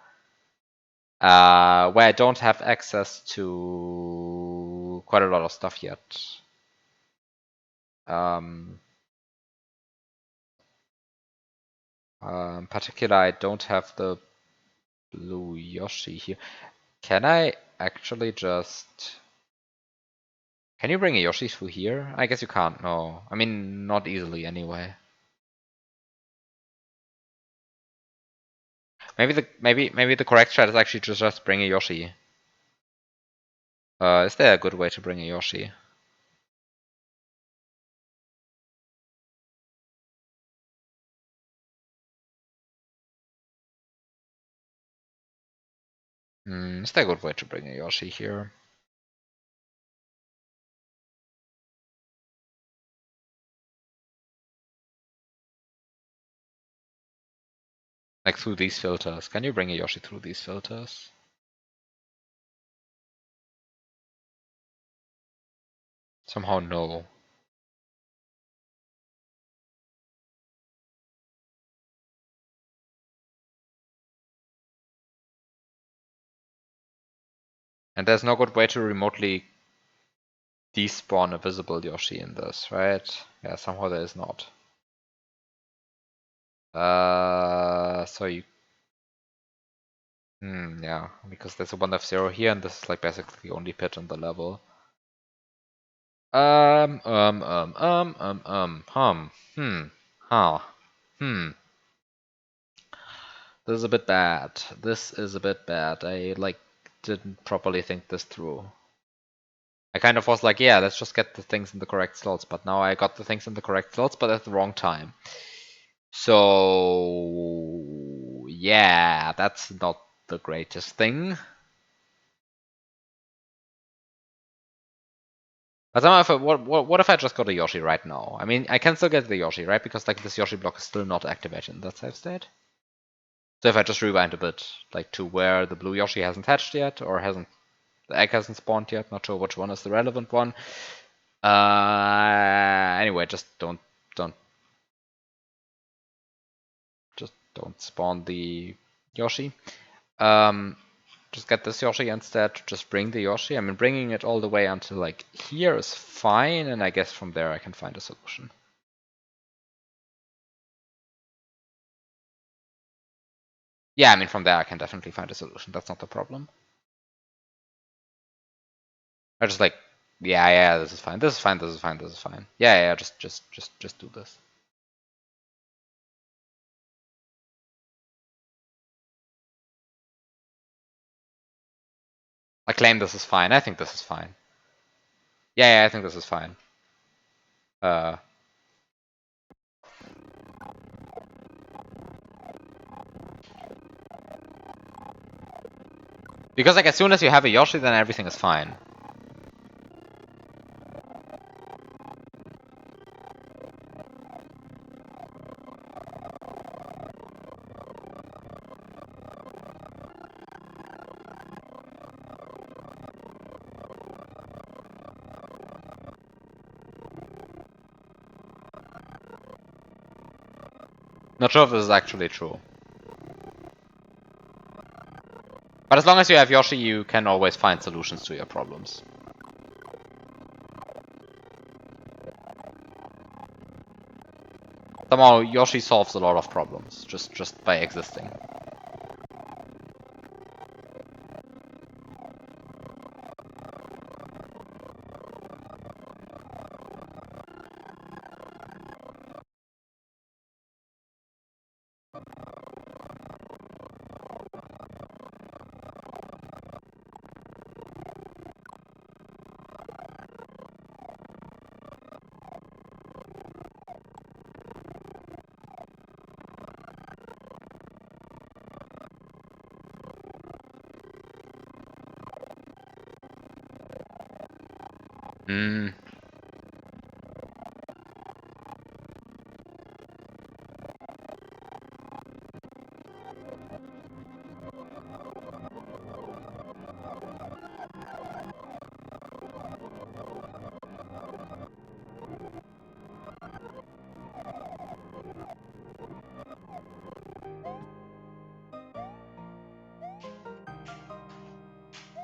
I don't have access to quite a lot of stuff yet. In particular, I don't have the blue Yoshi here. Can I actually just... Can you bring a Yoshi through here? I guess you can't, no. I mean, not easily anyway. Maybe the correct strat is actually to just bring a Yoshi. Is there a good way to bring a Yoshi? Is there a good way to bring a Yoshi here? Like through these filters. Can you bring a Yoshi through these filters? Somehow no. And there's no good way to remotely despawn a visible Yoshi in this, right? Yeah, somehow there is not. So you... yeah, because there's a 1F0 here, and this is like basically the only pit on the level. This is a bit bad. This is a bit bad. I, like, didn't properly think this through. I kind of was like, yeah, let's just get the things in the correct slots, but now I got the things in the correct slots, but at the wrong time. So, yeah, that's not the greatest thing. But what if I just got a Yoshi right now? I mean, I can still get the Yoshi, right? Because like this Yoshi block is still not activated in that save state. So if I just rewind a bit, like to where the blue Yoshi hasn't hatched yet, or the egg hasn't spawned yet, not sure which one is the relevant one. Anyway, just don't spawn the Yoshi. Just get this Yoshi instead, just bring the Yoshi. I mean, bringing it all the way until like here is fine, and I guess from there I can find a solution. Yeah, I mean, from there I can definitely find a solution. That's not the problem. I just like, yeah, this is fine. This is fine. This is fine. This is fine. Yeah, just do this. I claim this is fine. I think this is fine. Yeah, I think this is fine. Because like as soon as you have a Yoshi, then everything is fine. Not sure if this is actually true. But as long as you have Yoshi, you can always find solutions to your problems. Somehow Yoshi solves a lot of problems just by existing. Hmm.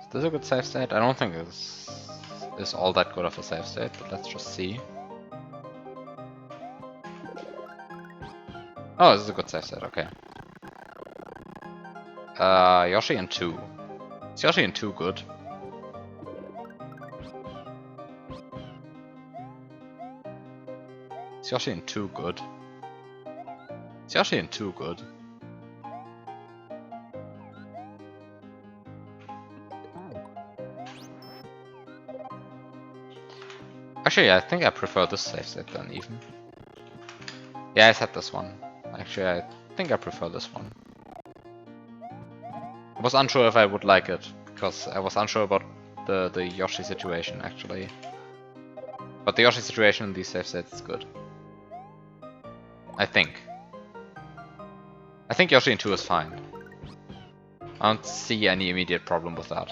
Is this a good save state? I don't think this is all that good of a save state, but let's just see. Oh, this is a good save state, okay. Yoshi in 2. Is Yoshi in 2 good? Is Yoshi in 2 good? Is Yoshi in 2 good? Actually, I think I prefer this save state then, even. Yeah, I said this one. Actually, I think I prefer this one. I was unsure if I would like it, because I was unsure about the Yoshi situation, actually. But the Yoshi situation in these save states is good. I think. I think Yoshi in 2 is fine. I don't see any immediate problem with that.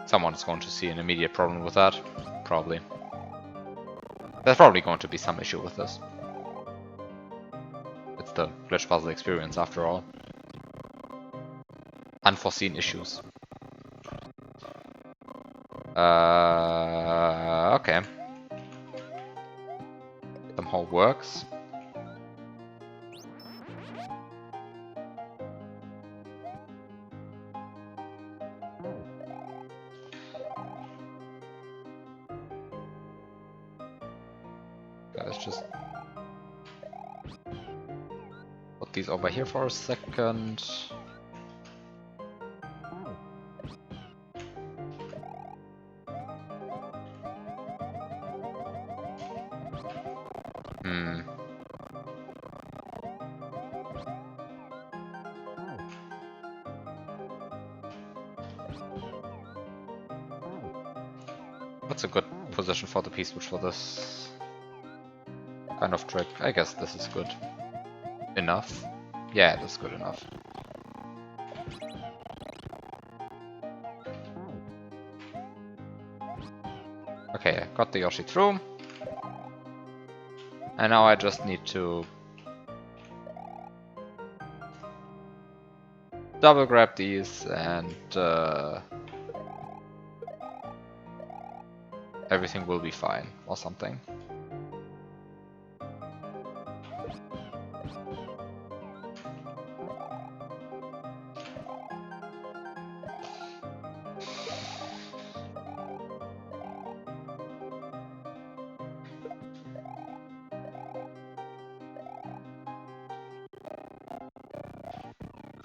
Someone's going to see an immediate problem with that. Probably. There's probably going to be some issue with this. It's the glitch puzzle experience after all. Unforeseen issues. Okay. Somehow works. Let's just put these over here for a second. What's a good position for the P-switch for this kind of trick? I guess this is good enough. Yeah, that's good enough. Okay, I got the Yoshi through. And now I just need to double grab these and everything will be fine or something.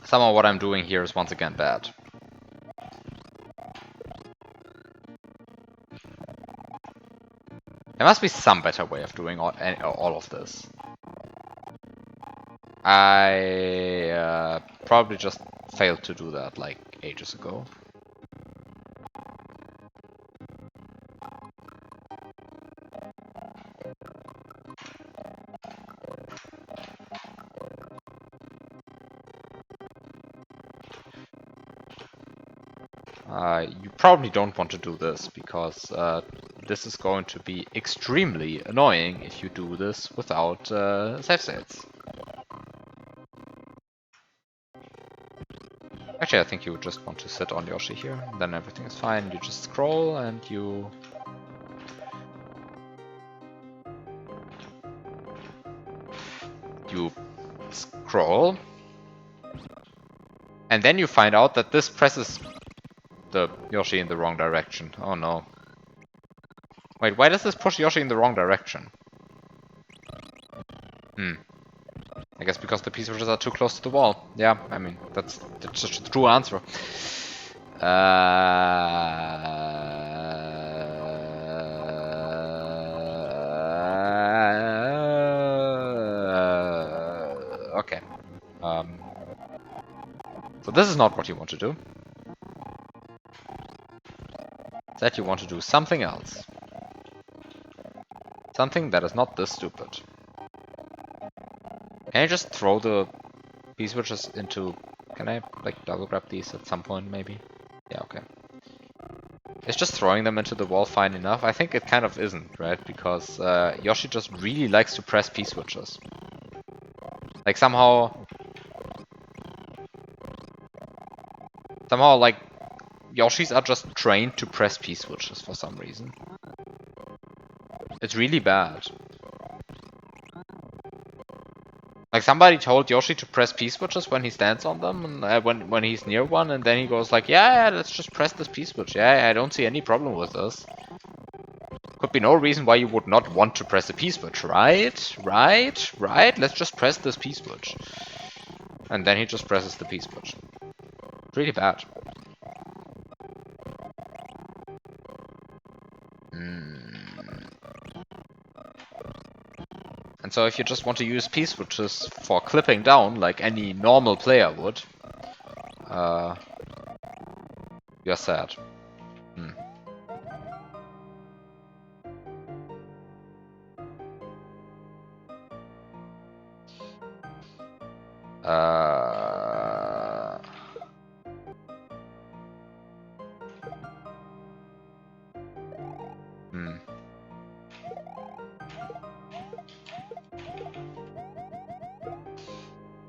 Somehow what I'm doing here is once again bad. There must be some better way of doing all of this. I probably just failed to do that like ages ago. You probably don't want to do this, because this is going to be extremely annoying if you do this without save states. Actually, I think you would just want to sit on Yoshi here, then everything is fine. You just scroll and you... scroll. And then you find out that this presses the Yoshi in the wrong direction. Oh no. Wait, why does this push Yoshi in the wrong direction? I guess because the P-switches are too close to the wall. Yeah, I mean, that's just the true answer. So this is not what you want to do. Instead you want to do something else. Something that is not this stupid. Can I just throw the P-switches into... Can I, like, double grab these at some point, maybe? Yeah, okay. Is just throwing them into the wall fine enough? I think it kind of isn't, right? Because Yoshi just really likes to press P-switches. Like, somehow, like, Yoshis are just trained to press P-switches for some reason. It's really bad. Like, somebody told Yoshi to press P-switches when he stands on them, and when he's near one, and then he goes like, yeah, let's just press this P-switch. Yeah, I don't see any problem with this. Could be no reason why you would not want to press a P-switch, right? Right? Let's just press this P-switch. And then he just presses the P-switch. Really bad. And so if you just want to use P-switches for clipping down, like any normal player would, you're sad.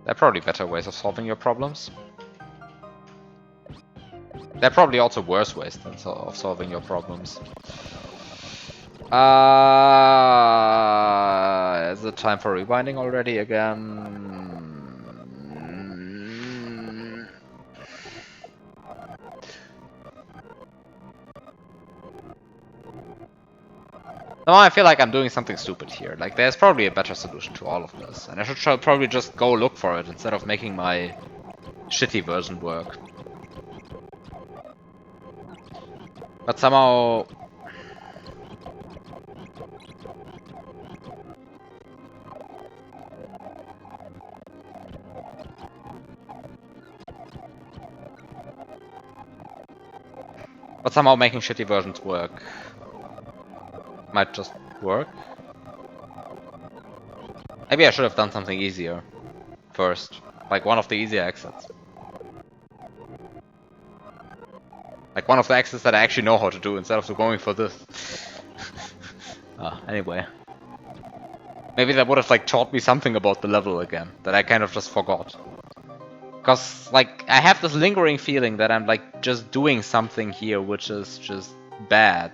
There are probably better ways of solving your problems. There are probably also worse ways of solving your problems. Is it time for rewinding already again? No, I feel like I'm doing something stupid here. Like, there's probably a better solution to all of this. And I should probably just go look for it instead of making my shitty version work. But somehow... But somehow making shitty versions work might just work. Maybe I should have done something easier first. Like one of the easier exits. Like one of the exits that I actually know how to do instead of going for this. Anyway. Maybe that would have like taught me something about the level again that I kind of just forgot. Because like I have this lingering feeling that I'm like just doing something here which is just bad.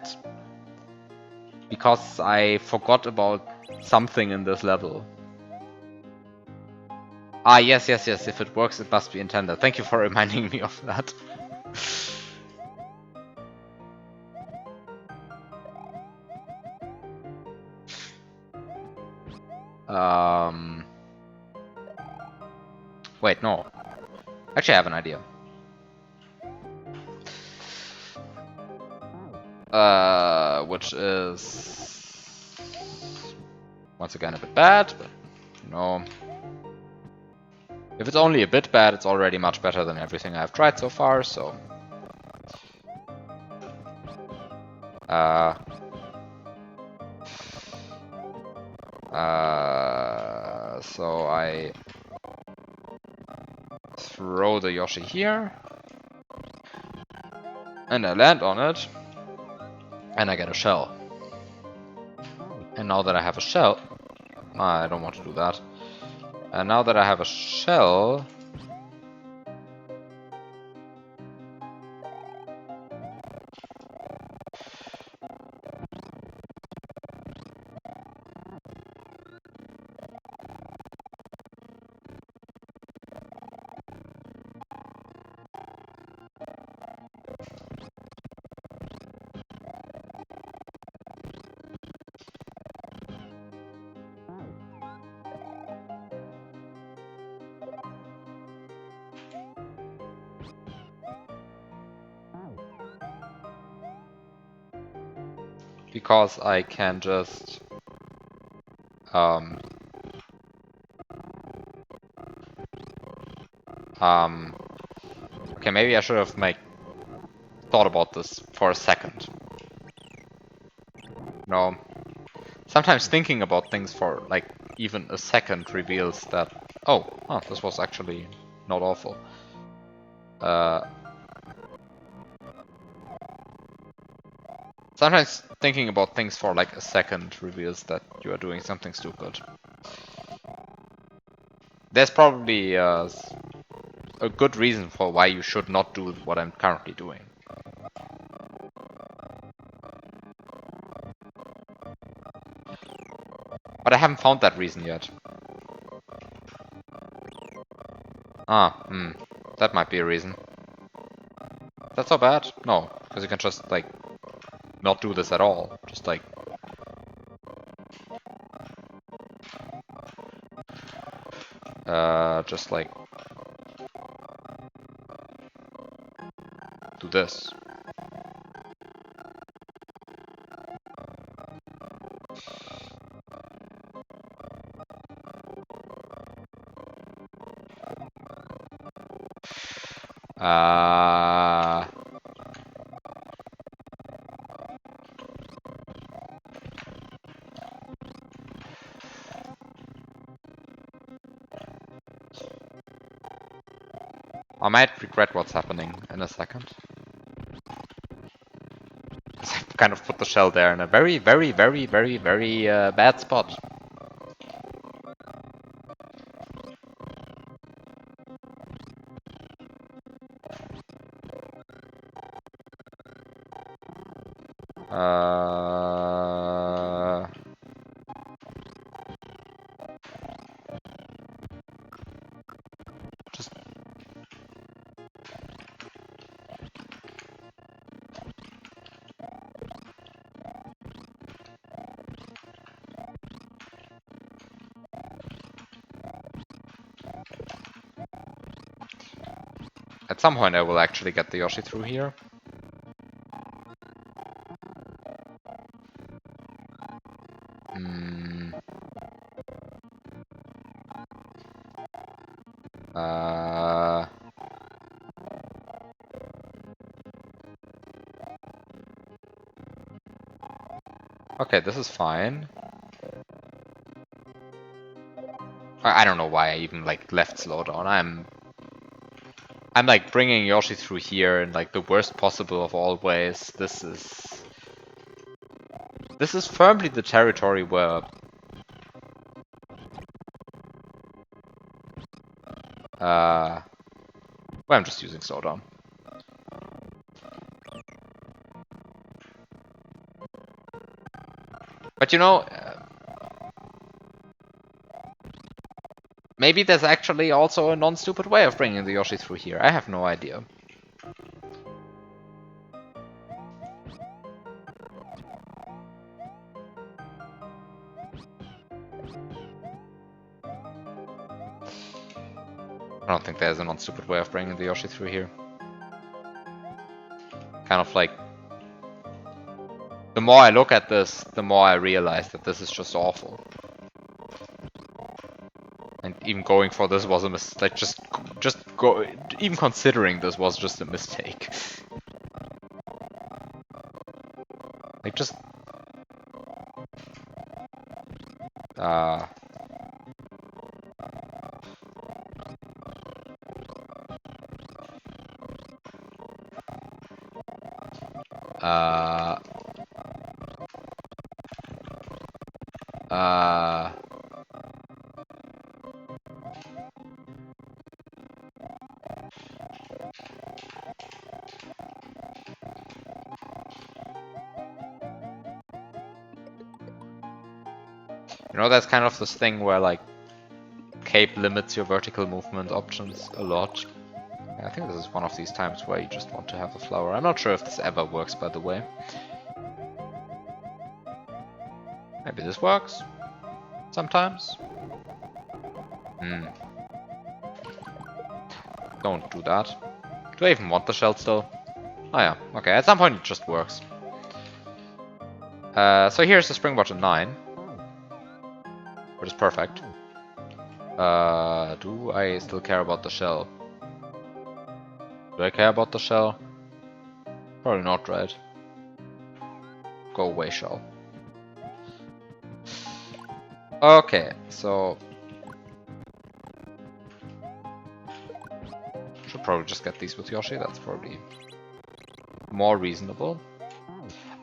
Because I forgot about something in this level. Ah, yes. If it works, it must be intended. Thank you for reminding me of that. Wait, no. Actually, I have an idea. Which is... once again a bit bad, but, you know... If it's only a bit bad, it's already much better than everything I've tried so far, so... So I... throw the Yoshi here. And I land on it. And I get a shell. And now that I have a shell... I don't want to do that. And now that I have a shell... because I can just Okay, maybe I should have thought about this for a second. No. Sometimes thinking about things for like even a second reveals that this was actually not awful. Sometimes thinking about things for like a second reveals that you are doing something stupid. There's probably a good reason for why you should not do what I'm currently doing. But I haven't found that reason yet. That might be a reason. That's so bad? No, because you can just like not do this at all. Just like do this. I might regret what's happening in a second. I've kind of put the shell there in a very, very, very, very, very bad spot. At some point I will actually get the Yoshi through here. Okay, this is fine. I don't know why I even like left slowdown. I'm like bringing Yoshi through here in like the worst possible of all ways. This is firmly the territory where I'm just using slowdown. But you know, maybe there's actually also a non-stupid way of bringing the Yoshi through here. I have no idea. I don't think there's a non-stupid way of bringing the Yoshi through here. Kind of like, the more I look at this, the more I realize that this is just awful. And even going for this was a mistake. Even considering this was just a mistake. Like just you know, that's kind of this thing where like cape limits your vertical movement options a lot. I think this is one of these times where you just want to have a flower. I'm not sure if this ever works, by the way. Maybe this works sometimes. Don't do that. Do I even want the shell still? Oh yeah, okay, at some point it just works. So here's the spring button 9. Which is perfect. Do I still care about the shell? Do I care about the shell? Probably not, right? Go away, shell. Okay, so... Should probably just get these with Yoshi, that's probably more reasonable.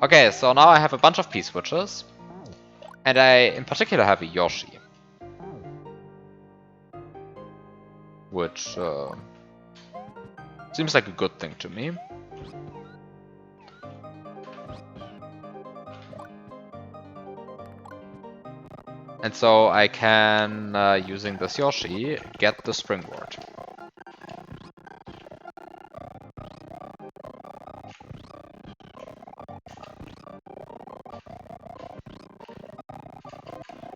Okay, so now I have a bunch of P-switches. And I, in particular, have a Yoshi. Which, seems like a good thing to me. And so I can, using this Yoshi, get the springboard.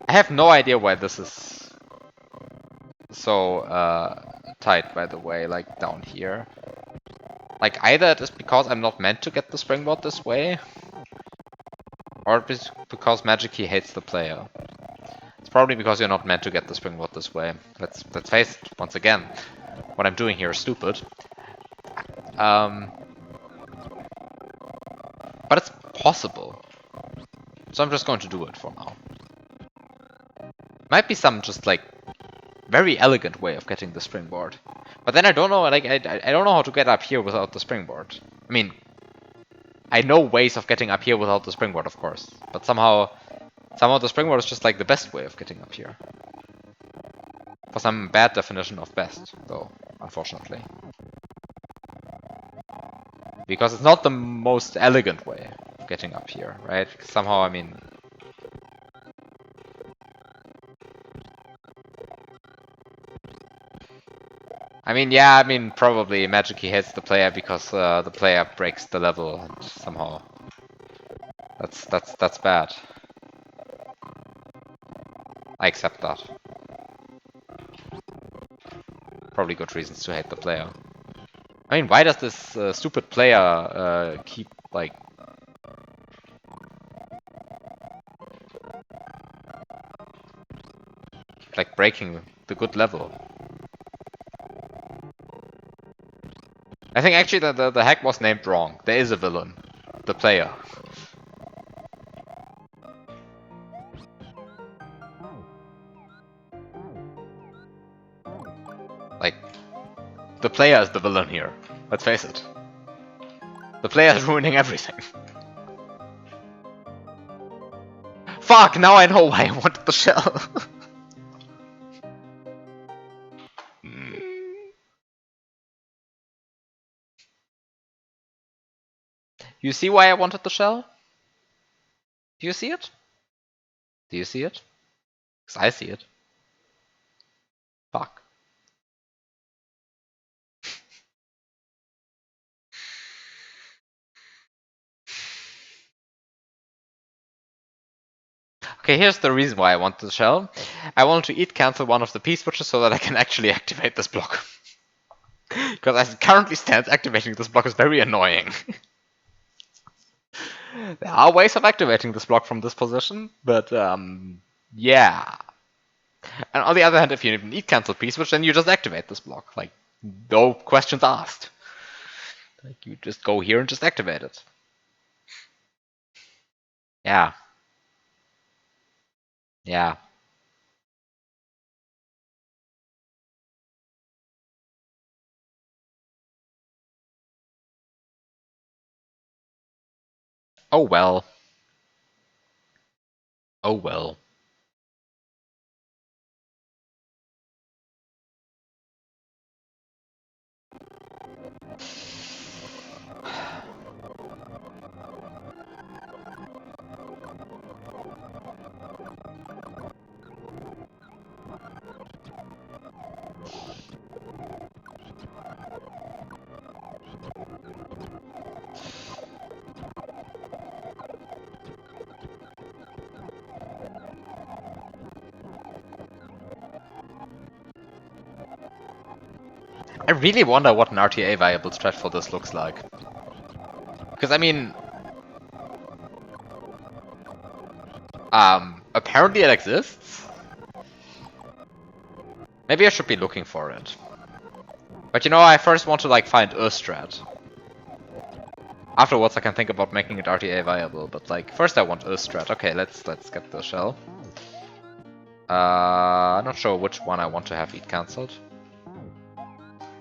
I have no idea why this is so tight, by the way, like down here. Like either it is because I'm not meant to get the springboard this way, or it's because Magic Key hates the player. It's probably because you're not meant to get the springboard this way. Let's face it, once again. What I'm doing here is stupid. But it's possible. So I'm just going to do it for now. Might be some just like very elegant way of getting the springboard. But then I don't know, like I don't know how to get up here without the springboard. I mean, I know ways of getting up here without the springboard, of course. But somehow the springboard is just like the best way of getting up here. For some bad definition of best, though, unfortunately. Because it's not the most elegant way of getting up here, right? Somehow, I mean... yeah, probably Magic Key hates the player because the player breaks the level and somehow... That's bad. I accept that. Probably good reasons to hate the player. I mean, why does this stupid player keep, like... breaking the good level? I think actually the hack was named wrong. There is a villain. The player. Like, the player is the villain here. Let's face it. The player is ruining everything. Fuck, now I know why I wanted the shell. You see why I wanted the shell? Do you see it? Do you see it? Because I see it. Fuck. Okay, here's the reason why I want the shell. I wanted to cancel one of the P-switches so that I can actually activate this block. Because as it currently stands, activating this block is very annoying. There are ways of activating this block from this position, but yeah. And on the other hand, if you need cancel P-switch, then you just activate this block. Like, no questions asked. Like, you just go here and just activate it. Yeah. Yeah. Oh well. Oh well. I really wonder what an RTA viable strat for this looks like. Because, I mean... apparently it exists? Maybe I should be looking for it. But you know, I first want to like find a strat. Afterwards I can think about making it RTA viable, but like first I want a strat. Okay, let's get the shell. I'm not sure which one I want to have eat cancelled.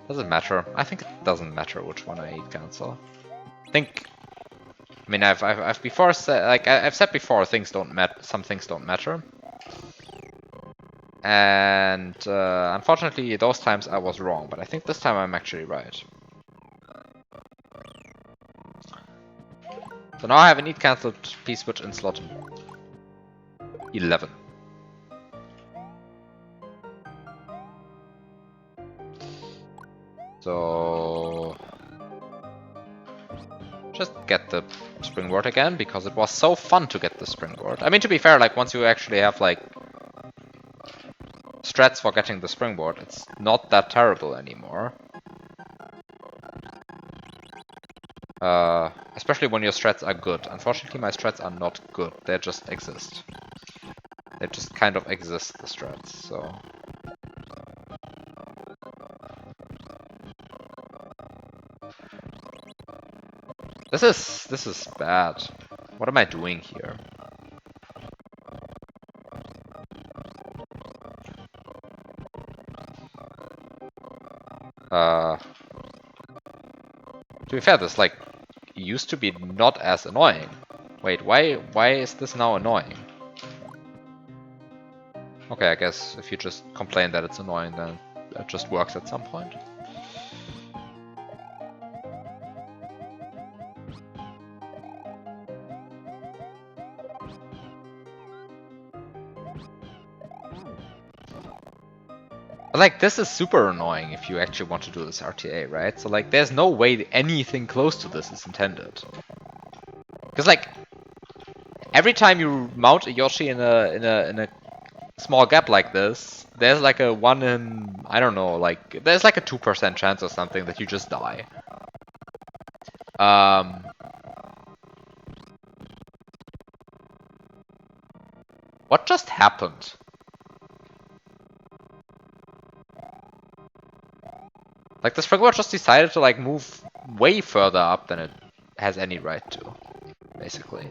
Does it matter? I think it doesn't matter which one I eat cancel. I mean, I've before said, like I've said before, things don't matter. Some things don't matter. And unfortunately, those times I was wrong, but I think this time I'm actually right. So now I have an eat cancelled P-switch in slot 11. So just get the springboard again, because it was so fun to get the springboard. I mean, to be fair, like once you actually have like strats for getting the springboard, it's not that terrible anymore. Especially when your strats are good. Unfortunately, my strats are not good. They just exist. They just kind of exist, the strats, so... This is bad. What am I doing here? To be fair, this like used to be not as annoying. Wait, why is this now annoying? Okay, I guess if you just complain that it's annoying, then it just works at some point. But like, this is super annoying if you actually want to do this RTA, right? So like, there's no way anything close to this is intended. Because like, every time you mount a Yoshi in a small gap like this, there's like a 1 in, I don't know, like, there's like a 2% chance or something that you just die. What just happened? Like, the springboard just decided to like move way further up than it has any right to, basically.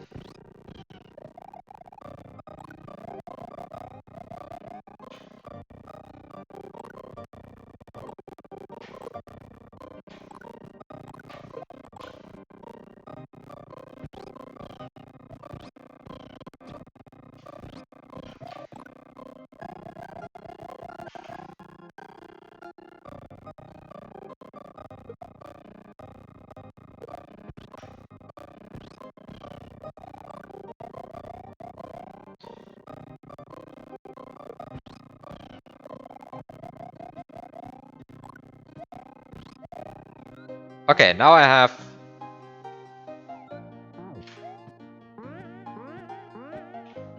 Okay, now I have...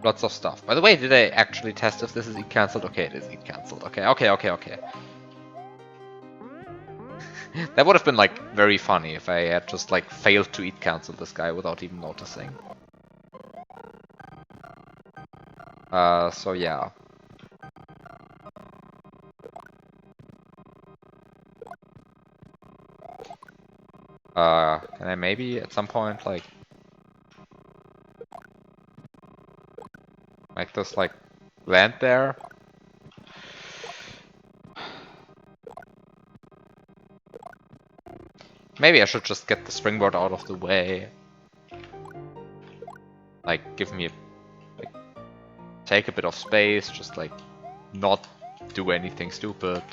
lots of stuff. By the way, did I actually test if this is eat cancelled? Okay, it is eat cancelled. Okay. That would have been like very funny if I had just like failed to eat cancel this guy without even noticing. So yeah. Can I maybe at some point like make this like land there? Maybe I should just get the springboard out of the way. Like, give me like, take a bit of space, just like not do anything stupid.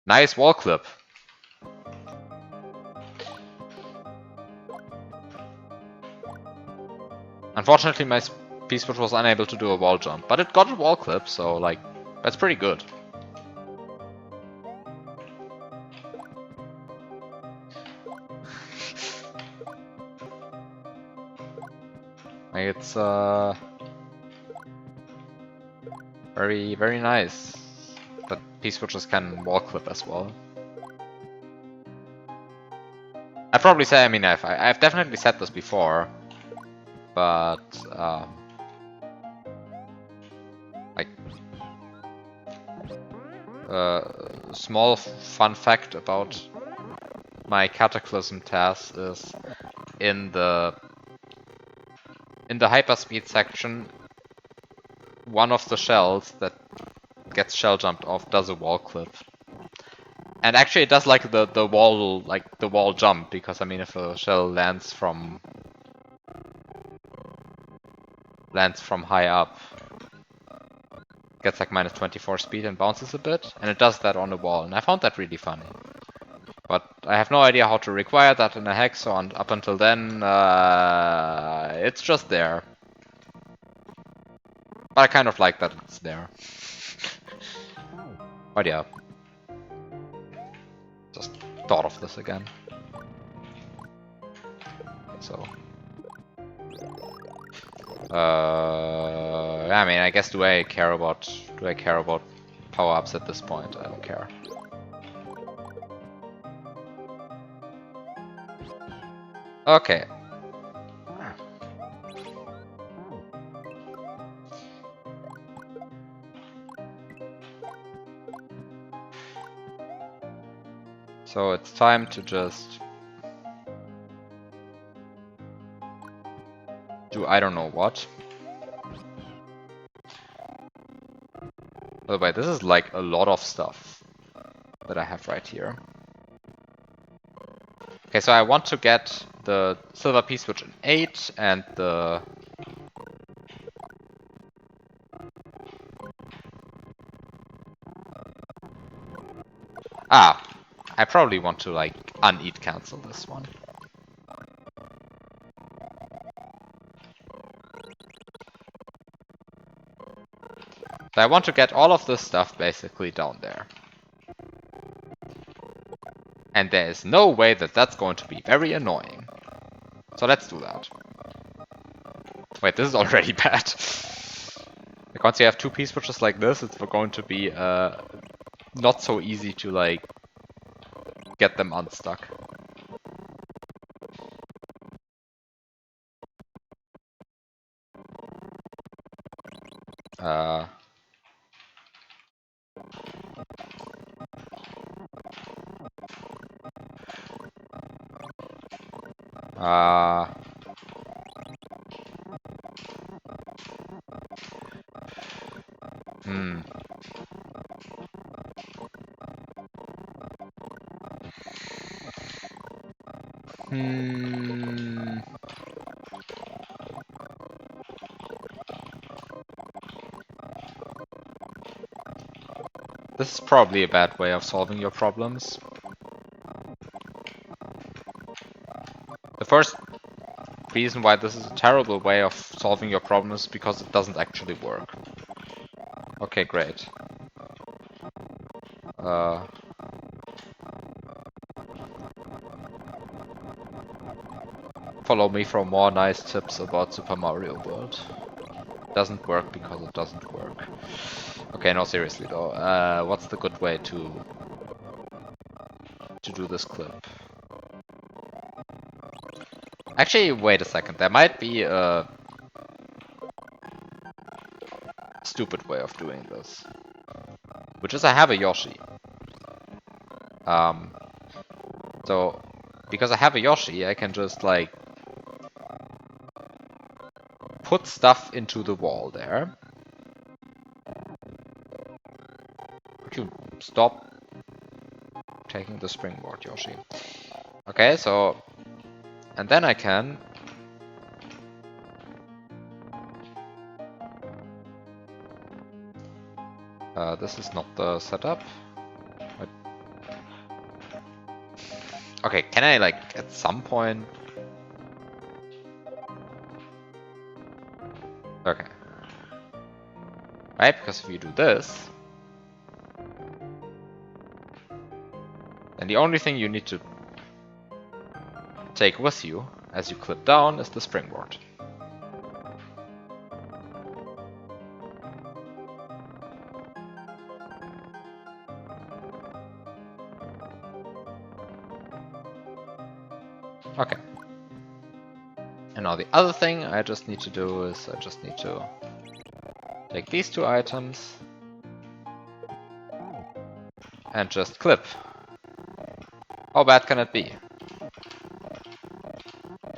Nice wall clip. Unfortunately, my P-switch was unable to do a wall jump, but it got a wall clip, so like, that's pretty good. Like, it's very, very nice that P-switches can wall clip as well. I'd probably say, I mean, I've definitely said this before, but like Small fun fact about my Cataclysm task is in the hyperspeed section, one of the shells that gets shell jumped off does a wall clip. And actually it does like the wall jump, because I mean if a shell lands from high up, gets like minus 24 speed and bounces a bit, and it does that on the wall, and I found that really funny. But I have no idea how to require that in a hex, so up until then, it's just there. But I kind of like that it's there. But yeah. Just thought of this again. So. I mean, I guess do I care about power-ups at this point? I don't care. Okay. So it's time to just do I don't know what. By the way, this is like a lot of stuff that I have right here. Okay, so I want to get the silver P-switch in 8 and the... Ah, I probably want to like uneat cancel this one. So I want to get all of this stuff basically down there. And there is no way that that's going to be very annoying. So let's do that. Wait, this is already bad. Like once you have two P-switches like this, it's going to be not so easy to like get them unstuck. This is probably a bad way of solving your problems. The first reason why this is a terrible way of solving your problems is because it doesn't actually work. Okay, great. Follow me for more nice tips about Super Mario World. Doesn't work because it doesn't work. Okay, no, seriously though. What's the good way to do this clip? Actually, wait a second. There might be a stupid way of doing this, which is I have a Yoshi. So because I have a Yoshi, I can just like put stuff into the wall there. Could you stop taking the springboard, Yoshi? Okay, so and then I can this is not the setup. But... Okay, can I like at some point? Okay. Right, because if you do this, then the only thing you need to take with you as you clip down is the springboard. Okay. And now the other thing I just need to do is I just need to take these two items and just clip. How bad can it be?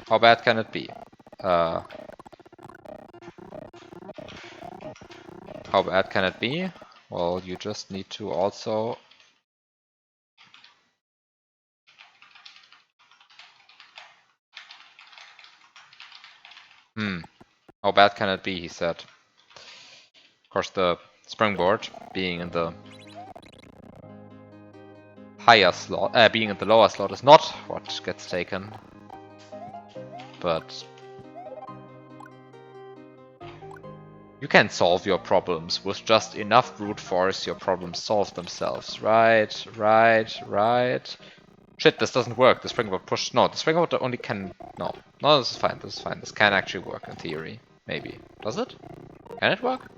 How bad can it be? How bad can it be? Well, you just need to also... How bad can it be, he said. Of course, the springboard being in the higher slot, being in the lower slot is not what gets taken. But you can solve your problems with just enough brute force. Your problems solve themselves. Right. Shit, this doesn't work. The springboard push. No, the springboard only can. No, this is fine. This is fine. This can actually work in theory. Maybe. Does it? Can it work?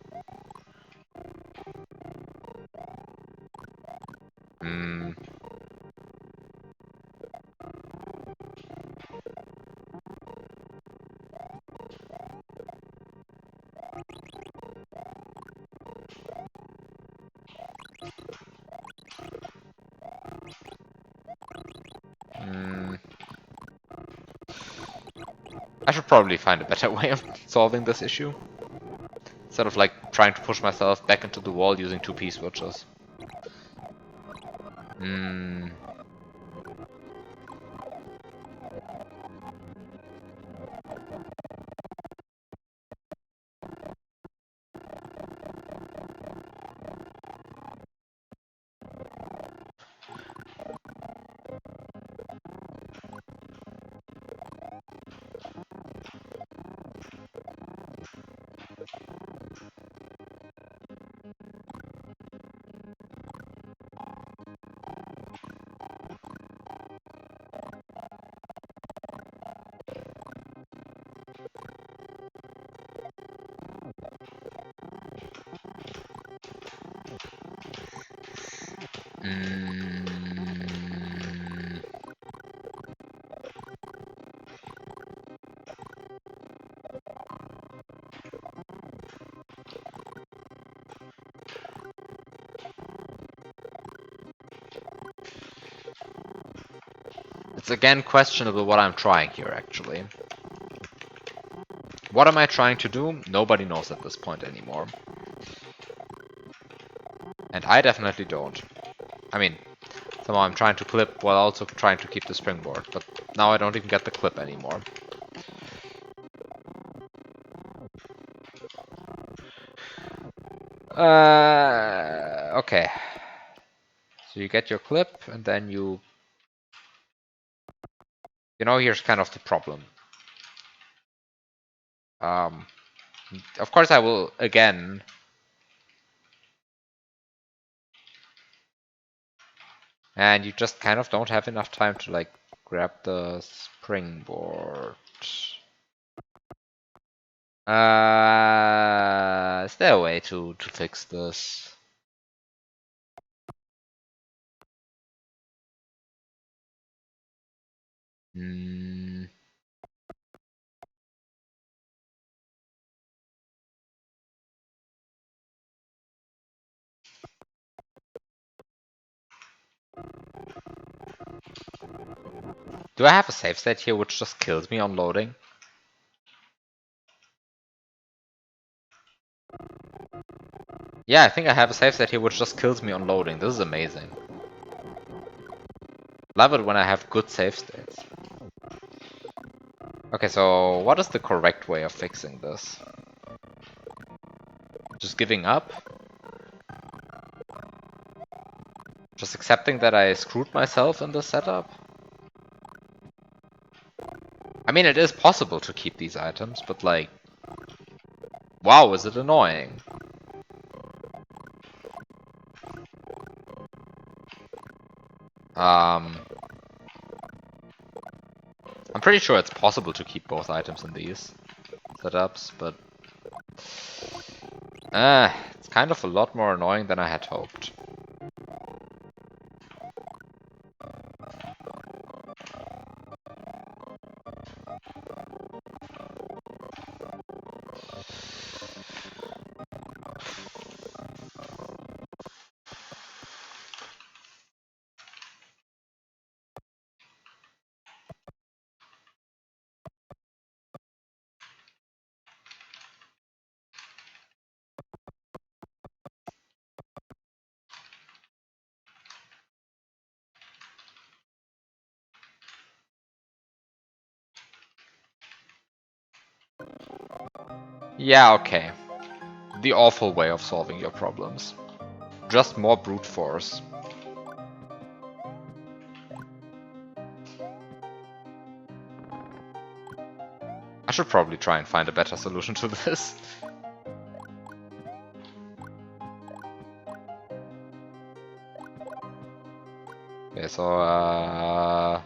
I should probably find a better way of solving this issue. Instead of like trying to push myself back into the wall using 2 P-switches. It's again questionable what I'm trying here, actually. What am I trying to do? Nobody knows at this point anymore. And I definitely don't. I mean, somehow I'm trying to clip while also trying to keep the springboard, but now I don't even get the clip anymore. Okay. So you get your clip, and then you... You know, here's kind of the problem. Of course I will, again... And you just kind of don't have enough time to, like, grab the springboard. Is there a way to fix this? Do I have a save state here which just kills me on loading? Yeah, I think I have a save state here which just kills me on loading. This is amazing. Love it when I have good save states. Okay, so what is the correct way of fixing this? Just giving up? Just accepting that I screwed myself in this setup? I mean, it is possible to keep these items, but like... Wow, is it annoying. I'm pretty sure it's possible to keep both items in these setups, but... it's kind of a lot more annoying than I had hoped. Yeah, okay. The awful way of solving your problems. Just more brute force. I should probably try and find a better solution to this. Okay, so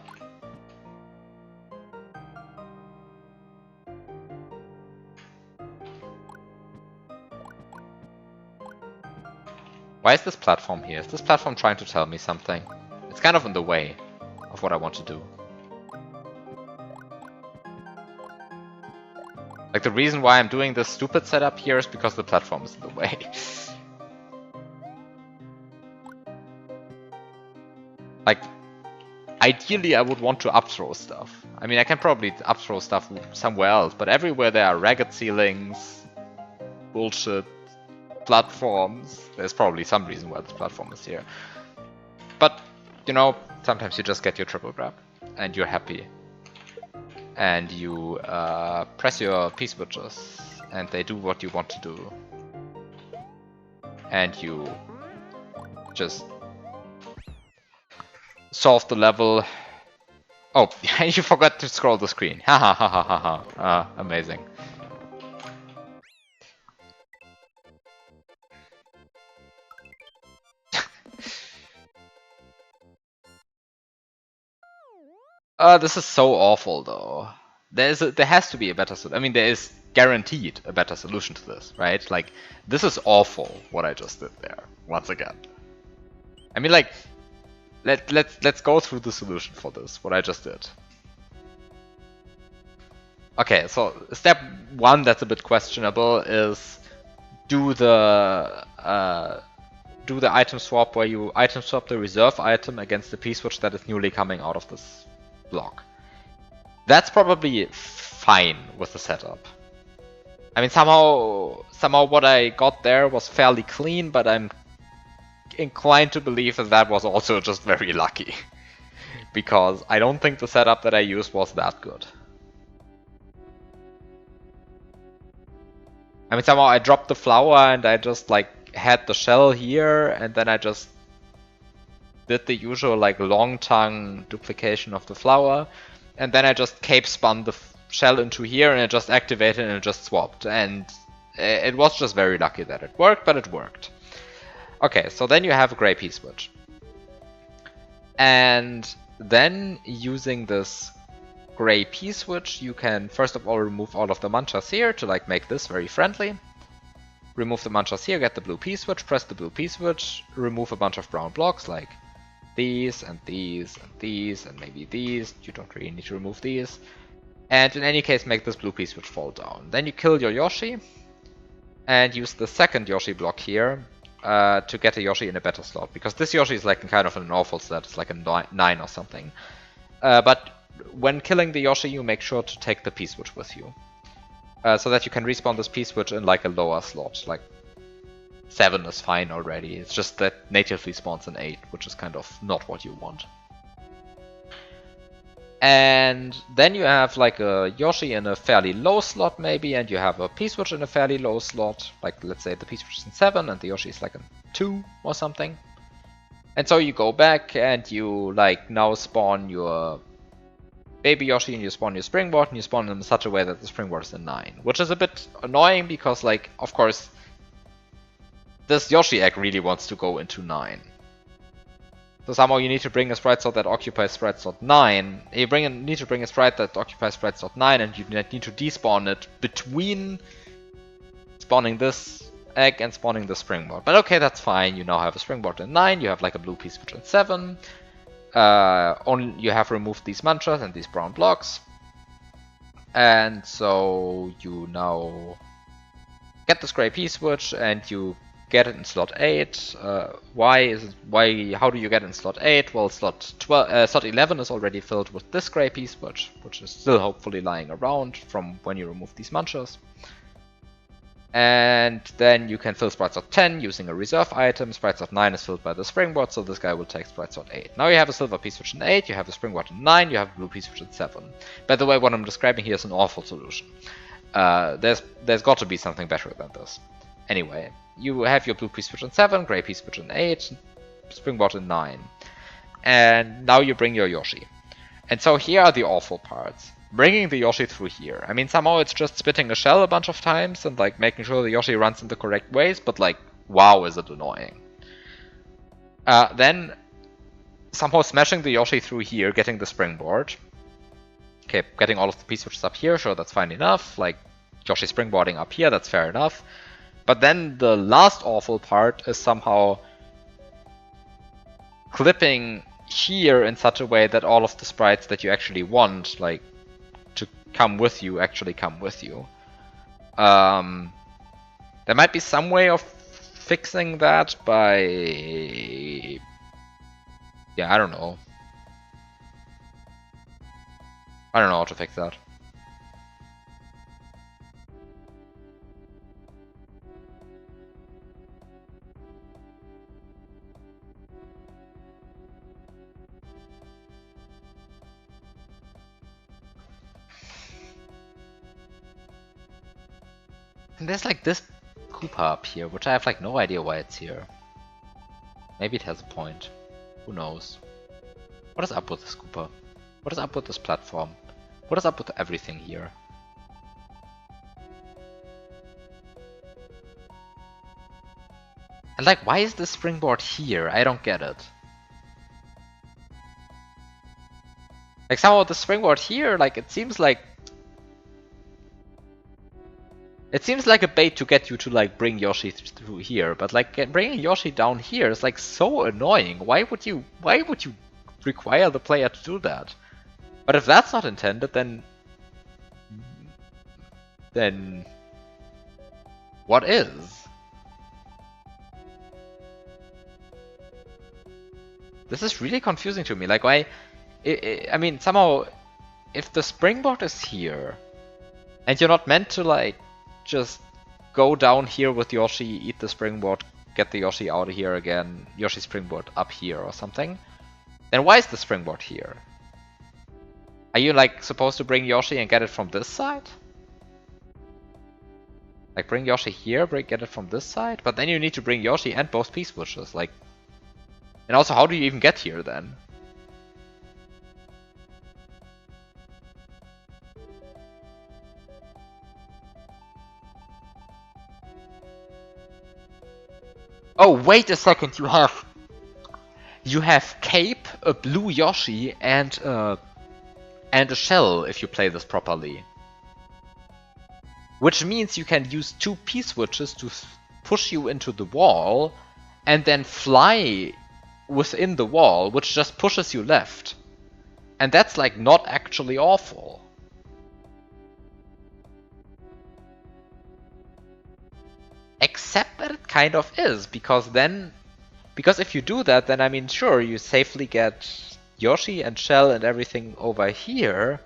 why is this platform here? Is this platform trying to tell me something? It's kind of in the way of what I want to do. Like, the reason why I'm doing this stupid setup here is because the platform is in the way. Like, ideally I would want to upthrow stuff. I mean, I can probably upthrow stuff somewhere else, but everywhere there are ragged ceilings, bullshit, platforms. There's probably some reason why this platform is here. But, you know, sometimes you just get your triple grab, and you're happy. And you press your P-switches, and they do what you want to do. And you just solve the level. Oh, you forgot to scroll the screen. Ha ha ha ha ha ha. Amazing. This is so awful, though. There has to be a better solution. I mean, there is guaranteed a better solution to this, right? Like, this is awful what I just did there. Once again. I mean, like, let's go through the solution for this. What I just did. Okay, so step one that's a bit questionable is do the item swap where you item swap the reserve item against the P-switch that is newly coming out of this block. That's probably fine with the setup. I mean, somehow what I got there was fairly clean, but I'm inclined to believe that that was also just very lucky. Because I don't think the setup that I used was that good. I mean, somehow I dropped the flower and I just like had the shell here, and then I just did the usual like long tongue duplication of the flower, and then I just cape spun the shell into here and it just activated and it just swapped, and it was just very lucky that it worked, but it worked. Okay, so then you have a gray P-switch. And then using this gray P-switch, you can first of all remove all of the manchas here to like make this very friendly. Remove the manchas here, get the blue P-switch, press the blue P-switch, remove a bunch of brown blocks like these and these and these and maybe these. You don't really need to remove these. And in any case, make this blue P-switch fall down. Then you kill your Yoshi and use the second Yoshi block here to get a Yoshi in a better slot. Because this Yoshi is like kind of an awful slot, it's like a 9 or something. But when killing the Yoshi, you make sure to take the P-switch with you. So that you can respawn this P-switch in like a lower slot. Like 7 is fine already. It's just that natively spawns an 8, which is kind of not what you want. And then you have like a Yoshi in a fairly low slot maybe, and you have a P-switch in a fairly low slot. Like let's say the P-switch is in 7 and the Yoshi is like a 2 or something. And so you go back and you like now spawn your baby Yoshi and you spawn your springboard, and you spawn them in such a way that the springboard is a 9. Which is a bit annoying because like, of course, this Yoshi egg really wants to go into 9. So somehow you need to bring a sprite slot that occupies sprite slot 9. You need to bring a sprite that occupies sprite slot 9, and you need to despawn it between spawning this egg and spawning the springboard. But okay, that's fine. You now have a springboard in 9. You have like a blue P-switch in 7. Only you have removed these manchas and these brown blocks. And so you now get this gray P-switch and you get it in slot 8. How do you get in slot 8? Well, slot 11 is already filled with this gray P-switch, which is still hopefully lying around from when you remove these manchas. And then you can fill sprite slot 10 using a reserve item. Sprite slot 9 is filled by the springboard, so this guy will take sprite slot 8. Now you have a silver P-switch in 8, you have a springboard in 9, you have a blue P-switch in 7. By the way, what I'm describing here is an awful solution. There's got to be something better than this. Anyway, you have your blue P-switch on 7, gray P-switch on 8, springboard on 9. And now you bring your Yoshi. And so here are the awful parts. Bringing the Yoshi through here. I mean, somehow it's just spitting a shell a bunch of times and like making sure the Yoshi runs in the correct ways, but like, wow, is it annoying. Then somehow smashing the Yoshi through here, getting the springboard. Okay, getting all of the P-switches up here, sure, that's fine enough. Like, Yoshi springboarding up here, that's fair enough. But then the last awful part is somehow clipping here in such a way that all of the sprites that you actually want, like, to come with you, actually come with you. There might be some way of fixing that by... yeah, I don't know. I don't know how to fix that. And there's like this Koopa up here, which I have like no idea why it's here. Maybe it has a point. Who knows? What is up with this Koopa? What is up with this platform? What is up with everything here? And like, why is this springboard here? I don't get it. Like, somehow the springboard here, like, it seems like... it seems like a bait to get you to, like, bring Yoshi through here, but, like, bringing Yoshi down here is, like, so annoying. Why would you require the player to do that? But if that's not intended, then... what is? This is really confusing to me. Like, why... I mean, somehow, if the springboard is here, and you're not meant to, like, just go down here with Yoshi, eat the springboard, get the Yoshi out of here again, Yoshi springboard up here or something, then why is the springboard here? Are you, like, supposed to bring Yoshi and get it from this side? Like, bring Yoshi here, get it from this side? But then you need to bring Yoshi and both P-switches, like... and also, how do you even get here, then? Oh, wait a second, you have Cape, a blue Yoshi, and a shell if you play this properly. Which means you can use two P-switches to push you into the wall, and then fly within the wall, which just pushes you left. And that's like not actually awful. Except that it kind of is, because if you do that, then I mean, sure, you safely get Yoshi and Shell and everything over here.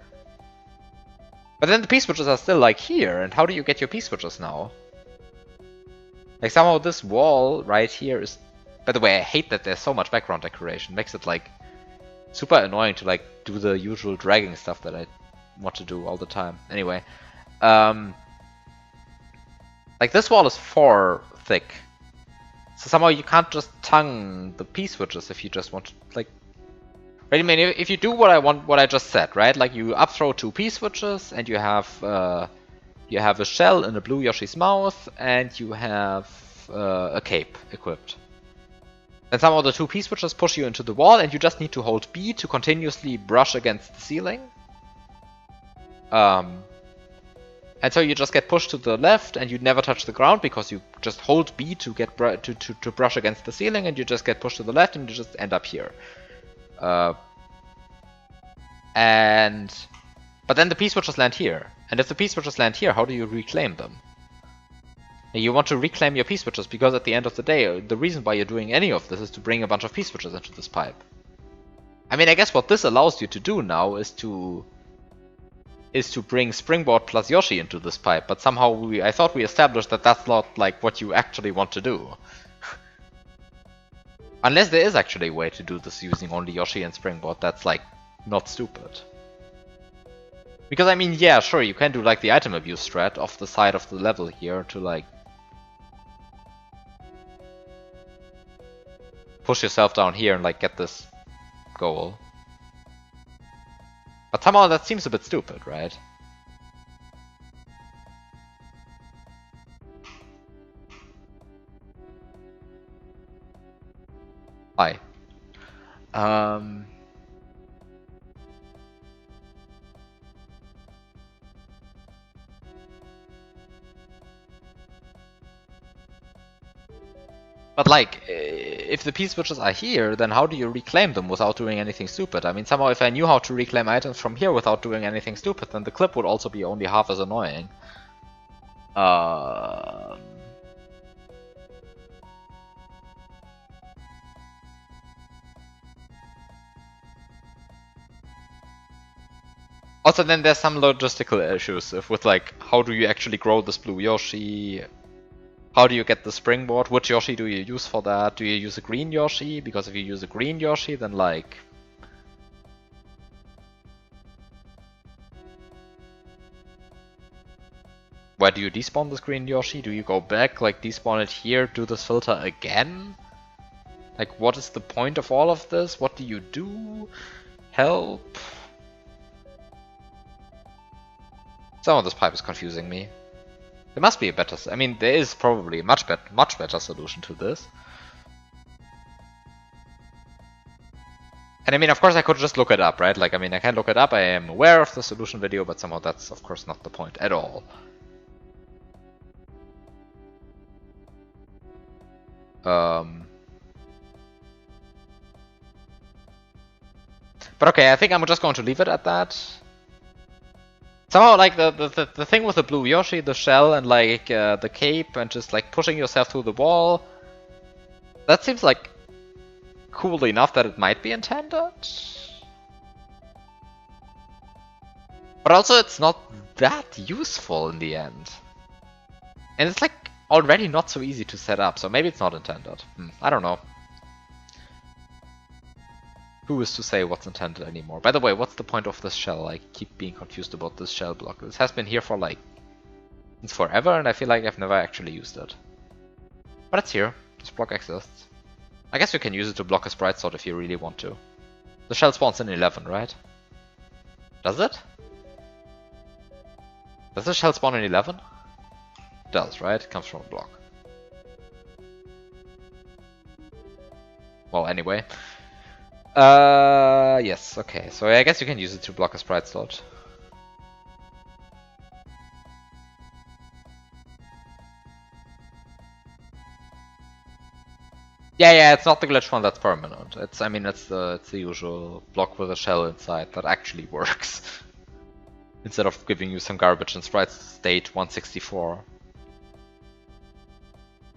But then the P-switches are still like here, and how do you get your P-switches now? Like somehow this wall right here is... by the way, I hate that there's so much background decoration. Makes it like super annoying to like do the usual dragging stuff that I want to do all the time. Anyway, like this wall is 4 thick, so somehow you can't just tongue the P-switches if you just want to, like... right, I mean, if you do what I just said, right? Like you up throw 2 P-switches and you have a shell in a blue Yoshi's mouth and you have a cape equipped. Then somehow the 2 P-switches push you into the wall and you just need to hold B to continuously brush against the ceiling. And so you just get pushed to the left and you never touch the ground because you just hold B to get to brush against the ceiling, and you just get pushed to the left and you just end up here. But then the P-switches land here. And if the P-switches land here, how do you reclaim them? You want to reclaim your P-switches because at the end of the day, the reason why you're doing any of this is to bring a bunch of P-switches into this pipe. I mean, I guess what this allows you to do now is to bring Springboard plus Yoshi into this pipe, but somehow I thought we established that that's not like what you actually want to do. Unless there is actually a way to do this using only Yoshi and Springboard, that's like not stupid. Because I mean, yeah, sure, you can do like the item abuse strat off the side of the level here to like push yourself down here and like get this goal. But somehow that seems a bit stupid, right? Hi. But like, if the P-switches are here, then how do you reclaim them without doing anything stupid? I mean, somehow if I knew how to reclaim items from here without doing anything stupid, then the clip would also be only half as annoying. Also, then there's some logistical issues with like, how do you actually grow this blue Yoshi? How do you get the springboard? Which Yoshi do you use for that? Do you use a green Yoshi? Because if you use a green Yoshi, then like... where do you despawn this green Yoshi? Do you go back, like despawn it here, do this filter again? Like, what is the point of all of this? What do you do? Help. Some of this pipe is confusing me. There must be a better... I mean, there is probably a much better solution to this. And I mean, of course I could just look it up, right? Like, I mean, I can look it up, I am aware of the solution video, but somehow that's, of course, not the point at all. But okay, I think I'm just going to leave it at that. Somehow, like, the thing with the blue Yoshi, the shell, and, like, the cape, and just, like, pushing yourself through the wall, that seems, like, cool enough that it might be intended. But also, it's not that useful in the end. And it's, like, already not so easy to set up, so maybe it's not intended. I don't know. Who is to say what's intended anymore? By the way, what's the point of this shell? I keep being confused about this shell block. This has been here for like since forever, and I feel like I've never actually used it. But it's here. This block exists. I guess you can use it to block a sprite sword if you really want to. The shell spawns in 11, right? Does it? Does the shell spawn in 11? It does, right? It comes from a block. Well, anyway. Yes, okay. So I guess you can use it to block a sprite slot. Yeah, it's not the glitch one that's permanent. I mean, it's the usual block with a shell inside that actually works. Instead of giving you some garbage in sprite state 164.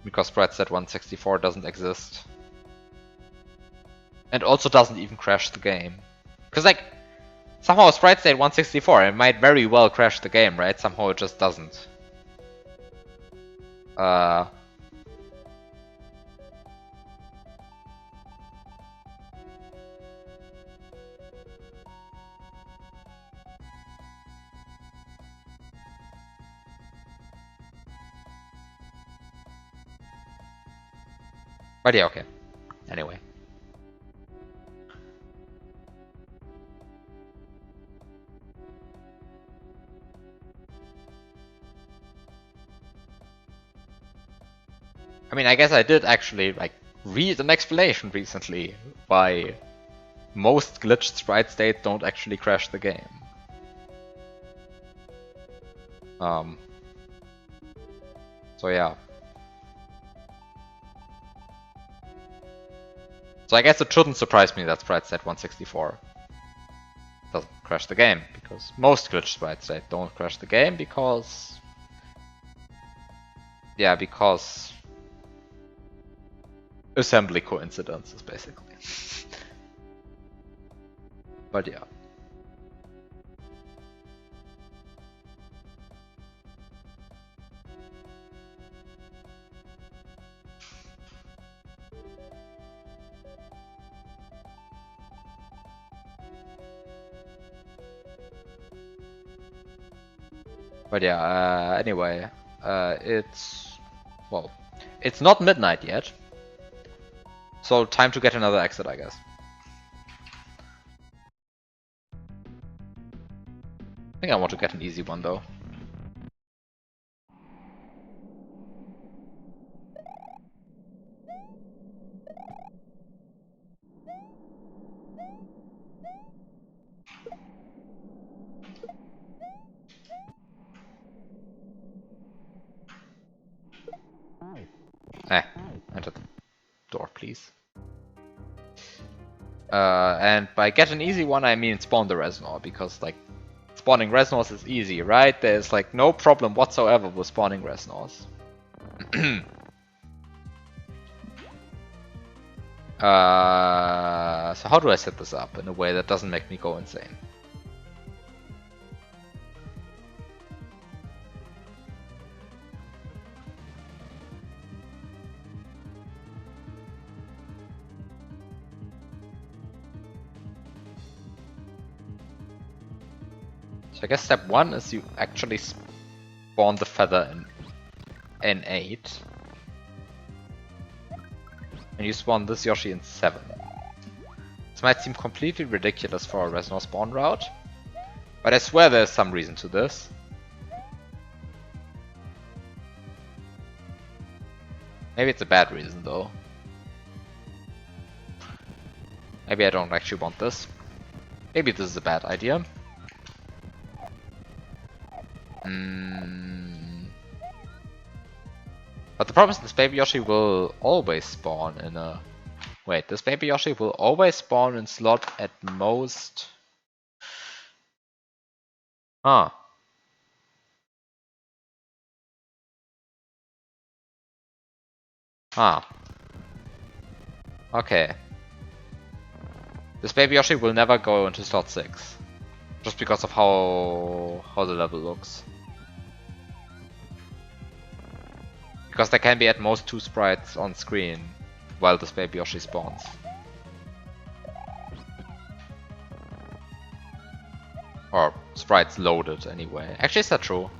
Because sprite state 164 doesn't exist. And also doesn't even crash the game. Because, like, somehow sprite state 164, it might very well crash the game, right? Somehow it just doesn't. But yeah, okay. Anyway. I mean, I guess I did actually, like, read an explanation recently why most glitched sprite states don't actually crash the game. So yeah. So I guess it shouldn't surprise me that sprite state 164 doesn't crash the game, because most glitched sprite states don't crash the game because... yeah, because... assembly coincidences, basically. But yeah. But yeah, anyway, well, it's not midnight yet, so time to get another exit, I guess. I think I want to get an easy one though. Enter the door, please. And by get an easy one, I mean spawn the Resonor, because like spawning Resonors is easy, right? There's like no problem whatsoever with spawning Resonors. So how do I set this up in a way that doesn't make me go insane? So I guess step 1 is you actually spawn the feather in N8. And you spawn this Yoshi in 7. This might seem completely ridiculous for a Resonor spawn route, but I swear there's some reason to this. Maybe it's a bad reason though. Maybe I don't actually want this. Maybe this is a bad idea. But the problem is this baby Yoshi will always spawn in a... Wait, this baby Yoshi will always spawn in slot at most... Huh. Huh. Okay. This baby Yoshi will never go into slot 6. Just because of how the level looks. Because there can be at most 2 sprites on screen while this baby Yoshi spawns. Or sprites loaded anyway. Actually, is that true?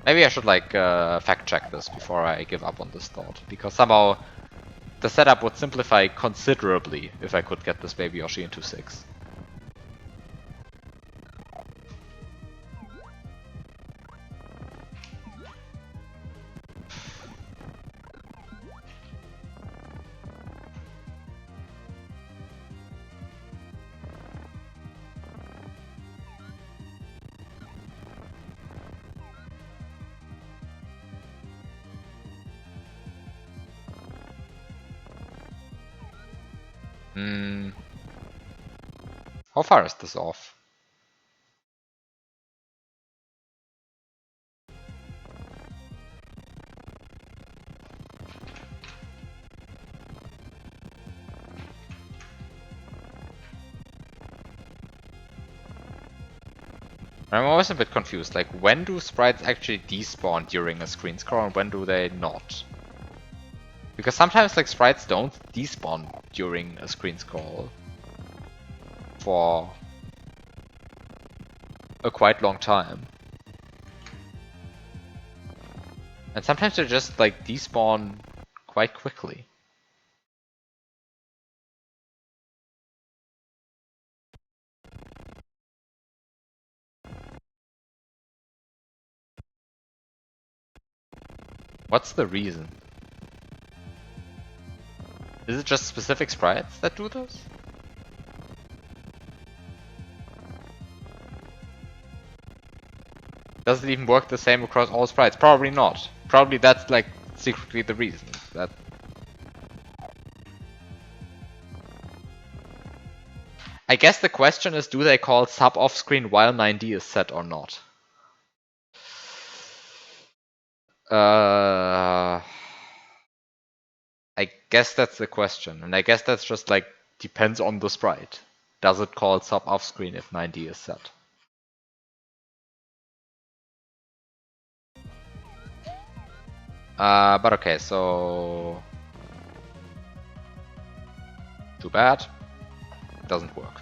Maybe I should like fact check this before I give up on this thought. Because somehow the setup would simplify considerably if I could get this baby Yoshi into 6. How far is this off? I'm always a bit confused, like when do sprites actually despawn during a screen scroll and when do they not? Because sometimes like sprites don't despawn during a screen scroll for a quite long time. And sometimes they just like despawn quite quickly. What's the reason? Is it just specific sprites that do this? Does it even work the same across all sprites? Probably not. Probably that's like secretly the reason. That I guess the question is, do they call sub off screen while 9D is set or not? I guess that's the question, and I guess that's just like depends on the sprite. Does it call sub off screen if 9D is set? But okay, so too bad. Doesn't work.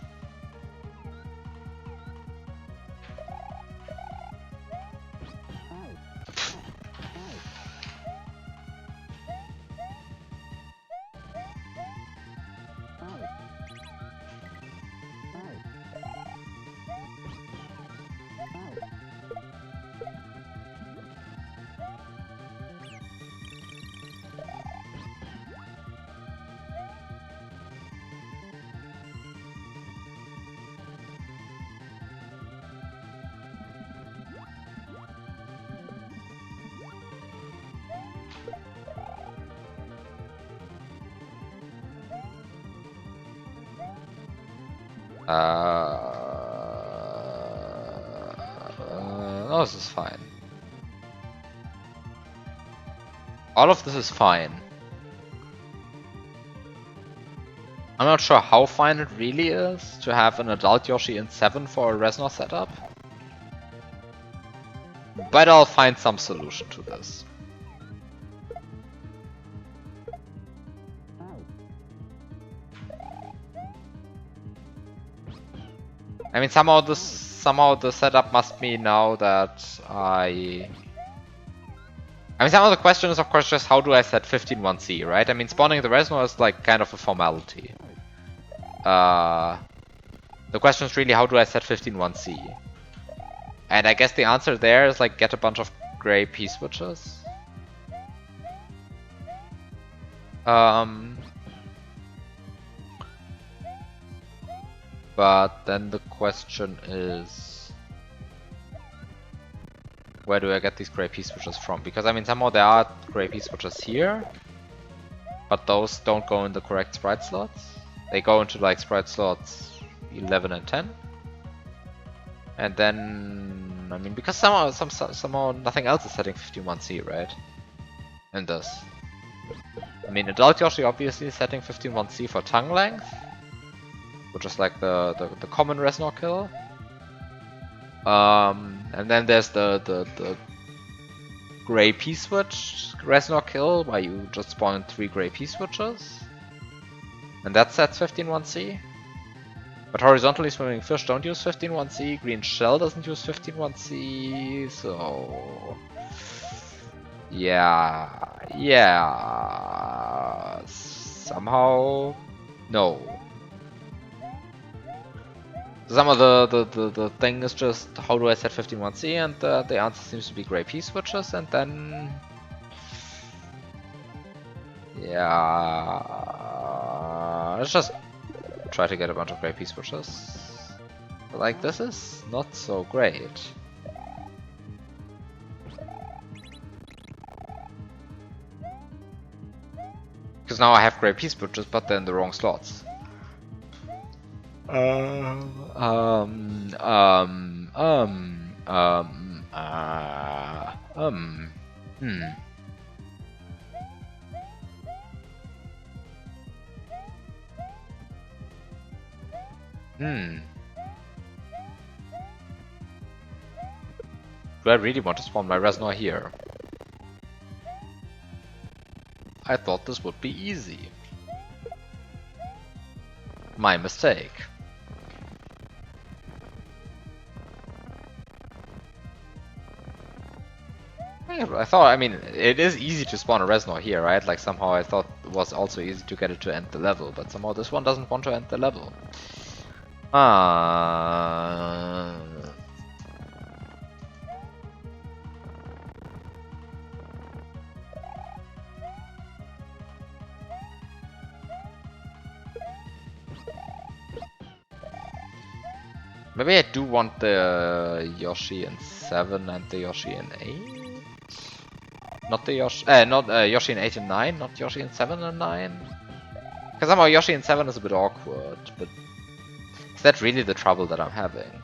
No, this is fine. All of this is fine. I'm not sure how fine it really is to have an adult Yoshi in 7 for a Reznor setup. But I'll find some solution to this. I mean, somehow the setup must be now that I mean, somehow the question is, of course, just how do I set 15-1C, right? I mean, spawning the Reznor is like kind of a formality. The question is really, how do I set 15-1C? And I guess the answer there is like get a bunch of gray P-switches. But then the question is, where do I get these gray P-switches from? Because I mean, somehow there are gray P-switches here, but those don't go in the correct sprite slots. They go into like sprite slots 11 and 10. And then, I mean, because somehow nothing else is setting 15-1C, right? In this. I mean, adult Yoshi obviously is setting 15-1C for tongue length, which is like the common Reznor kill. And then there's the gray P-switch Reznor kill, where you just spawn 3 gray P-switches. And that sets 15-1C. But horizontally swimming fish don't use 15-1C, green shell doesn't use 15-1C, so... Yeah... Somehow... No. Somehow the thing is just, how do I set 15-1C, and the answer seems to be gray P-switches, and then... Yeah... Let's just try to get a bunch of gray P-switches. But like, this is not so great. Because now I have gray P-switches, but they're in the wrong slots. Do I really want to spawn my Reznor here? I thought this would be easy. My mistake. I thought, I mean, it is easy to spawn a Reznor here, right? Like, somehow I thought it was also easy to get it to end the level, but somehow this one doesn't want to end the level. Maybe I do want the Yoshi in 7 and the Yoshi in 8? Not the Yoshi... not Yoshi in 8 and 9, not Yoshi in 7 and 9? Because somehow Yoshi in 7 is a bit awkward, but... Is that really the trouble that I'm having?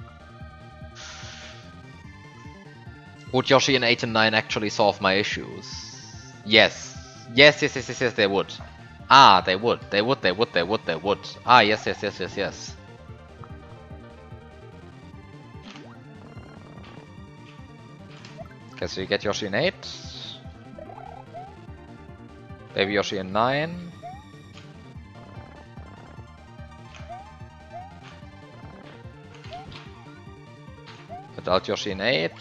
Would Yoshi in 8 and 9 actually solve my issues? Yes. Yes, they would. Ah, they would. They would. Ah, yes. Okay, so you get Yoshi in 8. Baby Yoshi in 9. Adult Yoshi in 8.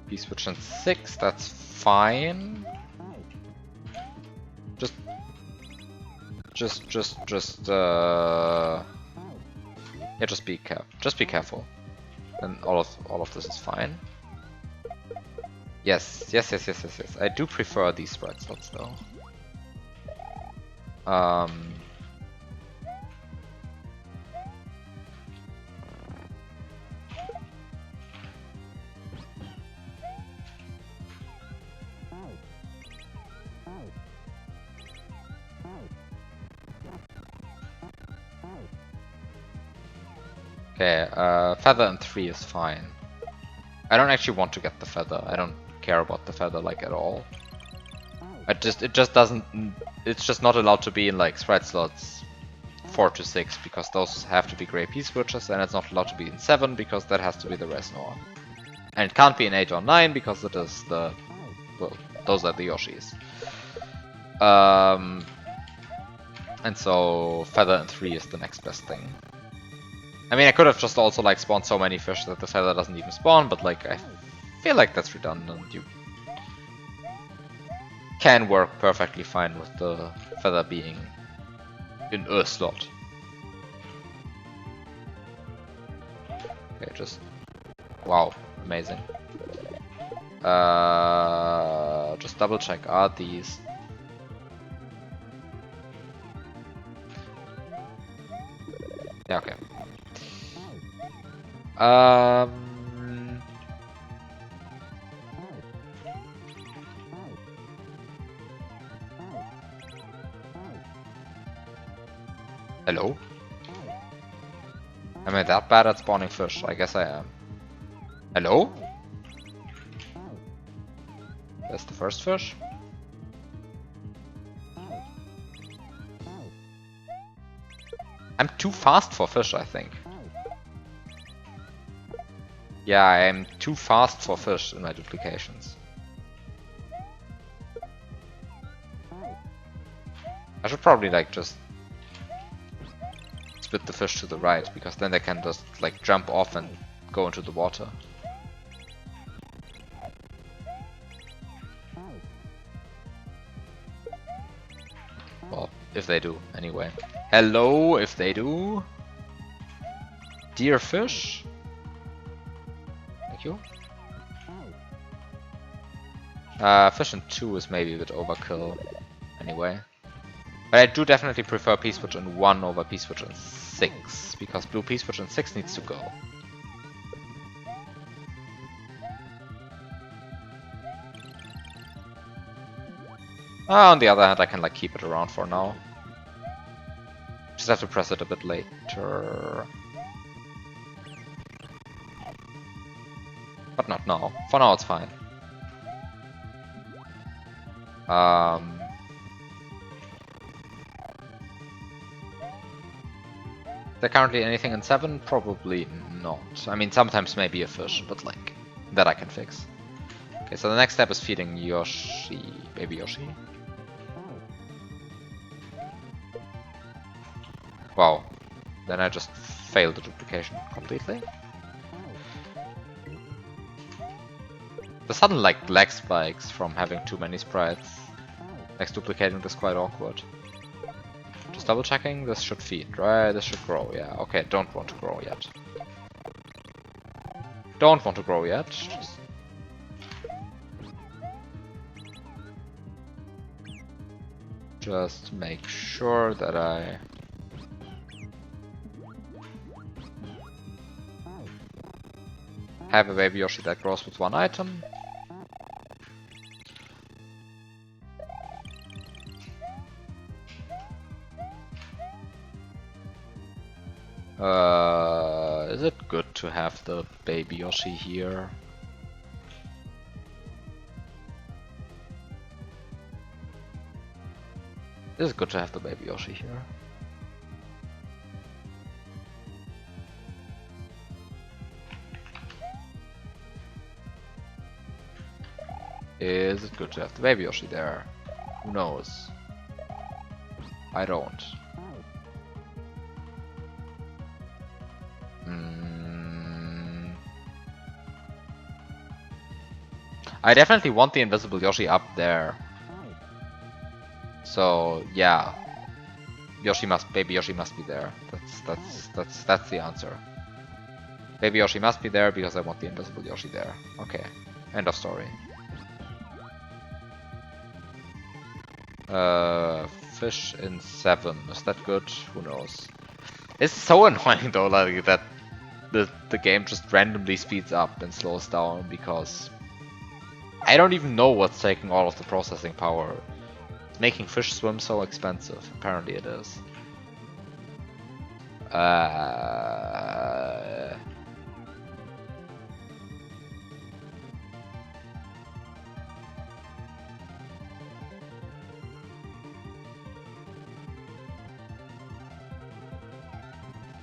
P-switch and 6, that's fine. Yeah, just be careful. And all of this is fine. Yes. I do prefer these spread slots though. Okay, feather and 3 is fine. I don't actually want to get the feather. I don't care about the feather like at all. It just doesn't. It's just not allowed to be in like sprite slots 4 to 6 because those have to be gray P-switches, and it's not allowed to be in 7 because that has to be the Reznor. And it can't be in 8 or 9 because it is the, well, those are the Yoshis. And so feather and 3 is the next best thing. I mean, I could have just also like spawned so many fish that the feather doesn't even spawn, but like I feel like that's redundant. You can work perfectly fine with the feather being in a slot. Okay, just wow, amazing. Just double check, are these? Yeah, okay. Hello? Am I that bad at spawning fish? I guess I am. Hello? That's the first fish. I'm too fast for fish, I think. Yeah, I am too fast for fish in my duplications. I should probably like just split the fish to the right, because then they can just like jump off and go into the water. Well, if they do, anyway. Hello, if they do. Dear fish. Thank you. Fish in 2 is maybe a bit overkill, anyway. But I do definitely prefer P-switch in 1 over P-switch in 6, because blue P-switch in 6 needs to go. On the other hand, I can like keep it around for now. Just have to press it a bit later. But not now. For now it's fine. Is there currently anything in 7? Probably not. I mean, sometimes maybe a fish, but like, that I can fix. Okay, so the next step is feeding Yoshi, baby Yoshi. Wow, then I just failed the duplication completely. The sudden like lag spikes from having too many sprites makes duplicating this quite awkward. Just double checking, this should feed, right? This should grow, yeah. Okay, don't want to grow yet. Don't want to grow yet. Just make sure that I have a baby Yoshi that grows with 1 item. Is it good to have the baby Yoshi here? Is it good to have the baby Yoshi here? Is it good to have the baby Yoshi there? Who knows? I don't. I definitely want the invisible Yoshi up there. So yeah, Baby Yoshi must be there. That's the answer. Baby Yoshi must be there because I want the invisible Yoshi there. Okay, end of story. Fish in 7. Is that good? Who knows? It's so annoying though, like that the game just randomly speeds up and slows down because I don't even know what's taking all of the processing power. It's making fish swim so expensive. Apparently it is.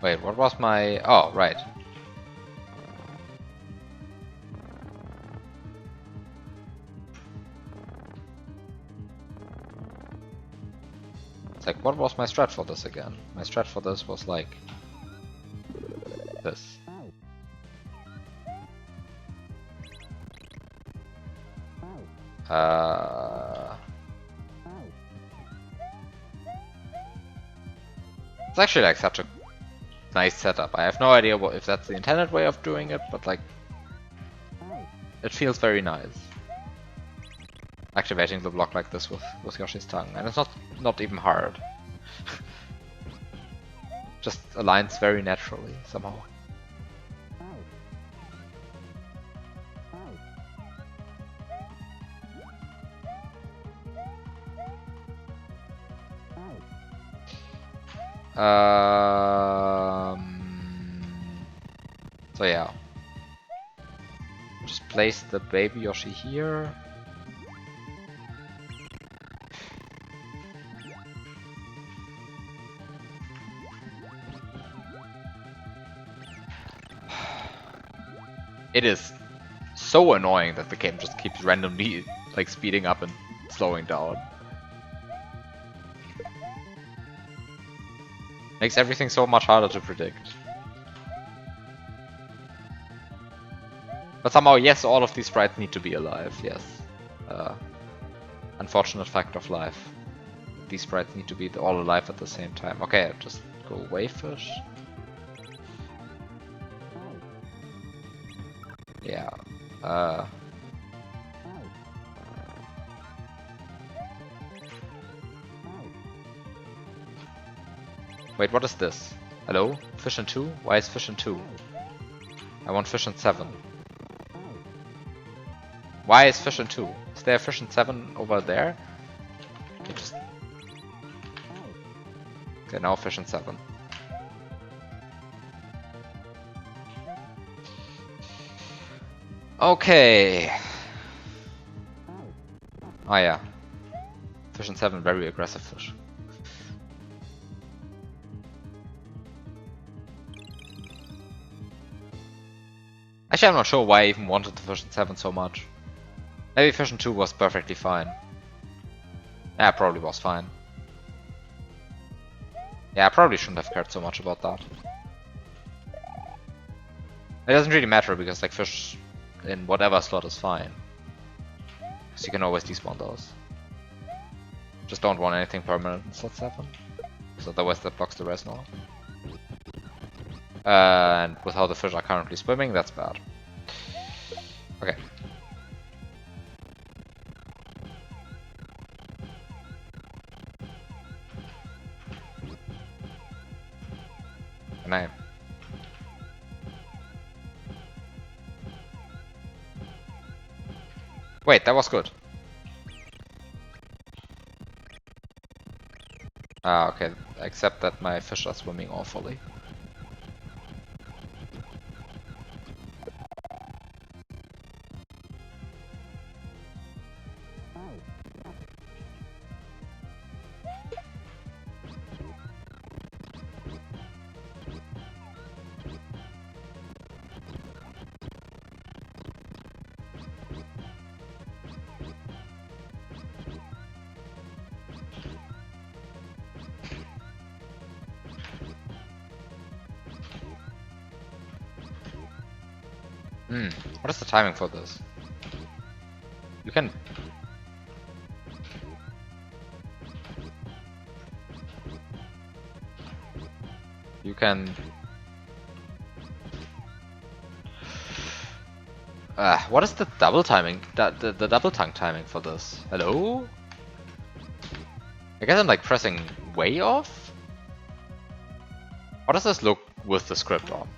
Wait, what was my... Oh, right. It's like, what was my strat for this again? My strat for this was like... this. It's actually like such a nice setup. I have no idea if that's the intended way of doing it, but like... it feels very nice. Activating the block like this with Yoshi's tongue. And it's not even hard. Just aligns very naturally, somehow. So yeah. Just place the baby Yoshi here. It is so annoying that the game just keeps randomly like speeding up and slowing down. Makes everything so much harder to predict. But somehow, yes, all of these sprites need to be alive, yes. Unfortunate fact of life. These sprites need to be all alive at the same time. Okay, just go away, fish. Yeah. Wait, what is this? Hello? Fish in 2? Why is fish in 2? I want fish in 7. Why is fish in 2? Is there a fish in 7 over there? Okay, now fish in 7. Okay. Oh yeah. Fish in 7, very aggressive fish. Actually, I'm not sure why I even wanted the fish in 7 so much. Maybe fish in 2 was perfectly fine. Yeah, probably was fine. Yeah, I probably shouldn't have cared so much about that. It doesn't really matter because like fish in whatever slot is fine. Because you can always despawn those. Just don't want anything permanent in slot 7. Because otherwise that blocks the rest now. And with how the fish are currently swimming, that's bad. Okay. Can I... Wait, that was good. Ah, okay. Except that my fish are swimming awfully. What is the timing for this? You can... You can... what is the double timing? The double tongue timing for this? Hello? I guess I'm like pressing way off? How does this look with the script on?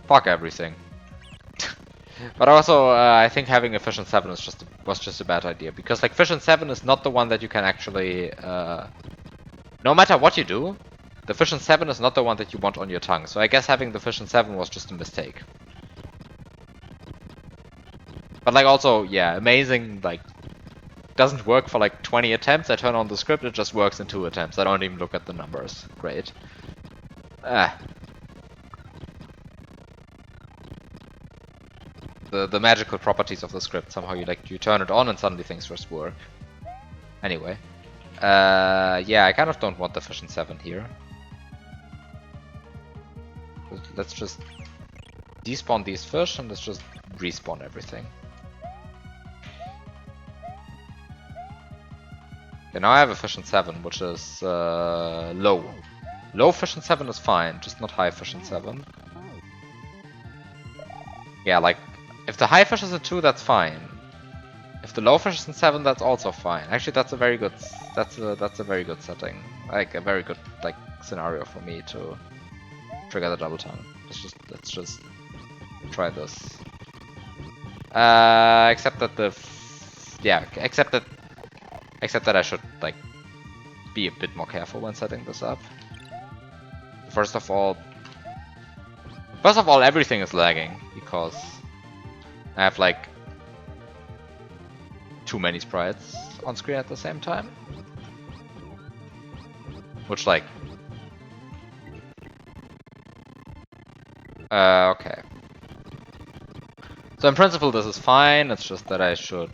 Fuck everything. But also, I think having a Fission 7 is was just a bad idea, because like Fission 7 is not the one that you can actually, no matter what you do, the Fission 7 is not the one that you want on your tongue. So I guess having the Fission 7 was just a mistake. But like also, yeah, amazing, like, doesn't work for like 20 attempts. I turn on the script, it just works in 2 attempts. I don't even look at the numbers. Great. The magical properties of the script. Somehow you turn it on and suddenly things just work. Anyway. Yeah, I kind of don't want the Fission 7 here. Let's just despawn these fish and let's just respawn everything. Okay, now I have a Fission 7, which is low. Low Fission 7 is fine, just not high Fission 7. Yeah, like, if the high fish is a 2, that's fine. If the low fish is a 7, that's also fine. Actually, that's a very good setting. Like a very good like scenario for me to trigger the double tongue. Let's just try this. Except that I should like be a bit more careful when setting this up. First of all, everything is lagging because I have like too many sprites on screen at the same time. Which like... okay. So in principle this is fine, it's just that I should...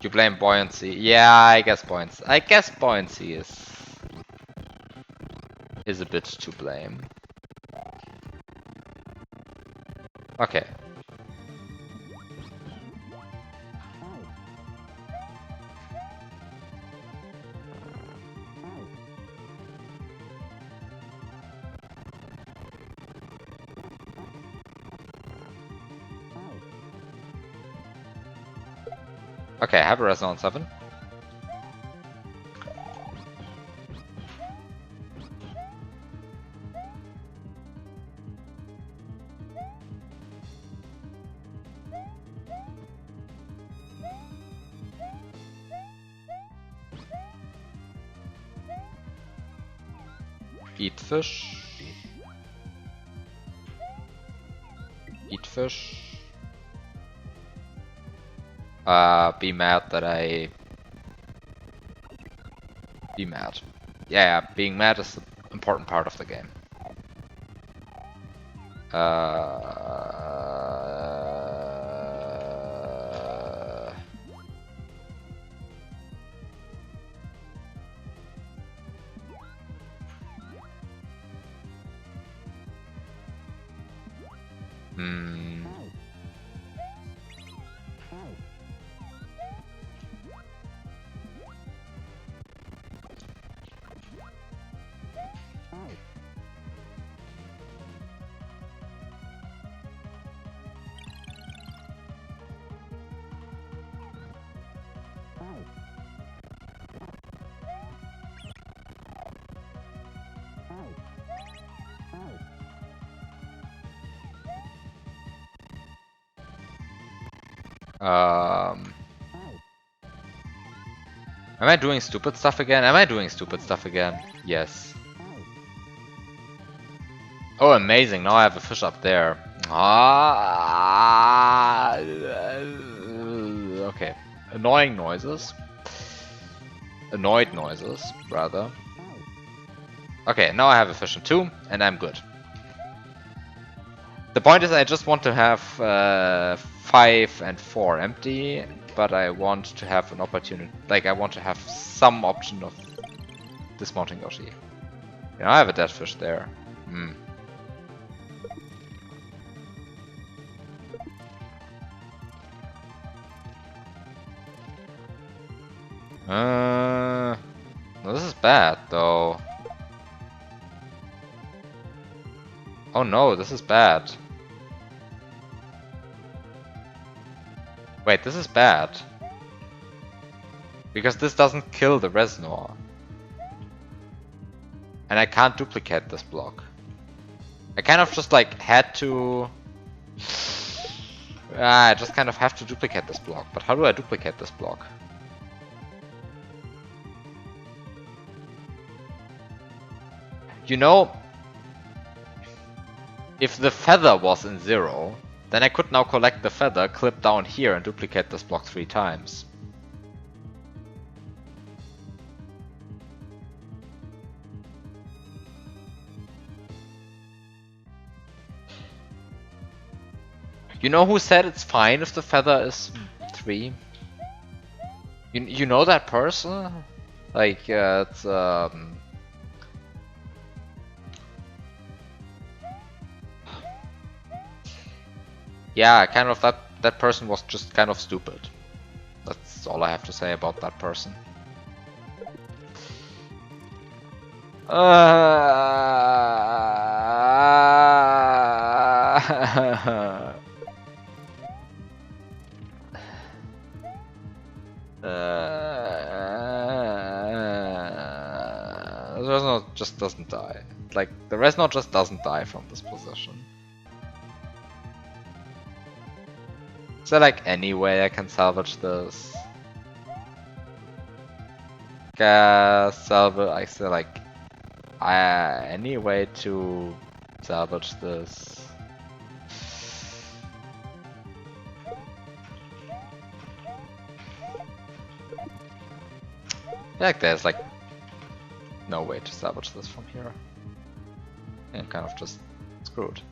You blame buoyancy. Yeah, I guess buoyancy is a bit to blame. Okay. Okay, I have a Resonance 7. Eat fish. Eat fish. Be mad that I... Be mad. Yeah, being mad is an important part of the game. Am I doing stupid stuff again? Yes. Oh, amazing. Now I have a fish up there. Okay. Annoying noises. Annoyed noises, rather. Okay, now I have a Fission 2, and I'm good. The point is I just want to have 5 and 4 empty, but I want to have an opportunity, like I want to have some option of dismounting Yoshi. You know, I have a dead fish there. Hmm. No, this is bad though. Oh no, this is bad. Wait, this is bad. Because this doesn't kill the Reznor. And I can't duplicate this block. I kind of just like had to... I just kind of have to duplicate this block. But how do I duplicate this block? You know, if the feather was in 0, then I could now collect the feather, clip down here and duplicate this block 3 times. You know who said it's fine if the feather is 3? You know that person? Like, it's yeah, kind of that person was just kind of stupid. That's all I have to say about that person. The Reznor just doesn't die. Like, the Reznor just doesn't die from this position. Is there like any way I can salvage this? Salvage, I say like, any way to salvage this? Like there's like no way to salvage this from here. And kind of just screwed.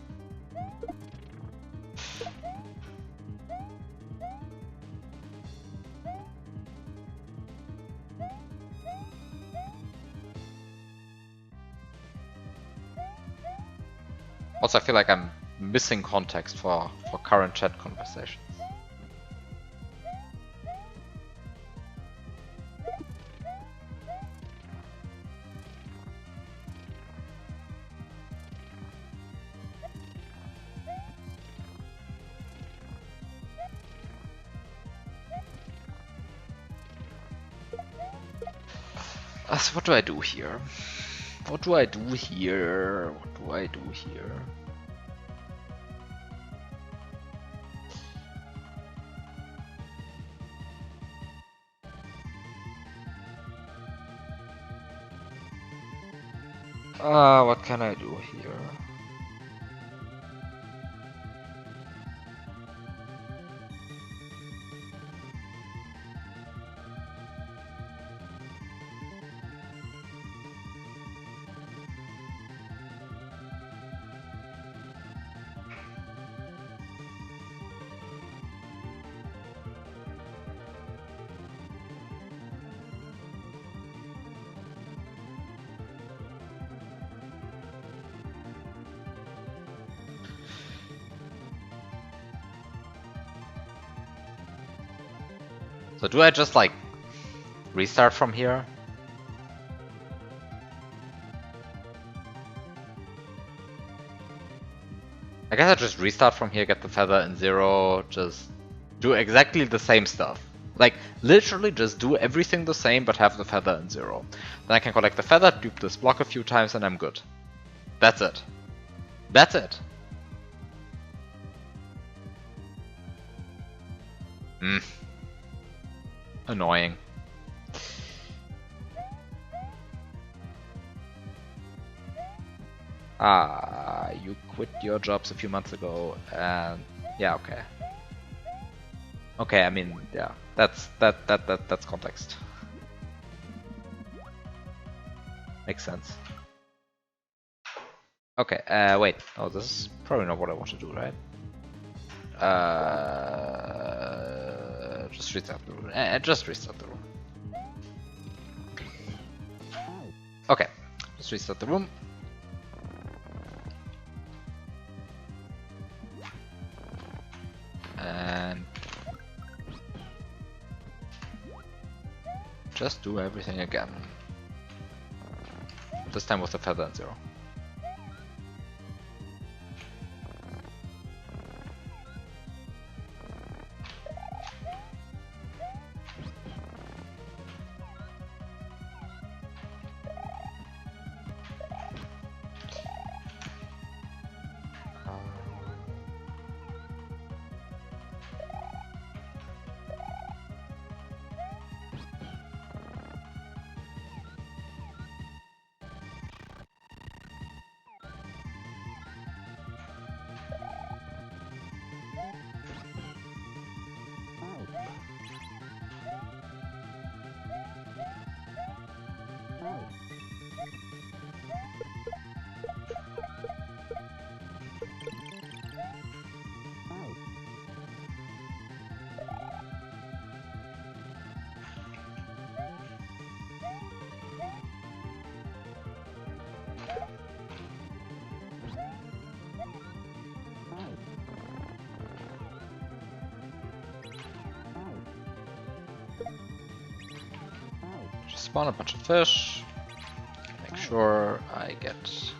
Also, I feel like I'm missing context for current chat conversations. So what do I do here? What do I do here? What do I do here? What can I do here? So do I just like restart from here? I guess I just restart from here, get the feather in 0, just do exactly the same stuff. Like, literally just do everything the same, but have the feather in 0. Then I can collect the feather, dupe this block a few times, and I'm good. That's it. That's it. Annoying. You quit your jobs a few months ago, and yeah, okay. Okay, I mean, yeah, that's context. Makes sense. Okay, wait. Oh, this is probably not what I want to do, right? Just restart the room. Just restart the room. Okay, just restart the room. And just do everything again. This time with the feather and 0. Just spawn a bunch of fish. Make sure I get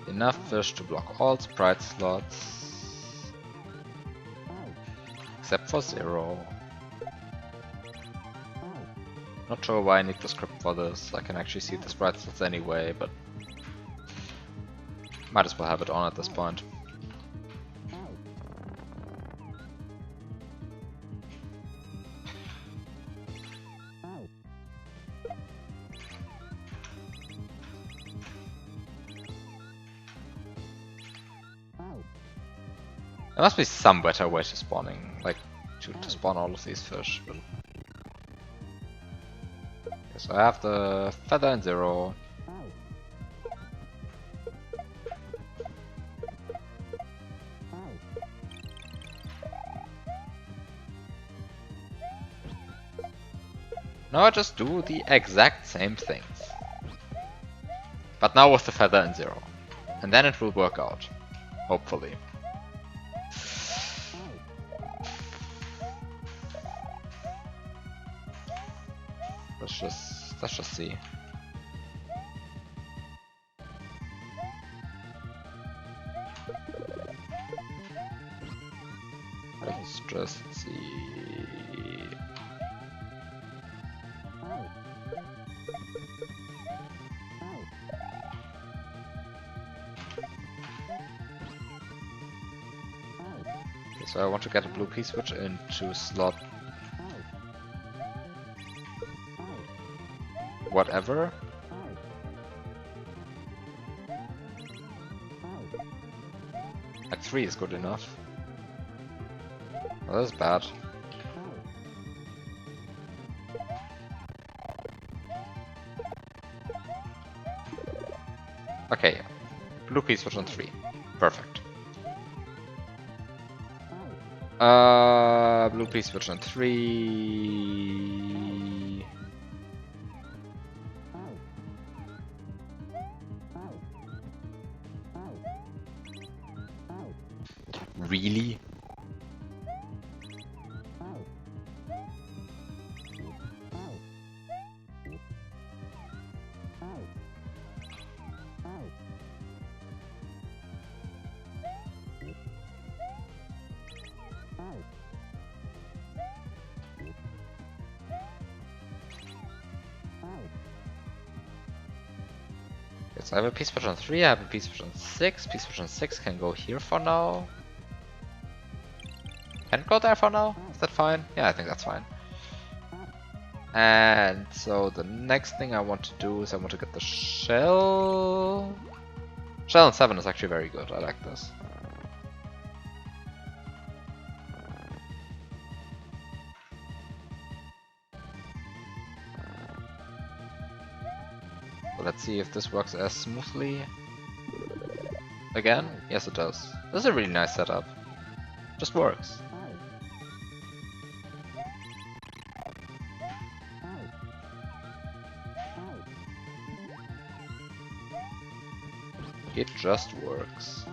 enough fish to block all sprite slots. Except for 0. Not sure why I need the script for this. I can actually see the sprite slots anyway, but might as well have it on at this point. There must be some better way to spawning, like to spawn all of these fish. But... okay, so I have the feather and 0. Now I just do the exact same things, but now with the feather and 0, and then it will work out, hopefully. Let's just see. Let's just see. Okay, so I want to get a blue key switch into slot whatever. Like 3 is good enough. Well, that is bad. Okay, blue key switch on 3. Perfect. Blue key switch on 3. Really? So I have a piece switch on 3, I have a piece switch on 6. Piece switch on 6 can go here for now. Can it go there for now? Is that fine? Yeah, I think that's fine. And so the next thing I want to do is I want to get the shell. Shell on 7 is actually very good, I like this. So let's see if this works as smoothly. again? Yes, it does. This is a really nice setup. Just works. It just works.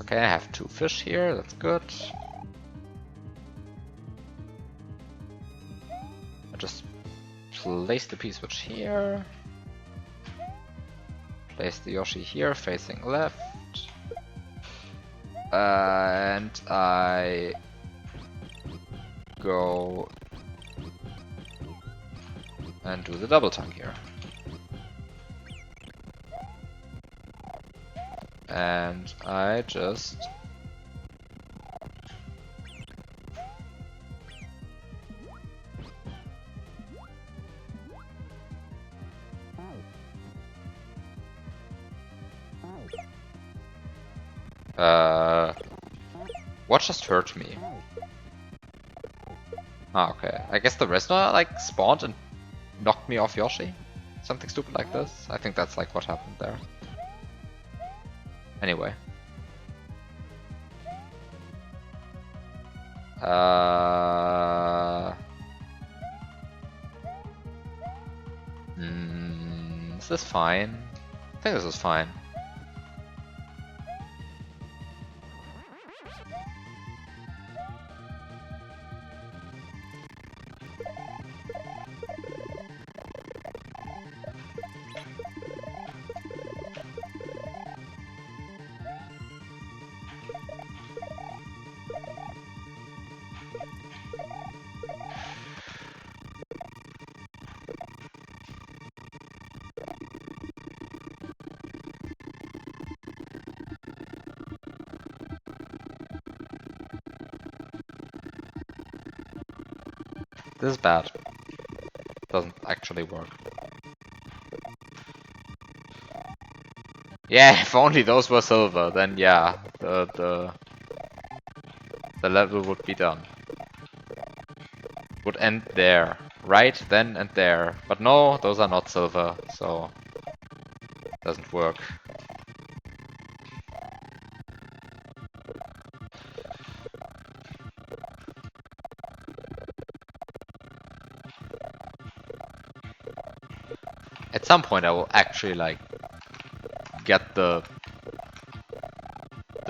Okay, I have 2 fish here, that's good. I just place the P-switch here. Place the Yoshi here, facing left. And I go and do the double tongue here. And I just what just hurt me? Ah, okay. I guess the Resna like spawned and knocked me off Yoshi? Something stupid like this? I think that's like what happened there. Anyway. Is this fine? I think this is fine. This is bad. Doesn't actually work. Yeah, if only those were silver, then yeah, the level would be done. Would end there. Right then and there. But no, those are not silver, so doesn't work. At some point I will actually like get the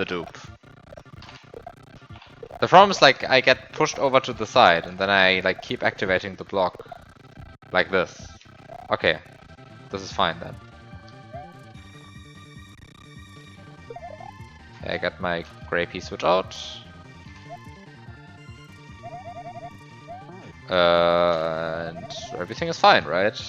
dupe. The problem is like I get pushed over to the side and then I like keep activating the block like this. Okay, this is fine then. I got my gray P-switch out. And everything is fine, right?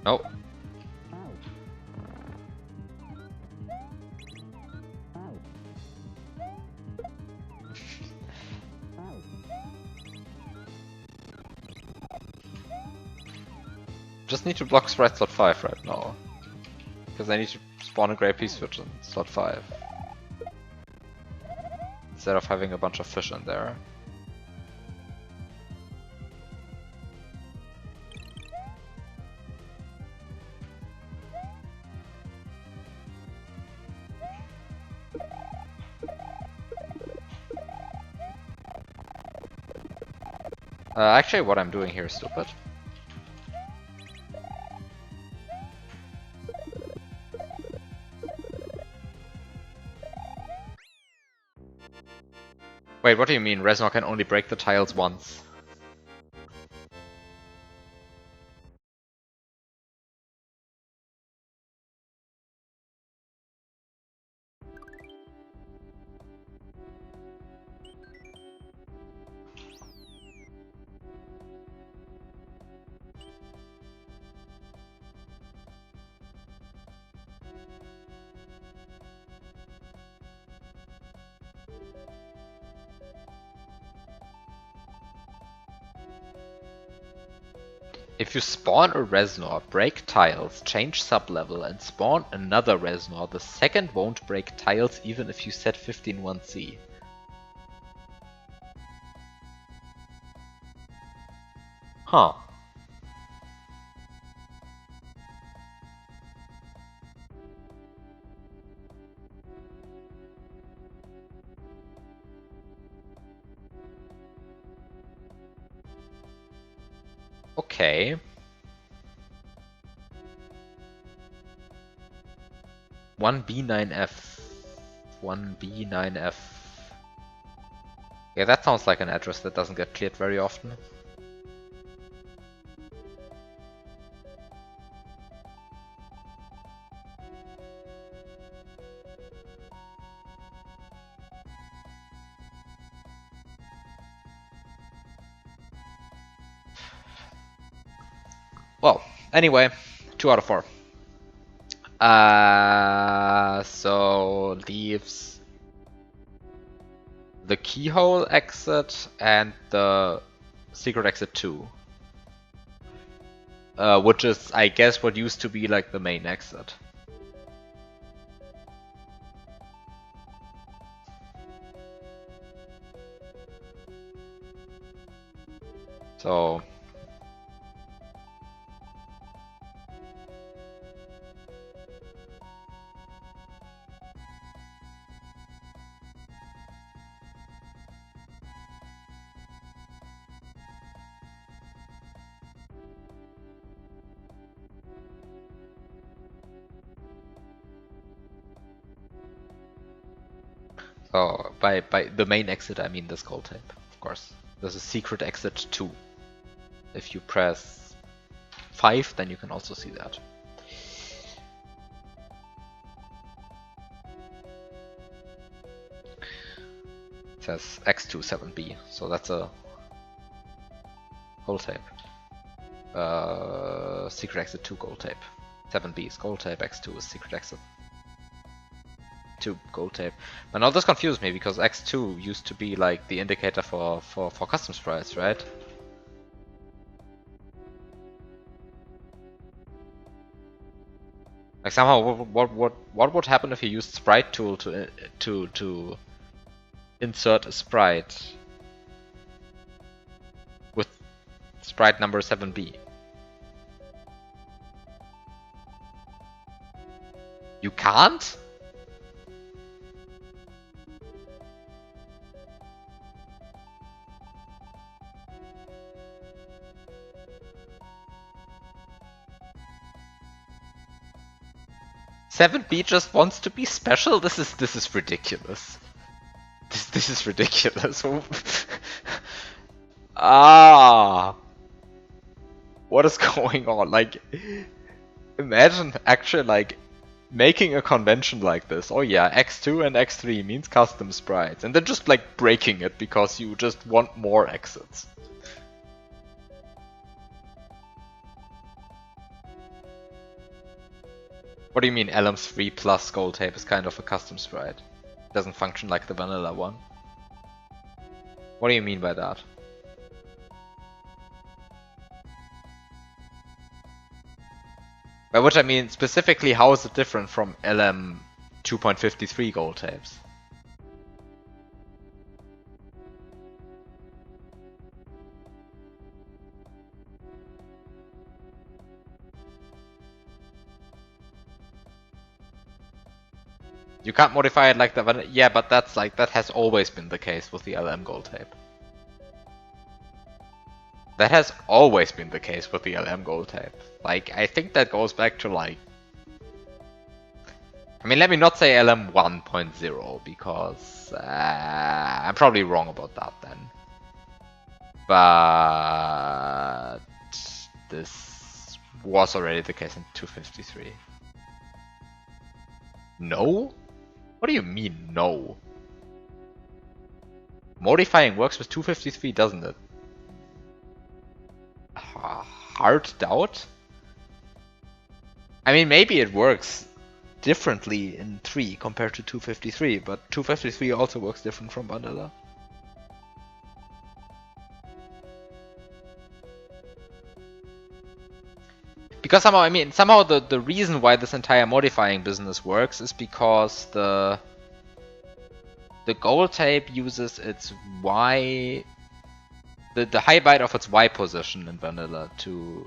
Nope. Just need to block sprite slot 5 right now. Because I need to spawn a gray P-switch in slot 5. Instead of having a bunch of fish in there. Actually, what I'm doing here is stupid. Wait, what do you mean? Reznor can only break the tiles once? If you spawn a Reznor, break tiles, change sublevel, and spawn another Reznor, the second won't break tiles even if you set 15-1C. Huh. Okay. 1B9F. 1B9F. Yeah, that sounds like an address that doesn't get cleared very often. Well, anyway, 2 out of 4. So leaves the keyhole exit and the secret exit 2. Which is, I guess, what used to be like the main exit. So by the main exit I mean this gold tape, of course. There's a secret exit 2. If you press 5, then you can also see that. It says X27B, so that's a gold tape. Secret exit 2 gold tape. 7B is gold tape, X2 is secret exit 2 gold tape. But now this confused me because X2 used to be like the indicator for custom sprites, right? Like somehow, what would happen if you used sprite tool to insert a sprite with sprite number 7B? You can't? Seven B just wants to be special. This is ridiculous. This is ridiculous. Ah, what is going on? Like, imagine actually like making a convention like this. Oh yeah, X2 and X3 means custom sprites, and then just like breaking it because you just want more exits. What do you mean LM3 plus gold tape is kind of a custom sprite? It doesn't function like the vanilla one. What do you mean by that? By which I mean specifically, how is it different from LM 2.53 gold tapes? You can't modify it like the vanilla. Yeah, but that's like that has always been the case with the LM gold tape. That has always been the case with the LM gold type. Like, I think that goes back to like... I mean, let me not say LM 1.0, because I'm probably wrong about that then. But this was already the case in 253. No? What do you mean, no? Modifying works with 253, doesn't it? Hard doubt? I mean, maybe it works differently in 3 compared to 253, but 253 also works different from vanilla. Because somehow, I mean, somehow the reason why this entire modifying business works is because the gold tape uses its Y, the high byte of its Y position in vanilla to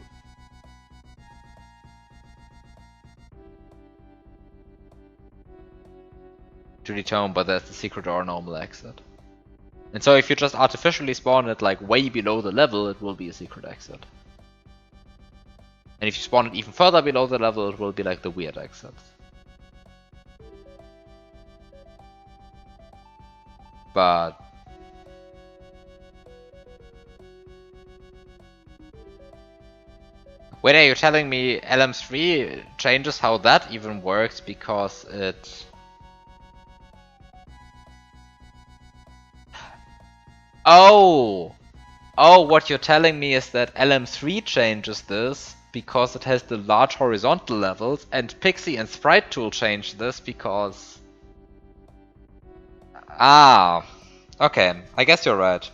determine whether it's a secret or a normal exit. And so if you just artificially spawn it like way below the level, it will be a secret exit. And if you spawn it even further below the level, it will be like the weird exits. But wait, are you telling me LM3 changes how that even works because it... Oh! Oh, what you're telling me is that LM3 changes this because it has the large horizontal levels, and Pixie and Sprite Tool change this because... Ah, okay, I guess you're right.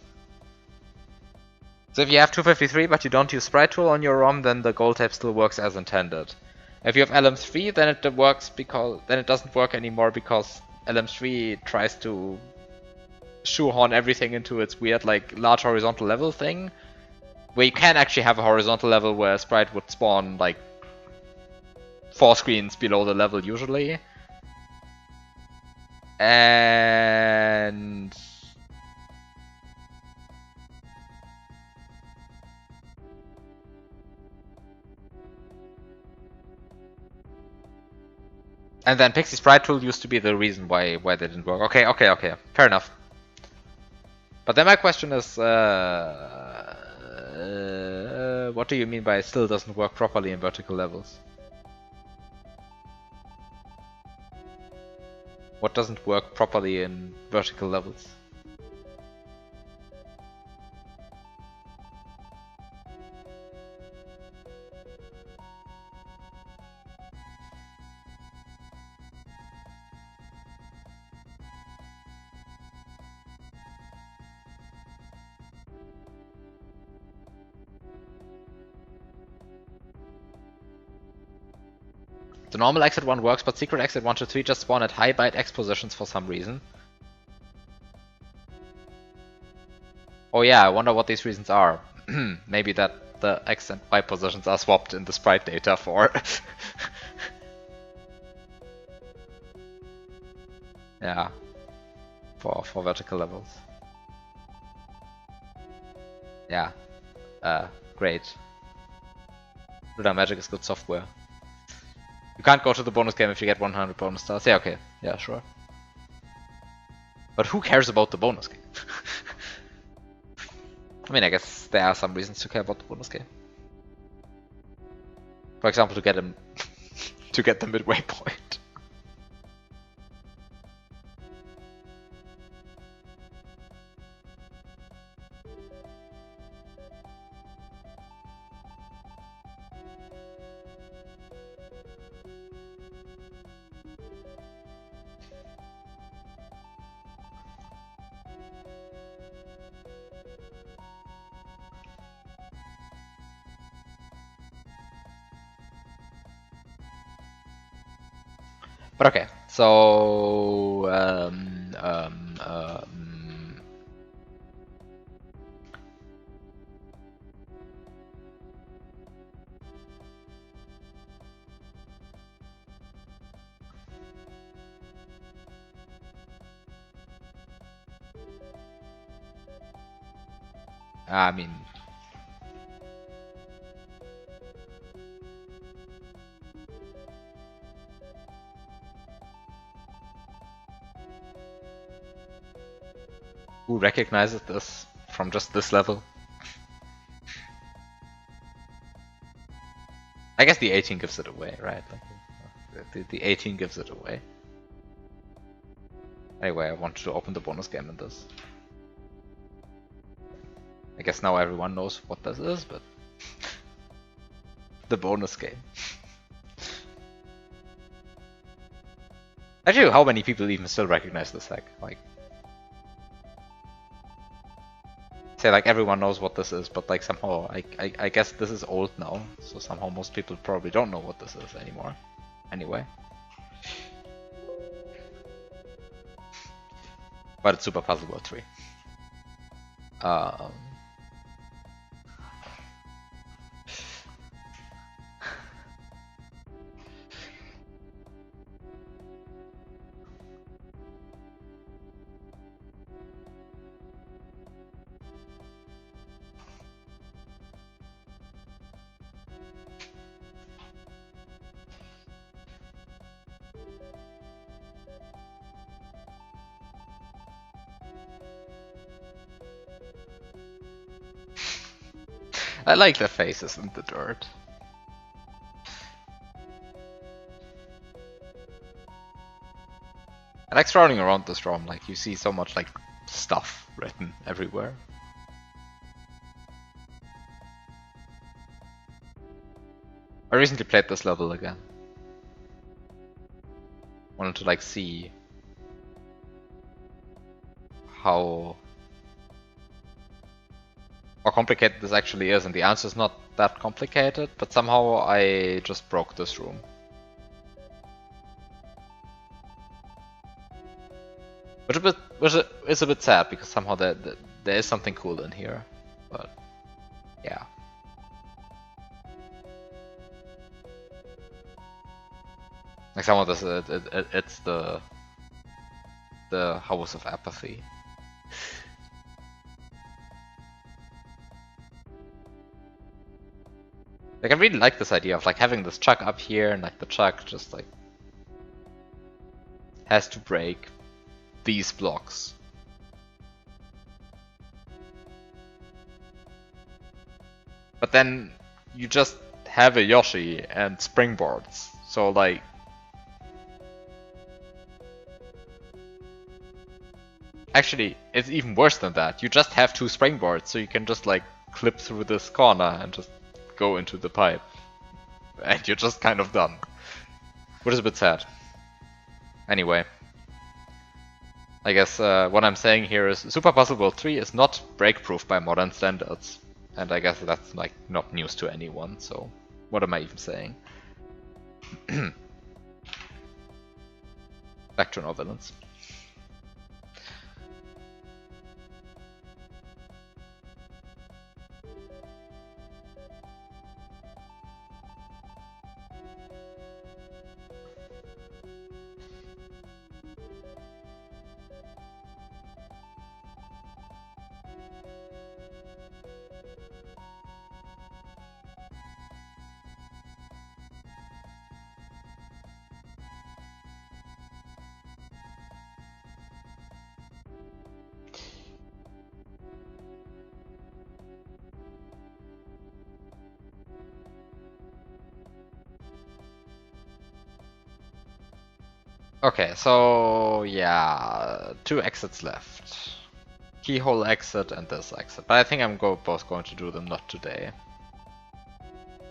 So if you have 253 but you don't use Sprite Tool on your ROM, then the gold tape still works as intended. If you have LM3, then it works because then it doesn't work anymore because LM3 tries to shoehorn everything into its weird like large horizontal level thing, where you can actually have a horizontal level where Sprite would spawn like 4 screens below the level usually. And then Pixie Sprite Tool used to be the reason why they didn't work. Okay, fair enough. But then my question is, what do you mean by it still doesn't work properly in vertical levels? What doesn't work properly in vertical levels? The normal exit 1 works, but secret exit 1 to 3 just spawn at high byte X positions for some reason. Oh yeah, I wonder what these reasons are. Maybe that the X and Y positions are swapped in the sprite data for... yeah, for vertical levels. Yeah, great. Lunar Magic is good software. You can't go to the bonus game if you get 100 bonus stars. Yeah, okay. Yeah, sure. But who cares about the bonus game? I mean, I guess there are some reasons to care about the bonus game. For example, to get him to get the midway point. But okay, so I mean, Who recognizes this from just this level? I guess the 18 gives it away, right? Like, the 18 gives it away. Anyway, I wanted to open the bonus game in this. I guess now everyone knows what this is, but the bonus game. Actually, how many people even still recognize this hack? Like, say like everyone knows what this is, but like somehow I guess this is old now, so somehow most people probably don't know what this is anymore. Anyway. But it's Super Puzzle World 3. I like the faces in the dirt. I like strolling around this ROM, like you see so much like stuff written everywhere. I recently played this level again. Wanted to like see how complicated this actually is, and the answer is not that complicated, but somehow I just broke this room. Which is a bit sad, because somehow there is something cool in here, but yeah. Like some of this, it's the House of Apathy. Like I really like this idea of like having this chuck up here, and like the chuck just like has to break these blocks. But then you just have a Yoshi and springboards, so like actually it's even worse than that. You just have two springboards, so you can just like clip through this corner and just go into the pipe, and you're just kind of done, which is a bit sad. Anyway, I guess what I'm saying here is Super Puzzle World 3 is not break-proof by modern standards, and I guess that's like not news to anyone, so what am I even saying? Back to no villains. Okay, so yeah, 2 exits left. Keyhole exit and this exit. But I think I'm both going to do them not today.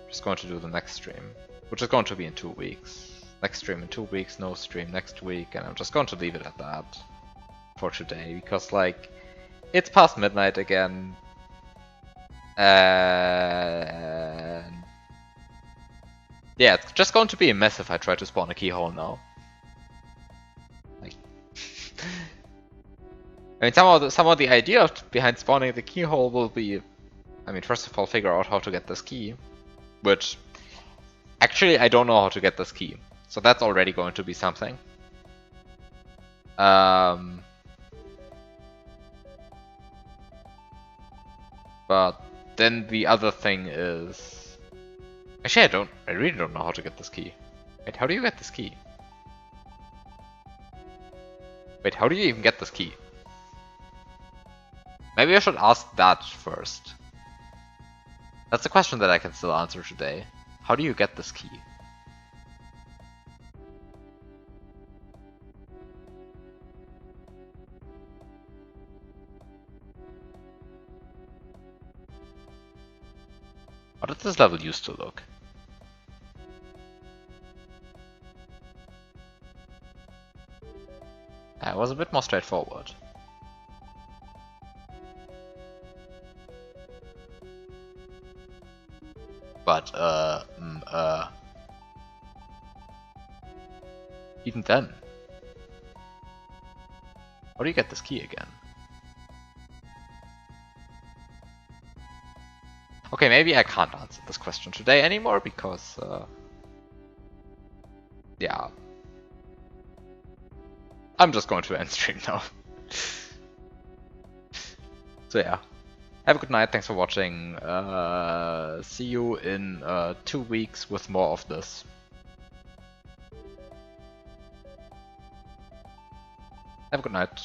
Just going to do the next stream, which is going to be in 2 weeks. Next stream in 2 weeks, no stream next week, and I'm just going to leave it at that for today, because like, it's past midnight again. And yeah, it's just going to be a mess if I try to spawn a keyhole now. I mean, somehow the idea behind spawning the keyhole will be, I mean, first of all, figure out how to get this key, which actually I don't know how to get this key, so that's already going to be something. But then the other thing is, actually I really don't know how to get this key. Wait, how do you get this key? Wait, how do you even get this key? Maybe I should ask that first. That's a question that I can still answer today. How do you get this key? How did this level used to look? It was a bit more straightforward. But, even then, how do you get this key again? Okay, maybe I can't answer this question today anymore because, yeah. I'm just going to end stream now. So yeah. Have a good night, thanks for watching. See you in 2 weeks with more of this. Have a good night.